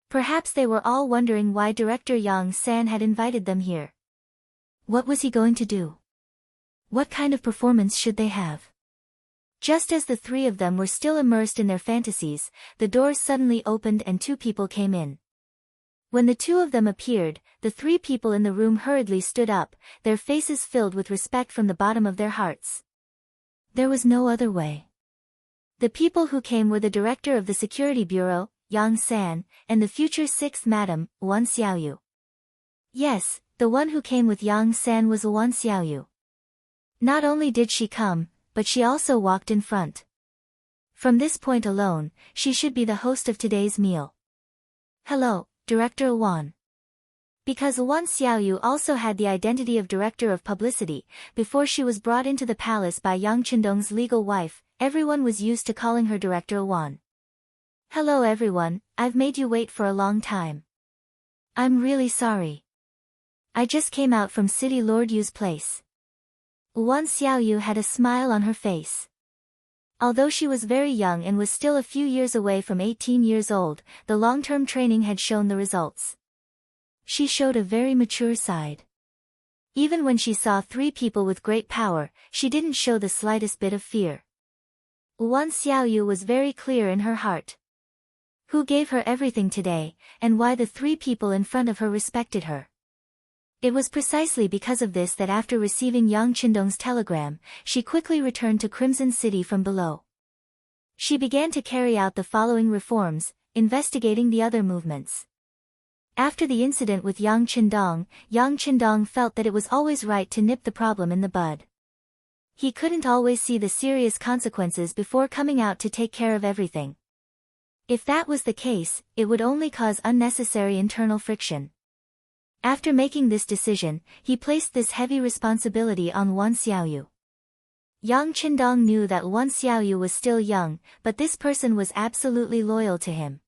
Perhaps they were all wondering why Director Yang San had invited them here. What was he going to do? What kind of performance should they have? Just as the three of them were still immersed in their fantasies, the doors suddenly opened and 2 people came in. When the 2 of them appeared, the 3 people in the room hurriedly stood up, their faces filled with respect from the bottom of their hearts. There was no other way. The people who came were the director of the Security Bureau, Yang San, and the future 6th Madam, Wan Xiaoyu. Yes, the one who came with Yang San was Wan Xiaoyu. Not only did she come, but she also walked in front. From this point alone, she should be the host of today's meal. Hello, Director Wan. Because Wan Xiaoyu also had the identity of director of publicity, before she was brought into the palace by Yang Qindong's legal wife, everyone was used to calling her Director Wan. Hello everyone, I've made you wait for a long time. I'm really sorry. I just came out from City Lord Yu's place. Wan Xiaoyu had a smile on her face. Although she was very young and was still a few years away from 18 years old, the long-term training had shown the results. She showed a very mature side. Even when she saw three people with great power, she didn't show the slightest bit of fear. Wan Xiaoyu was very clear in her heart. Who gave her everything today, and why the three people in front of her respected her. It was precisely because of this that after receiving Yang Qindong's telegram, she quickly returned to Crimson City from below. She began to carry out the following reforms, investigating the other movements. After the incident with Yang Qindong felt that it was always right to nip the problem in the bud. He couldn't always see the serious consequences before coming out to take care of everything. If that was the case, it would only cause unnecessary internal friction. After making this decision, he placed this heavy responsibility on Wan Xiaoyu. Yang Qindong knew that Wan Xiaoyu was still young, but this person was absolutely loyal to him.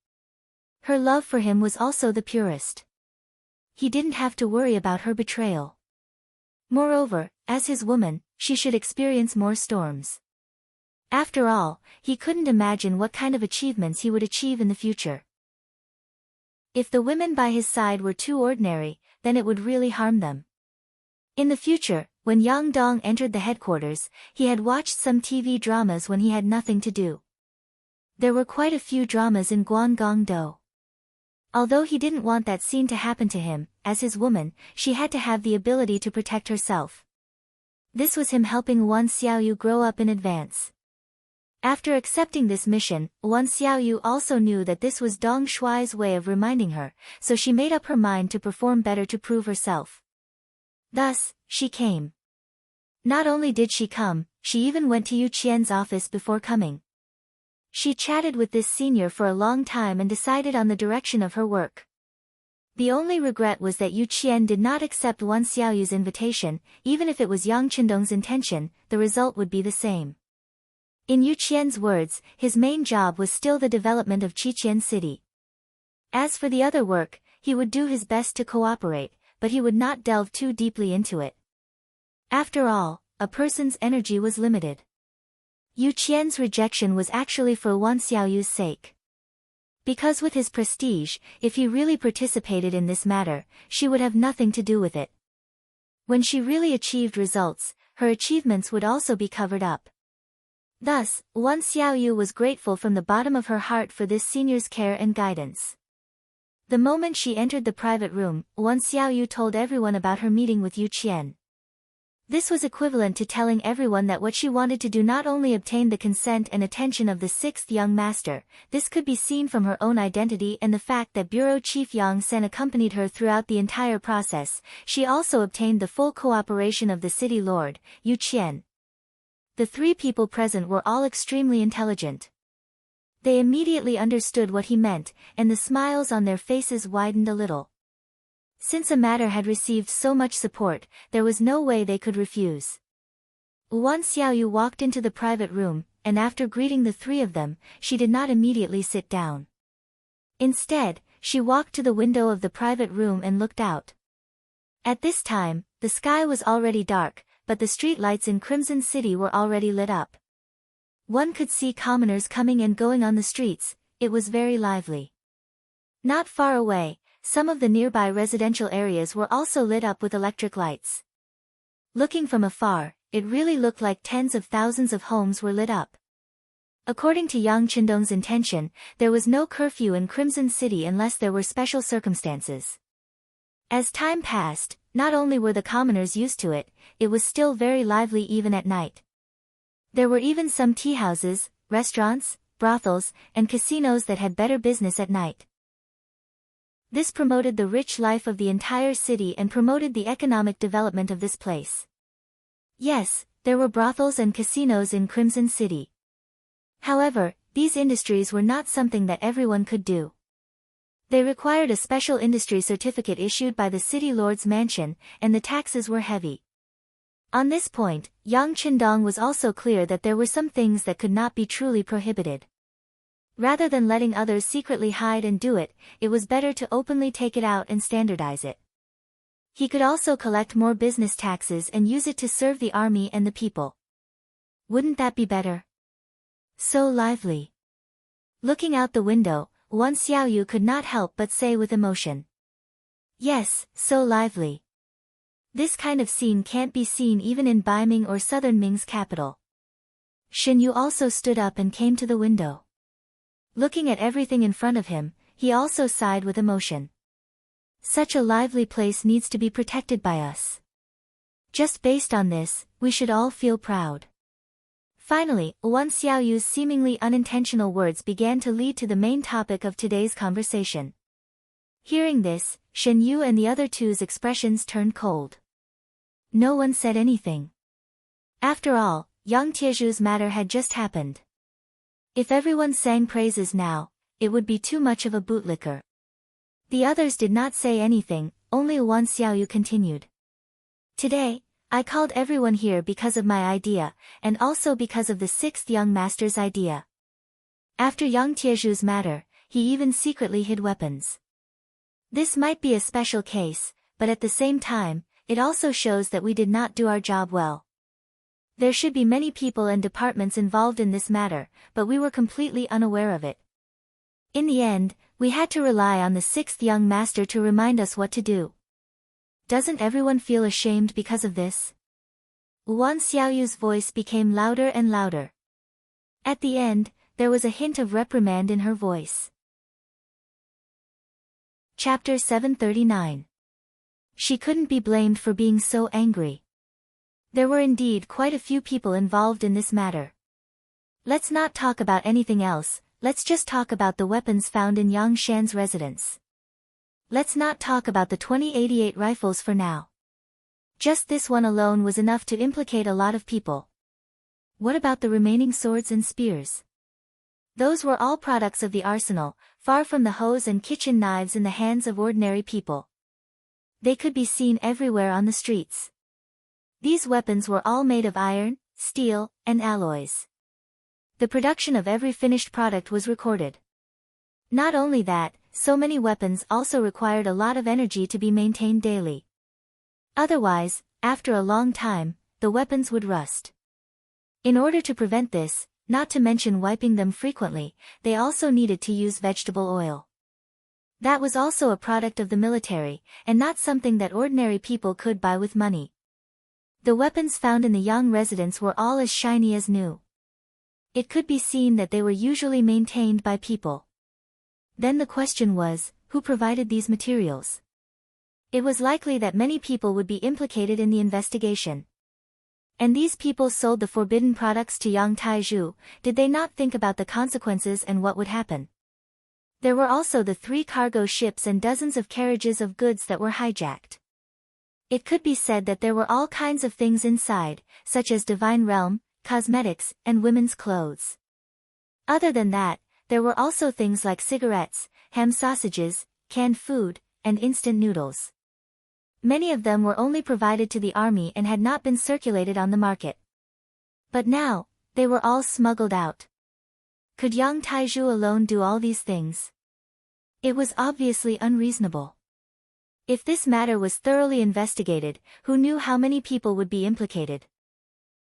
Her love for him was also the purest. He didn't have to worry about her betrayal. Moreover, as his woman, she should experience more storms. After all, he couldn't imagine what kind of achievements he would achieve in the future. If the women by his side were too ordinary, then it would really harm them. In the future, when Yang Dong entered the headquarters, he had watched some TV dramas when he had nothing to do. There were quite a few dramas in Guangdong. Although he didn't want that scene to happen to him, as his woman, she had to have the ability to protect herself. This was him helping Wan Xiaoyu grow up in advance. After accepting this mission, Wan Xiaoyu also knew that this was Dong Shuai's way of reminding her, so she made up her mind to perform better to prove herself. Thus, she came. Not only did she come, she even went to Yu Qian's office before coming. She chatted with this senior for a long time and decided on the direction of her work. The only regret was that Yu Qian did not accept Wan Xiaoyu's invitation. Even if it was Yang Qindong's intention, the result would be the same. In Yu Qian's words, his main job was still the development of Qiqian City. As for the other work, he would do his best to cooperate, but he would not delve too deeply into it. After all, a person's energy was limited. Yu Qian's rejection was actually for Wan Xiaoyu's sake. Because with his prestige, if he really participated in this matter, she would have nothing to do with it. When she really achieved results, her achievements would also be covered up. Thus, Wan Xiaoyu was grateful from the bottom of her heart for this senior's care and guidance. The moment she entered the private room, Wan Xiaoyu told everyone about her meeting with Yu Qian. This was equivalent to telling everyone that what she wanted to do not only obtained the consent and attention of the sixth young master, this could be seen from her own identity and the fact that Bureau Chief Yang Sen accompanied her throughout the entire process. She also obtained the full cooperation of the city lord, Yu Qian. The three people present were all extremely intelligent. They immediately understood what he meant, and the smiles on their faces widened a little. Since a matter had received so much support, there was no way they could refuse. Wan Xiaoyu walked into the private room, and after greeting the three of them, she did not immediately sit down. Instead, she walked to the window of the private room and looked out. At this time, the sky was already dark, but the street lights in Crimson City were already lit up. One could see commoners coming and going on the streets. It was very lively. Not far away, some of the nearby residential areas were also lit up with electric lights. Looking from afar, it really looked like tens of thousands of homes were lit up. According to Yang Qindong's intention, there was no curfew in Crimson City unless there were special circumstances. As time passed, not only were the commoners used to it, it was still very lively even at night. There were even some tea houses, restaurants, brothels, and casinos that had better business at night. This promoted the rich life of the entire city and promoted the economic development of this place. Yes, there were brothels and casinos in Crimson City. However, these industries were not something that everyone could do. They required a special industry certificate issued by the city lord's mansion, and the taxes were heavy. On this point, Yang Qindong was also clear that there were some things that could not be truly prohibited. Rather than letting others secretly hide and do it, it was better to openly take it out and standardize it. He could also collect more business taxes and use it to serve the army and the people. Wouldn't that be better? So lively. Looking out the window, Wan Xiaoyu could not help but say with emotion. Yes, so lively. This kind of scene can't be seen even in Baiming or Southern Ming's capital. Shen Yu also stood up and came to the window. Looking at everything in front of him, he also sighed with emotion. Such a lively place needs to be protected by us. Just based on this, we should all feel proud. Finally, Wan Xiaoyu's seemingly unintentional words began to lead to the main topic of today's conversation. Hearing this, Shen Yu and the other two's expressions turned cold. No one said anything. After all, Yang Tieju's matter had just happened. If everyone sang praises now, it would be too much of a bootlicker. The others did not say anything, only Wan Xiaoyu continued. Today, I called everyone here because of my idea, and also because of the sixth young master's idea. After Yang Tieju's matter, he even secretly hid weapons. This might be a special case, but at the same time, it also shows that we did not do our job well. There should be many people and departments involved in this matter, but we were completely unaware of it. In the end, we had to rely on the sixth young master to remind us what to do. Doesn't everyone feel ashamed because of this? Wan Xiaoyu's voice became louder and louder. At the end, there was a hint of reprimand in her voice. Chapter 739. She couldn't be blamed for being so angry. There were indeed quite a few people involved in this matter. Let's not talk about anything else, let's just talk about the weapons found in Yang Shan's residence. Let's not talk about the 2088 rifles for now. Just this one alone was enough to implicate a lot of people. What about the remaining swords and spears? Those were all products of the arsenal, far from the hoes and kitchen knives in the hands of ordinary people. They could be seen everywhere on the streets. These weapons were all made of iron, steel, and alloys. The production of every finished product was recorded. Not only that, so many weapons also required a lot of energy to be maintained daily. Otherwise, after a long time, the weapons would rust. In order to prevent this, not to mention wiping them frequently, they also needed to use vegetable oil. That was also a product of the military, and not something that ordinary people could buy with money. The weapons found in the Yang residence were all as shiny as new. It could be seen that they were usually maintained by people. Then the question was, who provided these materials? It was likely that many people would be implicated in the investigation. And these people sold the forbidden products to Yang Taizhu. Did they not think about the consequences and what would happen? There were also the 3 cargo ships and dozens of carriages of goods that were hijacked. It could be said that there were all kinds of things inside, such as divine realm, cosmetics, and women's clothes. Other than that, there were also things like cigarettes, ham sausages, canned food, and instant noodles. Many of them were only provided to the army and had not been circulated on the market. But now, they were all smuggled out. Could Yang Taizhu alone do all these things? It was obviously unreasonable. If this matter was thoroughly investigated, who knew how many people would be implicated?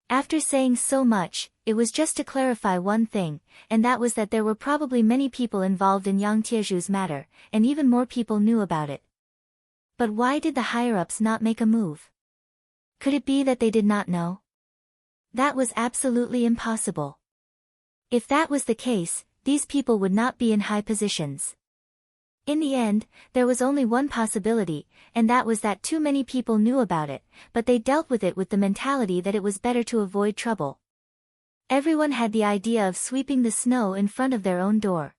After saying so much, it was just to clarify one thing, and that was that there were probably many people involved in Yang Tieju's matter, and even more people knew about it. But why did the higher-ups not make a move? Could it be that they did not know? That was absolutely impossible. If that was the case, these people would not be in high positions. In the end, there was only one possibility, and that was that too many people knew about it, but they dealt with it with the mentality that it was better to avoid trouble. Everyone had the idea of sweeping the snow in front of their own door.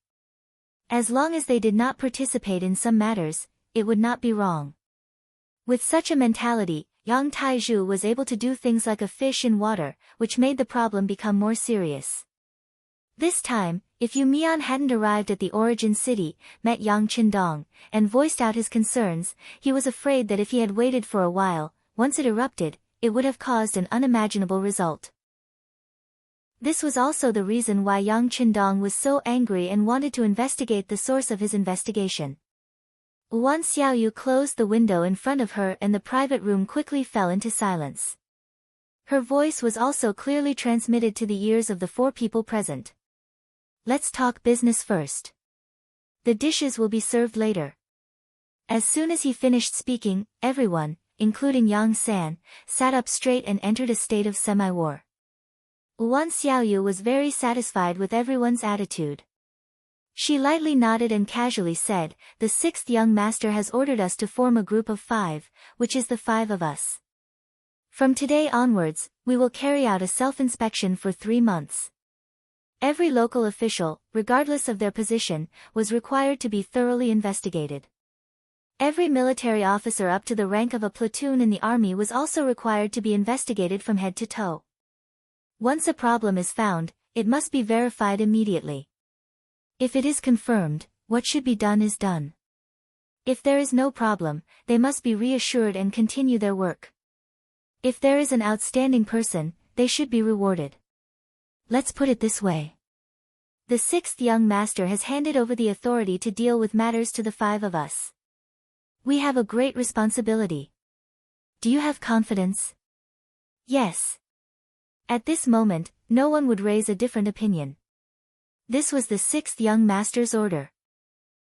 As long as they did not participate in some matters, it would not be wrong. With such a mentality, Yang Taizhu was able to do things like a fish in water, which made the problem become more serious. This time, if Yu Mian hadn't arrived at the origin city, met Yang Qindong, and voiced out his concerns, he was afraid that if he had waited for a while, once it erupted, it would have caused an unimaginable result. This was also the reason why Yang Qindong was so angry and wanted to investigate the source of his investigation. Wan Xiaoyu closed the window in front of her and the private room quickly fell into silence. Her voice was also clearly transmitted to the ears of the 4 people present. Let's talk business first. The dishes will be served later. As soon as he finished speaking, everyone, including Yang San, sat up straight and entered a state of semi-war. Wan Xiaoyu was very satisfied with everyone's attitude. She lightly nodded and casually said, "The 6th young master has ordered us to form a group of 5, which is the 5 of us. From today onwards, we will carry out a self-inspection for 3 months. Every local official, regardless of their position, was required to be thoroughly investigated. Every military officer up to the rank of a platoon in the army was also required to be investigated from head to toe. Once a problem is found, it must be verified immediately. If it is confirmed, what should be done is done. If there is no problem, they must be reassured and continue their work. If there is an outstanding person, they should be rewarded. Let's put it this way. The 6th young master has handed over the authority to deal with matters to the 5 of us. We have a great responsibility. Do you have confidence?" "Yes." At this moment, no one would raise a different opinion. This was the 6th young master's order.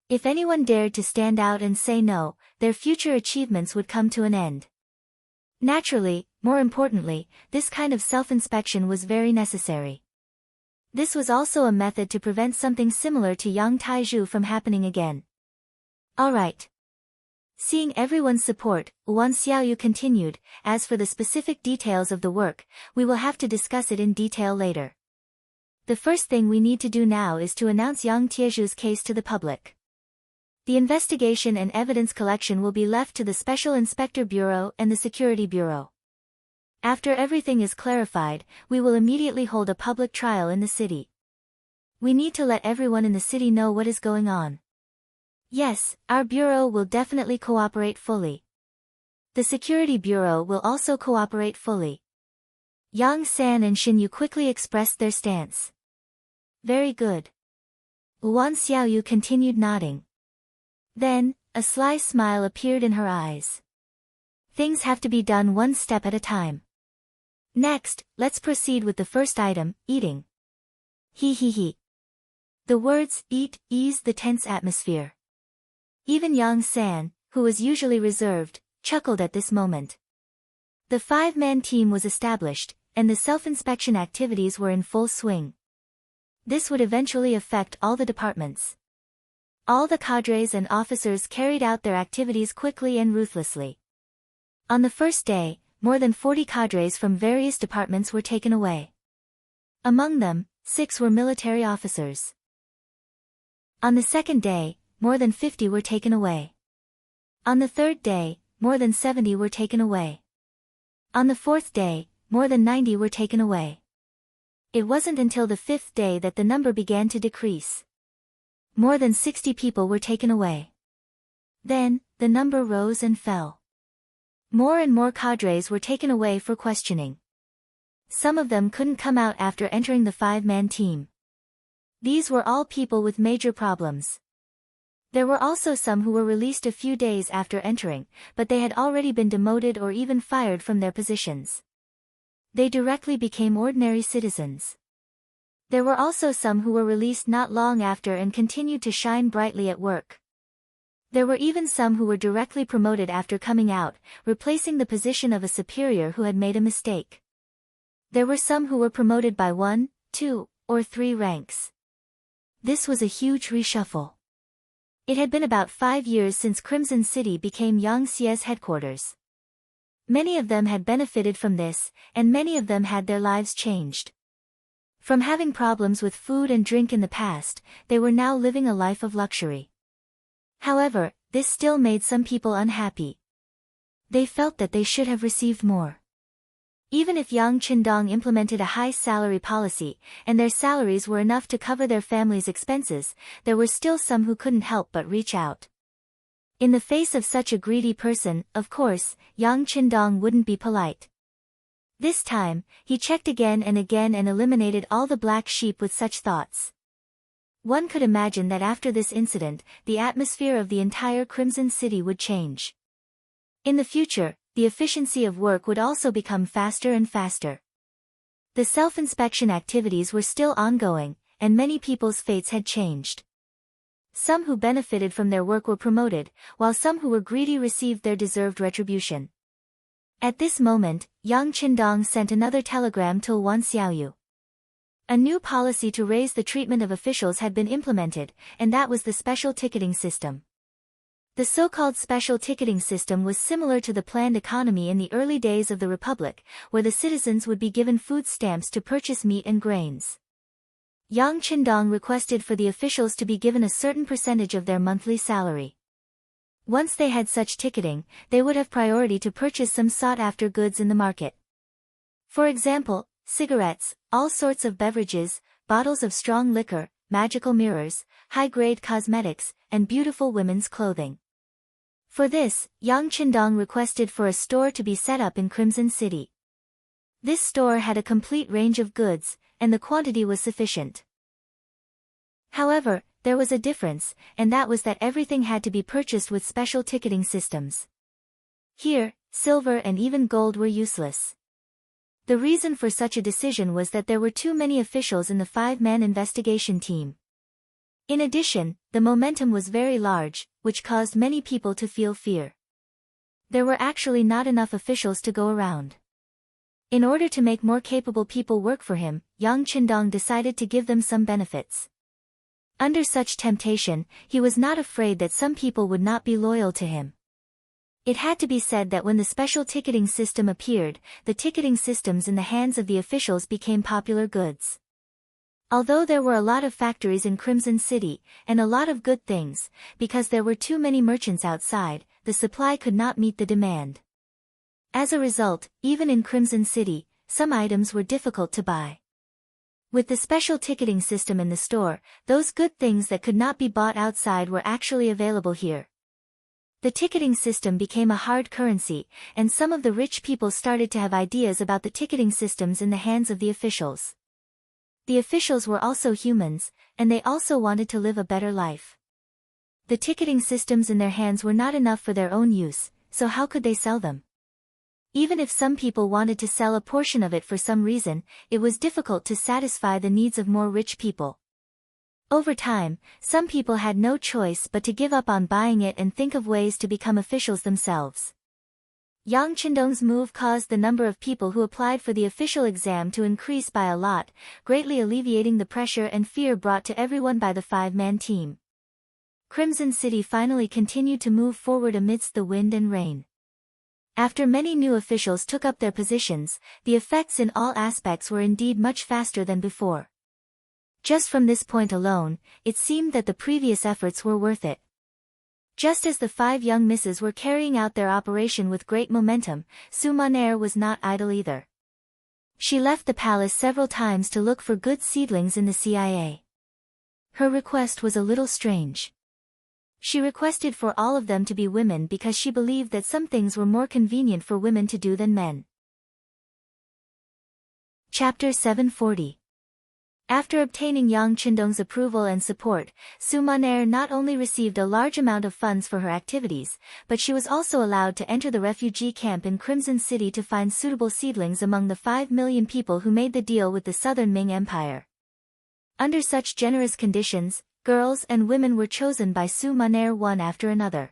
If anyone dared to stand out and say no, their future achievements would come to an end. Naturally, more importantly, this kind of self-inspection was very necessary. This was also a method to prevent something similar to Yang Taizhu from happening again. Alright. Seeing everyone's support, Wan Xiaoyu continued, "As for the specific details of the work, we will have to discuss it in detail later. The first thing we need to do now is to announce Yang Tiezhu's case to the public. The investigation and evidence collection will be left to the Special Inspector Bureau and the Security Bureau. After everything is clarified, we will immediately hold a public trial in the city. We need to let everyone in the city know what is going on. Yes, our bureau will definitely cooperate fully. The Security Bureau will also cooperate fully." Yang San and Xin Yu quickly expressed their stance. "Very good." Wan Xiaoyu continued nodding. Then, a sly smile appeared in her eyes. "Things have to be done one step at a time. Next, let's proceed with the first item, eating." He. The words "eat" eased the tense atmosphere. Even Yang San, who was usually reserved, chuckled at this moment. The 5-man team was established, and the self-inspection activities were in full swing. This would eventually affect all the departments. All the cadres and officers carried out their activities quickly and ruthlessly. On the first day, more than 40 cadres from various departments were taken away. Among them, 6 were military officers. On the second day, more than 50 were taken away. On the third day, more than 70 were taken away. On the fourth day, more than 90 were taken away. It wasn't until the 5th day that the number began to decrease. More than 60 people were taken away. Then, the number rose and fell. More and more cadres were taken away for questioning. Some of them couldn't come out after entering the 5-man team. These were all people with major problems. There were also some who were released a few days after entering, but they had already been demoted or even fired from their positions. They directly became ordinary citizens. There were also some who were released not long after and continued to shine brightly at work. There were even some who were directly promoted after coming out, replacing the position of a superior who had made a mistake. There were some who were promoted by 1, 2, or 3 ranks. This was a huge reshuffle. It had been about 5 years since Crimson City became Yang Xie's headquarters. Many of them had benefited from this, and many of them had their lives changed. From having problems with food and drink in the past, they were now living a life of luxury. However, this still made some people unhappy. They felt that they should have received more. Even if Yang Qindong implemented a high salary policy, and their salaries were enough to cover their family's expenses, there were still some who couldn't help but reach out. In the face of such a greedy person, of course, Yang Qindong wouldn't be polite. This time, he checked again and eliminated all the black sheep with such thoughts. One could imagine that after this incident, the atmosphere of the entire Crimson City would change. In the future, the efficiency of work would also become faster and faster. The self-inspection activities were still ongoing, and many people's fates had changed. Some who benefited from their work were promoted, while some who were greedy received their deserved retribution. At this moment, Yang Qindong sent another telegram to Wan Xiaoyu. A new policy to raise the treatment of officials had been implemented, and that was the special ticketing system. The so-called special ticketing system was similar to the planned economy in the early days of the Republic, where the citizens would be given food stamps to purchase meat and grains. Yang Qindong requested for the officials to be given a certain percentage of their monthly salary. Once they had such ticketing, they would have priority to purchase some sought-after goods in the market. For example, cigarettes, all sorts of beverages, bottles of strong liquor, magical mirrors, high-grade cosmetics, and beautiful women's clothing. For this, Yang Qindong requested for a store to be set up in Crimson City. This store had a complete range of goods, and the quantity was sufficient. However, there was a difference, and that was that everything had to be purchased with special ticketing systems. Here, silver and even gold were useless. The reason for such a decision was that there were too many officials in the 5-man investigation team. In addition, the momentum was very large, which caused many people to feel fear. There were actually not enough officials to go around. In order to make more capable people work for him, Yang Qindong decided to give them some benefits. Under such temptation, he was not afraid that some people would not be loyal to him. It had to be said that when the special ticketing system appeared, the ticketing systems in the hands of the officials became popular goods. Although there were a lot of factories in Crimson City, and a lot of good things, because there were too many merchants outside, the supply could not meet the demand. As a result, even in Crimson City, some items were difficult to buy. With the special ticketing system in the store, those good things that could not be bought outside were actually available here. The ticketing system became a hard currency, and some of the rich people started to have ideas about the ticketing systems in the hands of the officials. The officials were also humans, and they also wanted to live a better life. The ticketing systems in their hands were not enough for their own use, so how could they sell them? Even if some people wanted to sell a portion of it for some reason, it was difficult to satisfy the needs of more rich people. Over time, some people had no choice but to give up on buying it and think of ways to become officials themselves. Yang Qindong's move caused the number of people who applied for the official exam to increase by a lot, greatly alleviating the pressure and fear brought to everyone by the 5-man team. Crimson City finally continued to move forward amidst the wind and rain. After many new officials took up their positions, the effects in all aspects were indeed much faster than before. Just from this point alone, it seemed that the previous efforts were worth it. Just as the 5 young misses were carrying out their operation with great momentum, Su Maner was not idle either. She left the palace several times to look for good seedlings in the CIA. Her request was a little strange. She requested for all of them to be women because she believed that some things were more convenient for women to do than men. Chapter 740. After obtaining Yang Qindong's approval and support, Su Maner not only received a large amount of funds for her activities, but she was also allowed to enter the refugee camp in Crimson City to find suitable seedlings among the 5 million people who made the deal with the Southern Ming Empire. Under such generous conditions, girls and women were chosen by Su Maner one after another.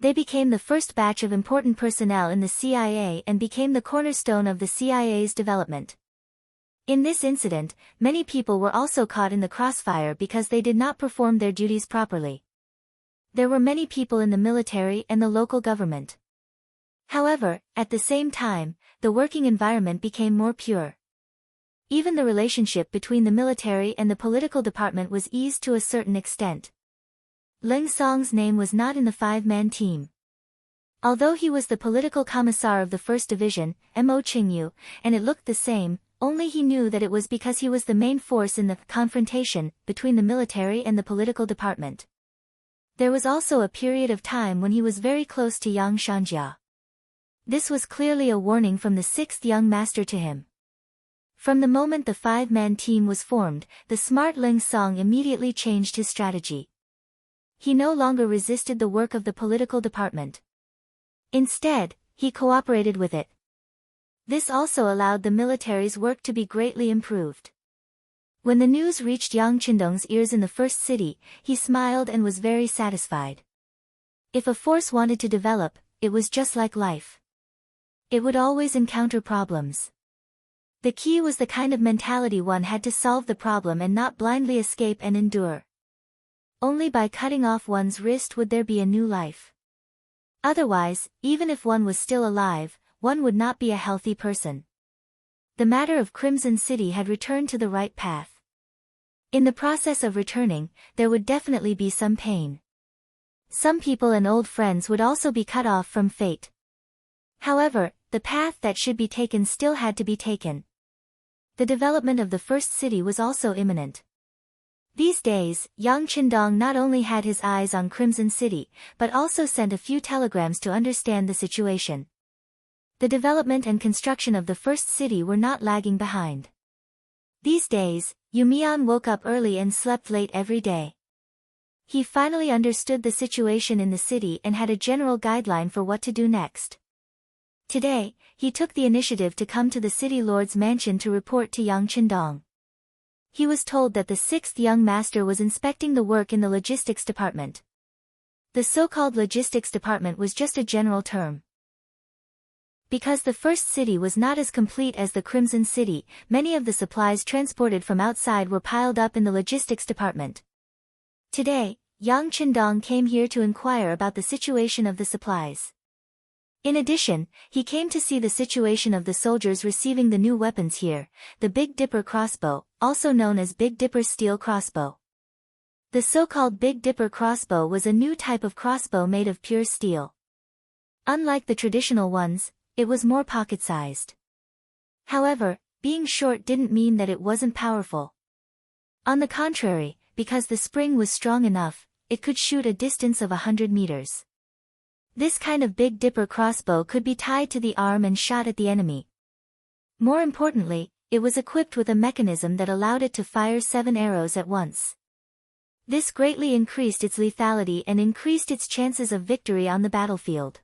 They became the first batch of important personnel in the CIA and became the cornerstone of the CIA's development. In this incident, many people were also caught in the crossfire because they did not perform their duties properly. There were many people in the military and the local government. However, at the same time, the working environment became more pure. Even the relationship between the military and the political department was eased to a certain extent. Leng Song's name was not in the 5-man team. Although he was the political commissar of the 1st Division, Mo Qingyu, and it looked the same, only he knew that it was because he was the main force in the confrontation between the military and the political department. There was also a period of time when he was very close to Yang Shanjia. This was clearly a warning from the 6th young master to him. From the moment the 5-man team was formed, the smart Ling Song immediately changed his strategy. He no longer resisted the work of the political department. Instead, he cooperated with it. This also allowed the military's work to be greatly improved. When the news reached Yang Qindong's ears in the first city, he smiled and was very satisfied. If a force wanted to develop, it was just like life. It would always encounter problems. The key was the kind of mentality one had to solve the problem and not blindly escape and endure. Only by cutting off one's wrist would there be a new life. Otherwise, even if one was still alive, one would not be a healthy person. The matter of Crimson City had returned to the right path. In the process of returning, there would definitely be some pain. Some people and old friends would also be cut off from fate. However, the path that should be taken still had to be taken. The development of the first city was also imminent. These days, Yang Qindong not only had his eyes on Crimson City, but also sent a few telegrams to understand the situation. The development and construction of the first city were not lagging behind. These days, Yu Mian woke up early and slept late every day. He finally understood the situation in the city and had a general guideline for what to do next. Today, he took the initiative to come to the city lord's mansion to report to Yang Qindong. He was told that the 6th young master was inspecting the work in the logistics department. The so-called logistics department was just a general term. Because the first city was not as complete as the Crimson City, many of the supplies transported from outside were piled up in the logistics department. Today, Yang Qindong came here to inquire about the situation of the supplies. In addition, he came to see the situation of the soldiers receiving the new weapons here, the Big Dipper crossbow, also known as Big Dipper steel crossbow. The so-called Big Dipper crossbow was a new type of crossbow made of pure steel. Unlike the traditional ones, it was more pocket-sized. However, being short didn't mean that it wasn't powerful. On the contrary, because the spring was strong enough, it could shoot a distance of 100 meters. This kind of Big Dipper crossbow could be tied to the arm and shot at the enemy. More importantly, it was equipped with a mechanism that allowed it to fire 7 arrows at once. This greatly increased its lethality and increased its chances of victory on the battlefield.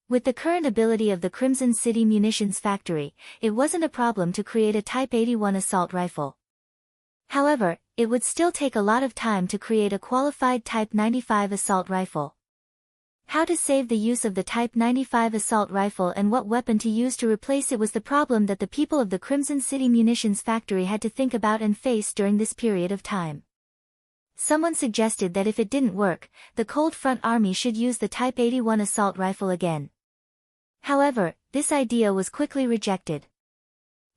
With the current ability of the Crimson City Munitions Factory, it wasn't a problem to create a Type 81 assault rifle. However, it would still take a lot of time to create a qualified Type 95 assault rifle. How to save the use of the Type 95 assault rifle and what weapon to use to replace it was the problem that the people of the Crimson City Munitions Factory had to think about and face during this period of time. Someone suggested that if it didn't work, the Cold Front Army should use the Type 81 assault rifle again. However, this idea was quickly rejected.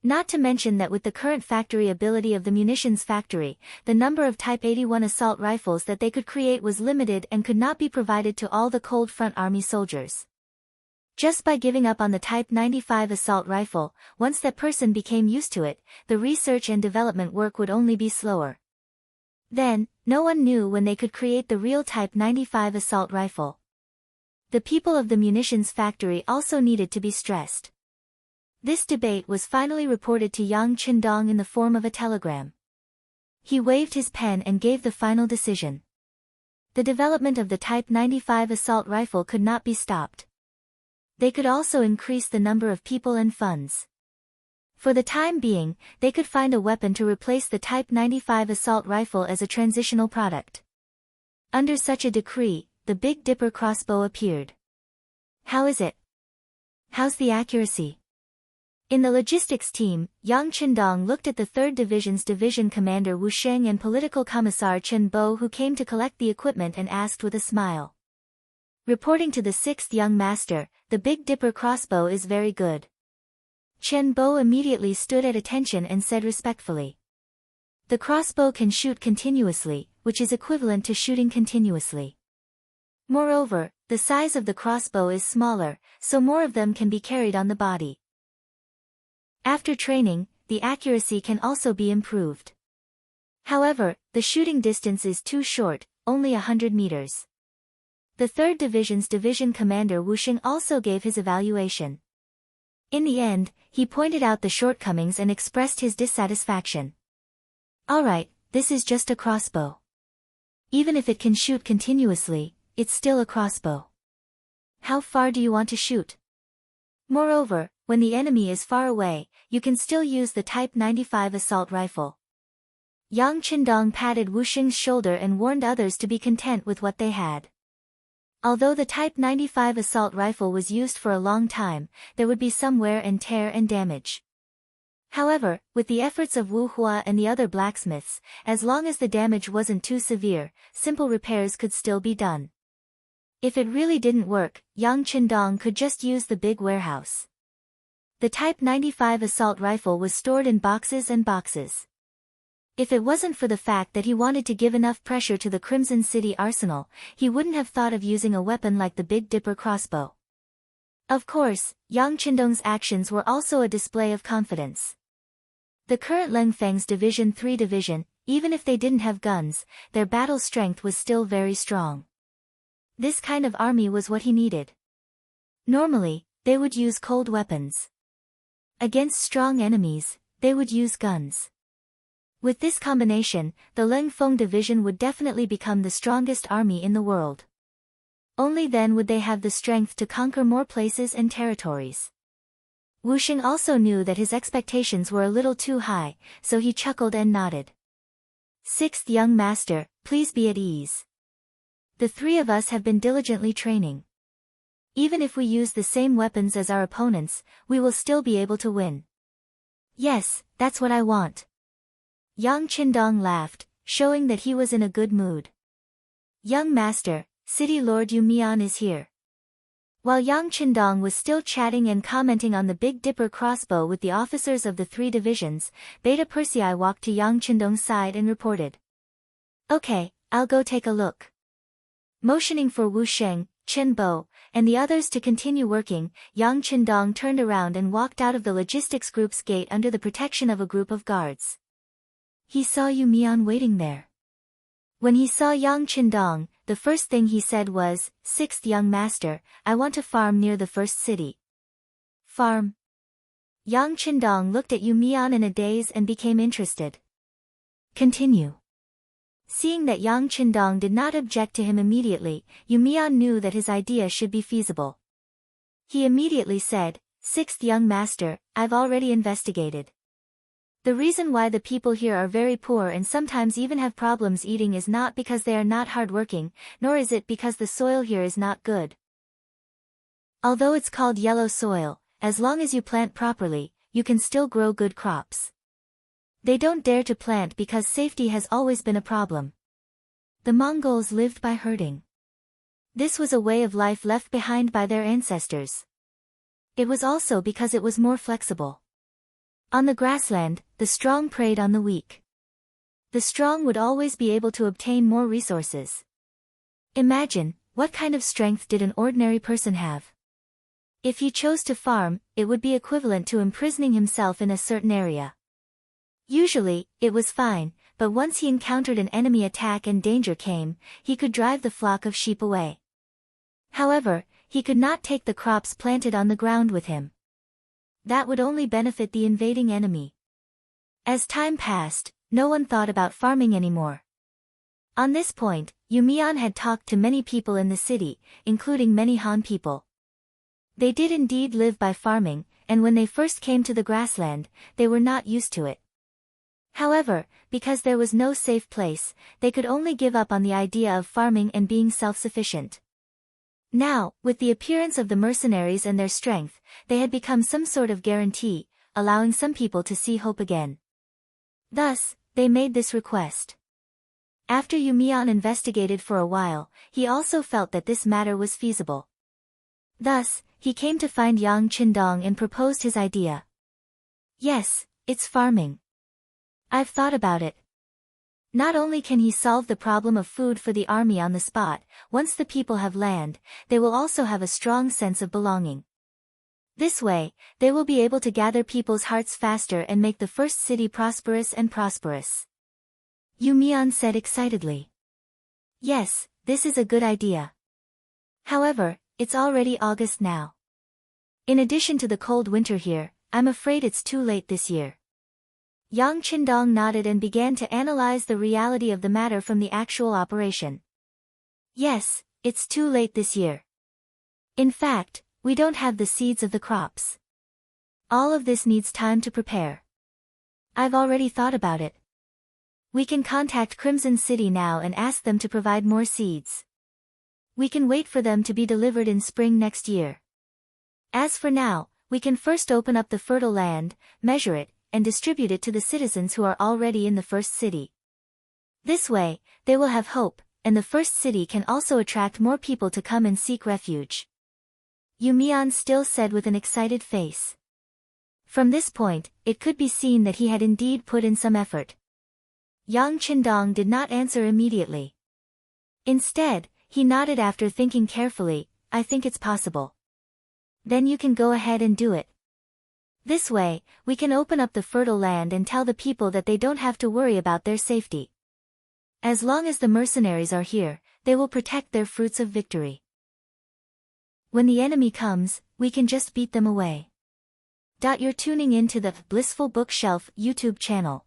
Not to mention that with the current factory ability of the munitions factory, the number of Type 81 assault rifles that they could create was limited and could not be provided to all the Cold Front Army soldiers. Just by giving up on the Type 95 assault rifle, once that person became used to it, the research and development work would only be slower. Then, no one knew when they could create the real Type 95 assault rifle. The people of the munitions factory also needed to be stressed. This debate was finally reported to Yang Qindong in the form of a telegram. He waved his pen and gave the final decision. The development of the Type 95 assault rifle could not be stopped. They could also increase the number of people and funds. For the time being, they could find a weapon to replace the Type 95 assault rifle as a transitional product. Under such a decree, the Big Dipper crossbow appeared. How is it? How's the accuracy? In the logistics team, Yang Qindong looked at the 3rd Division's division commander Wu Sheng and political commissar Chen Bo, who came to collect the equipment, and asked with a smile. Reporting to the 6th young master, the Big Dipper crossbow is very good. Chen Bo immediately stood at attention and said respectfully. The crossbow can shoot continuously, which is equivalent to shooting continuously. Moreover, the size of the crossbow is smaller, so more of them can be carried on the body. After training, the accuracy can also be improved. However, the shooting distance is too short, only 100 meters. The 3rd Division's division commander Wu Xing also gave his evaluation. In the end, he pointed out the shortcomings and expressed his dissatisfaction. Alright, this is just a crossbow. Even if it can shoot continuously, it's still a crossbow. How far do you want to shoot? Moreover, when the enemy is far away, you can still use the Type 95 assault rifle. Yang Qindong patted Wu Xing's shoulder and warned others to be content with what they had. Although the Type 95 assault rifle was used for a long time, there would be some wear and tear and damage. However, with the efforts of Wu Hua and the other blacksmiths, as long as the damage wasn't too severe, simple repairs could still be done. If it really didn't work, Yang Qindong could just use the big warehouse. The Type 95 assault rifle was stored in boxes and boxes. If it wasn't for the fact that he wanted to give enough pressure to the Crimson City arsenal, he wouldn't have thought of using a weapon like the Big Dipper crossbow. Of course, Yang Qindong's actions were also a display of confidence. The current Leng Feng's Division 3 division, even if they didn't have guns, their battle strength was still very strong. This kind of army was what he needed. Normally, they would use cold weapons. Against strong enemies, they would use guns. With this combination, the Leng Feng division would definitely become the strongest army in the world. Only then would they have the strength to conquer more places and territories. Wu Xing also knew that his expectations were a little too high, so he chuckled and nodded. 6th young master, please be at ease. The 3 of us have been diligently training. Even if we use the same weapons as our opponents, we will still be able to win. Yes, that's what I want. Yang Qindong laughed, showing that he was in a good mood. Young master, City Lord Yu Mian is here. While Yang Qindong was still chatting and commenting on the Big Dipper crossbow with the officers of the 3 divisions, Beta Persei walked to Yang Qindong's side and reported. Okay, I'll go take a look. Motioning for Wu Sheng, Chen Bo, and the others to continue working, Yang Qindong turned around and walked out of the logistics group's gate under the protection of a group of guards. He saw Yu Mian waiting there. When he saw Yang Qindong, the first thing he said was, 6th young master, I want to farm near the first city. Farm? Yang Qindong looked at Yu Mian in a daze and became interested. Continue. Seeing that Yang Qindong did not object to him immediately, Yu Mian knew that his idea should be feasible. He immediately said, 6th young master, I've already investigated. The reason why the people here are very poor and sometimes even have problems eating is not because they are not hardworking, nor is it because the soil here is not good. Although it's called yellow soil, as long as you plant properly, you can still grow good crops. They don't dare to plant because safety has always been a problem. The Mongols lived by herding. This was a way of life left behind by their ancestors. It was also because it was more flexible. On the grassland, the strong preyed on the weak. The strong would always be able to obtain more resources. Imagine, what kind of strength did an ordinary person have? If he chose to farm, it would be equivalent to imprisoning himself in a certain area. Usually, it was fine, but once he encountered an enemy attack and danger came, he could drive the flock of sheep away. However, he could not take the crops planted on the ground with him. That would only benefit the invading enemy. As time passed, no one thought about farming anymore. On this point, Yu Mian had talked to many people in the city, including many Han people. They did indeed live by farming, and when they first came to the grassland, they were not used to it. However, because there was no safe place, they could only give up on the idea of farming and being self-sufficient. Now, with the appearance of the mercenaries and their strength, they had become some sort of guarantee, allowing some people to see hope again. Thus, they made this request. After Yu Mian investigated for a while, he also felt that this matter was feasible. Thus, he came to find Yang Qindong and proposed his idea. Yes, it's farming. I've thought about it. Not only can he solve the problem of food for the army on the spot, once the people have land, they will also have a strong sense of belonging. This way, they will be able to gather people's hearts faster and make the first city prosperous and prosperous. Yu Mian said excitedly. Yes, this is a good idea. However, it's already August now. In addition to the cold winter here, I'm afraid it's too late this year. Yang Qindong nodded and began to analyze the reality of the matter from the actual operation. Yes, it's too late this year. In fact, we don't have the seeds of the crops. All of this needs time to prepare. I've already thought about it. We can contact Crimson City now and ask them to provide more seeds. We can wait for them to be delivered in spring next year. As for now, we can first open up the fertile land, measure it, and distribute it to the citizens who are already in the first city. This way, they will have hope, and the first city can also attract more people to come and seek refuge. Yu Mian still said with an excited face. From this point, it could be seen that he had indeed put in some effort. Yang Qindong did not answer immediately. Instead, he nodded after thinking carefully. I think it's possible. Then you can go ahead and do it. This way, we can open up the fertile land and tell the people that they don't have to worry about their safety. As long as the mercenaries are here, they will protect their fruits of victory. When the enemy comes, we can just beat them away. You're tuning in to the Blissful Bookshelf YouTube channel.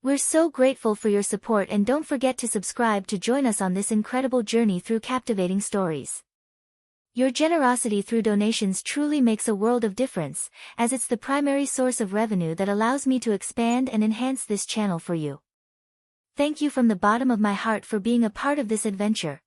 We're so grateful for your support, and don't forget to subscribe to join us on this incredible journey through captivating stories. Your generosity through donations truly makes a world of difference, as it's the primary source of revenue that allows me to expand and enhance this channel for you. Thank you from the bottom of my heart for being a part of this adventure.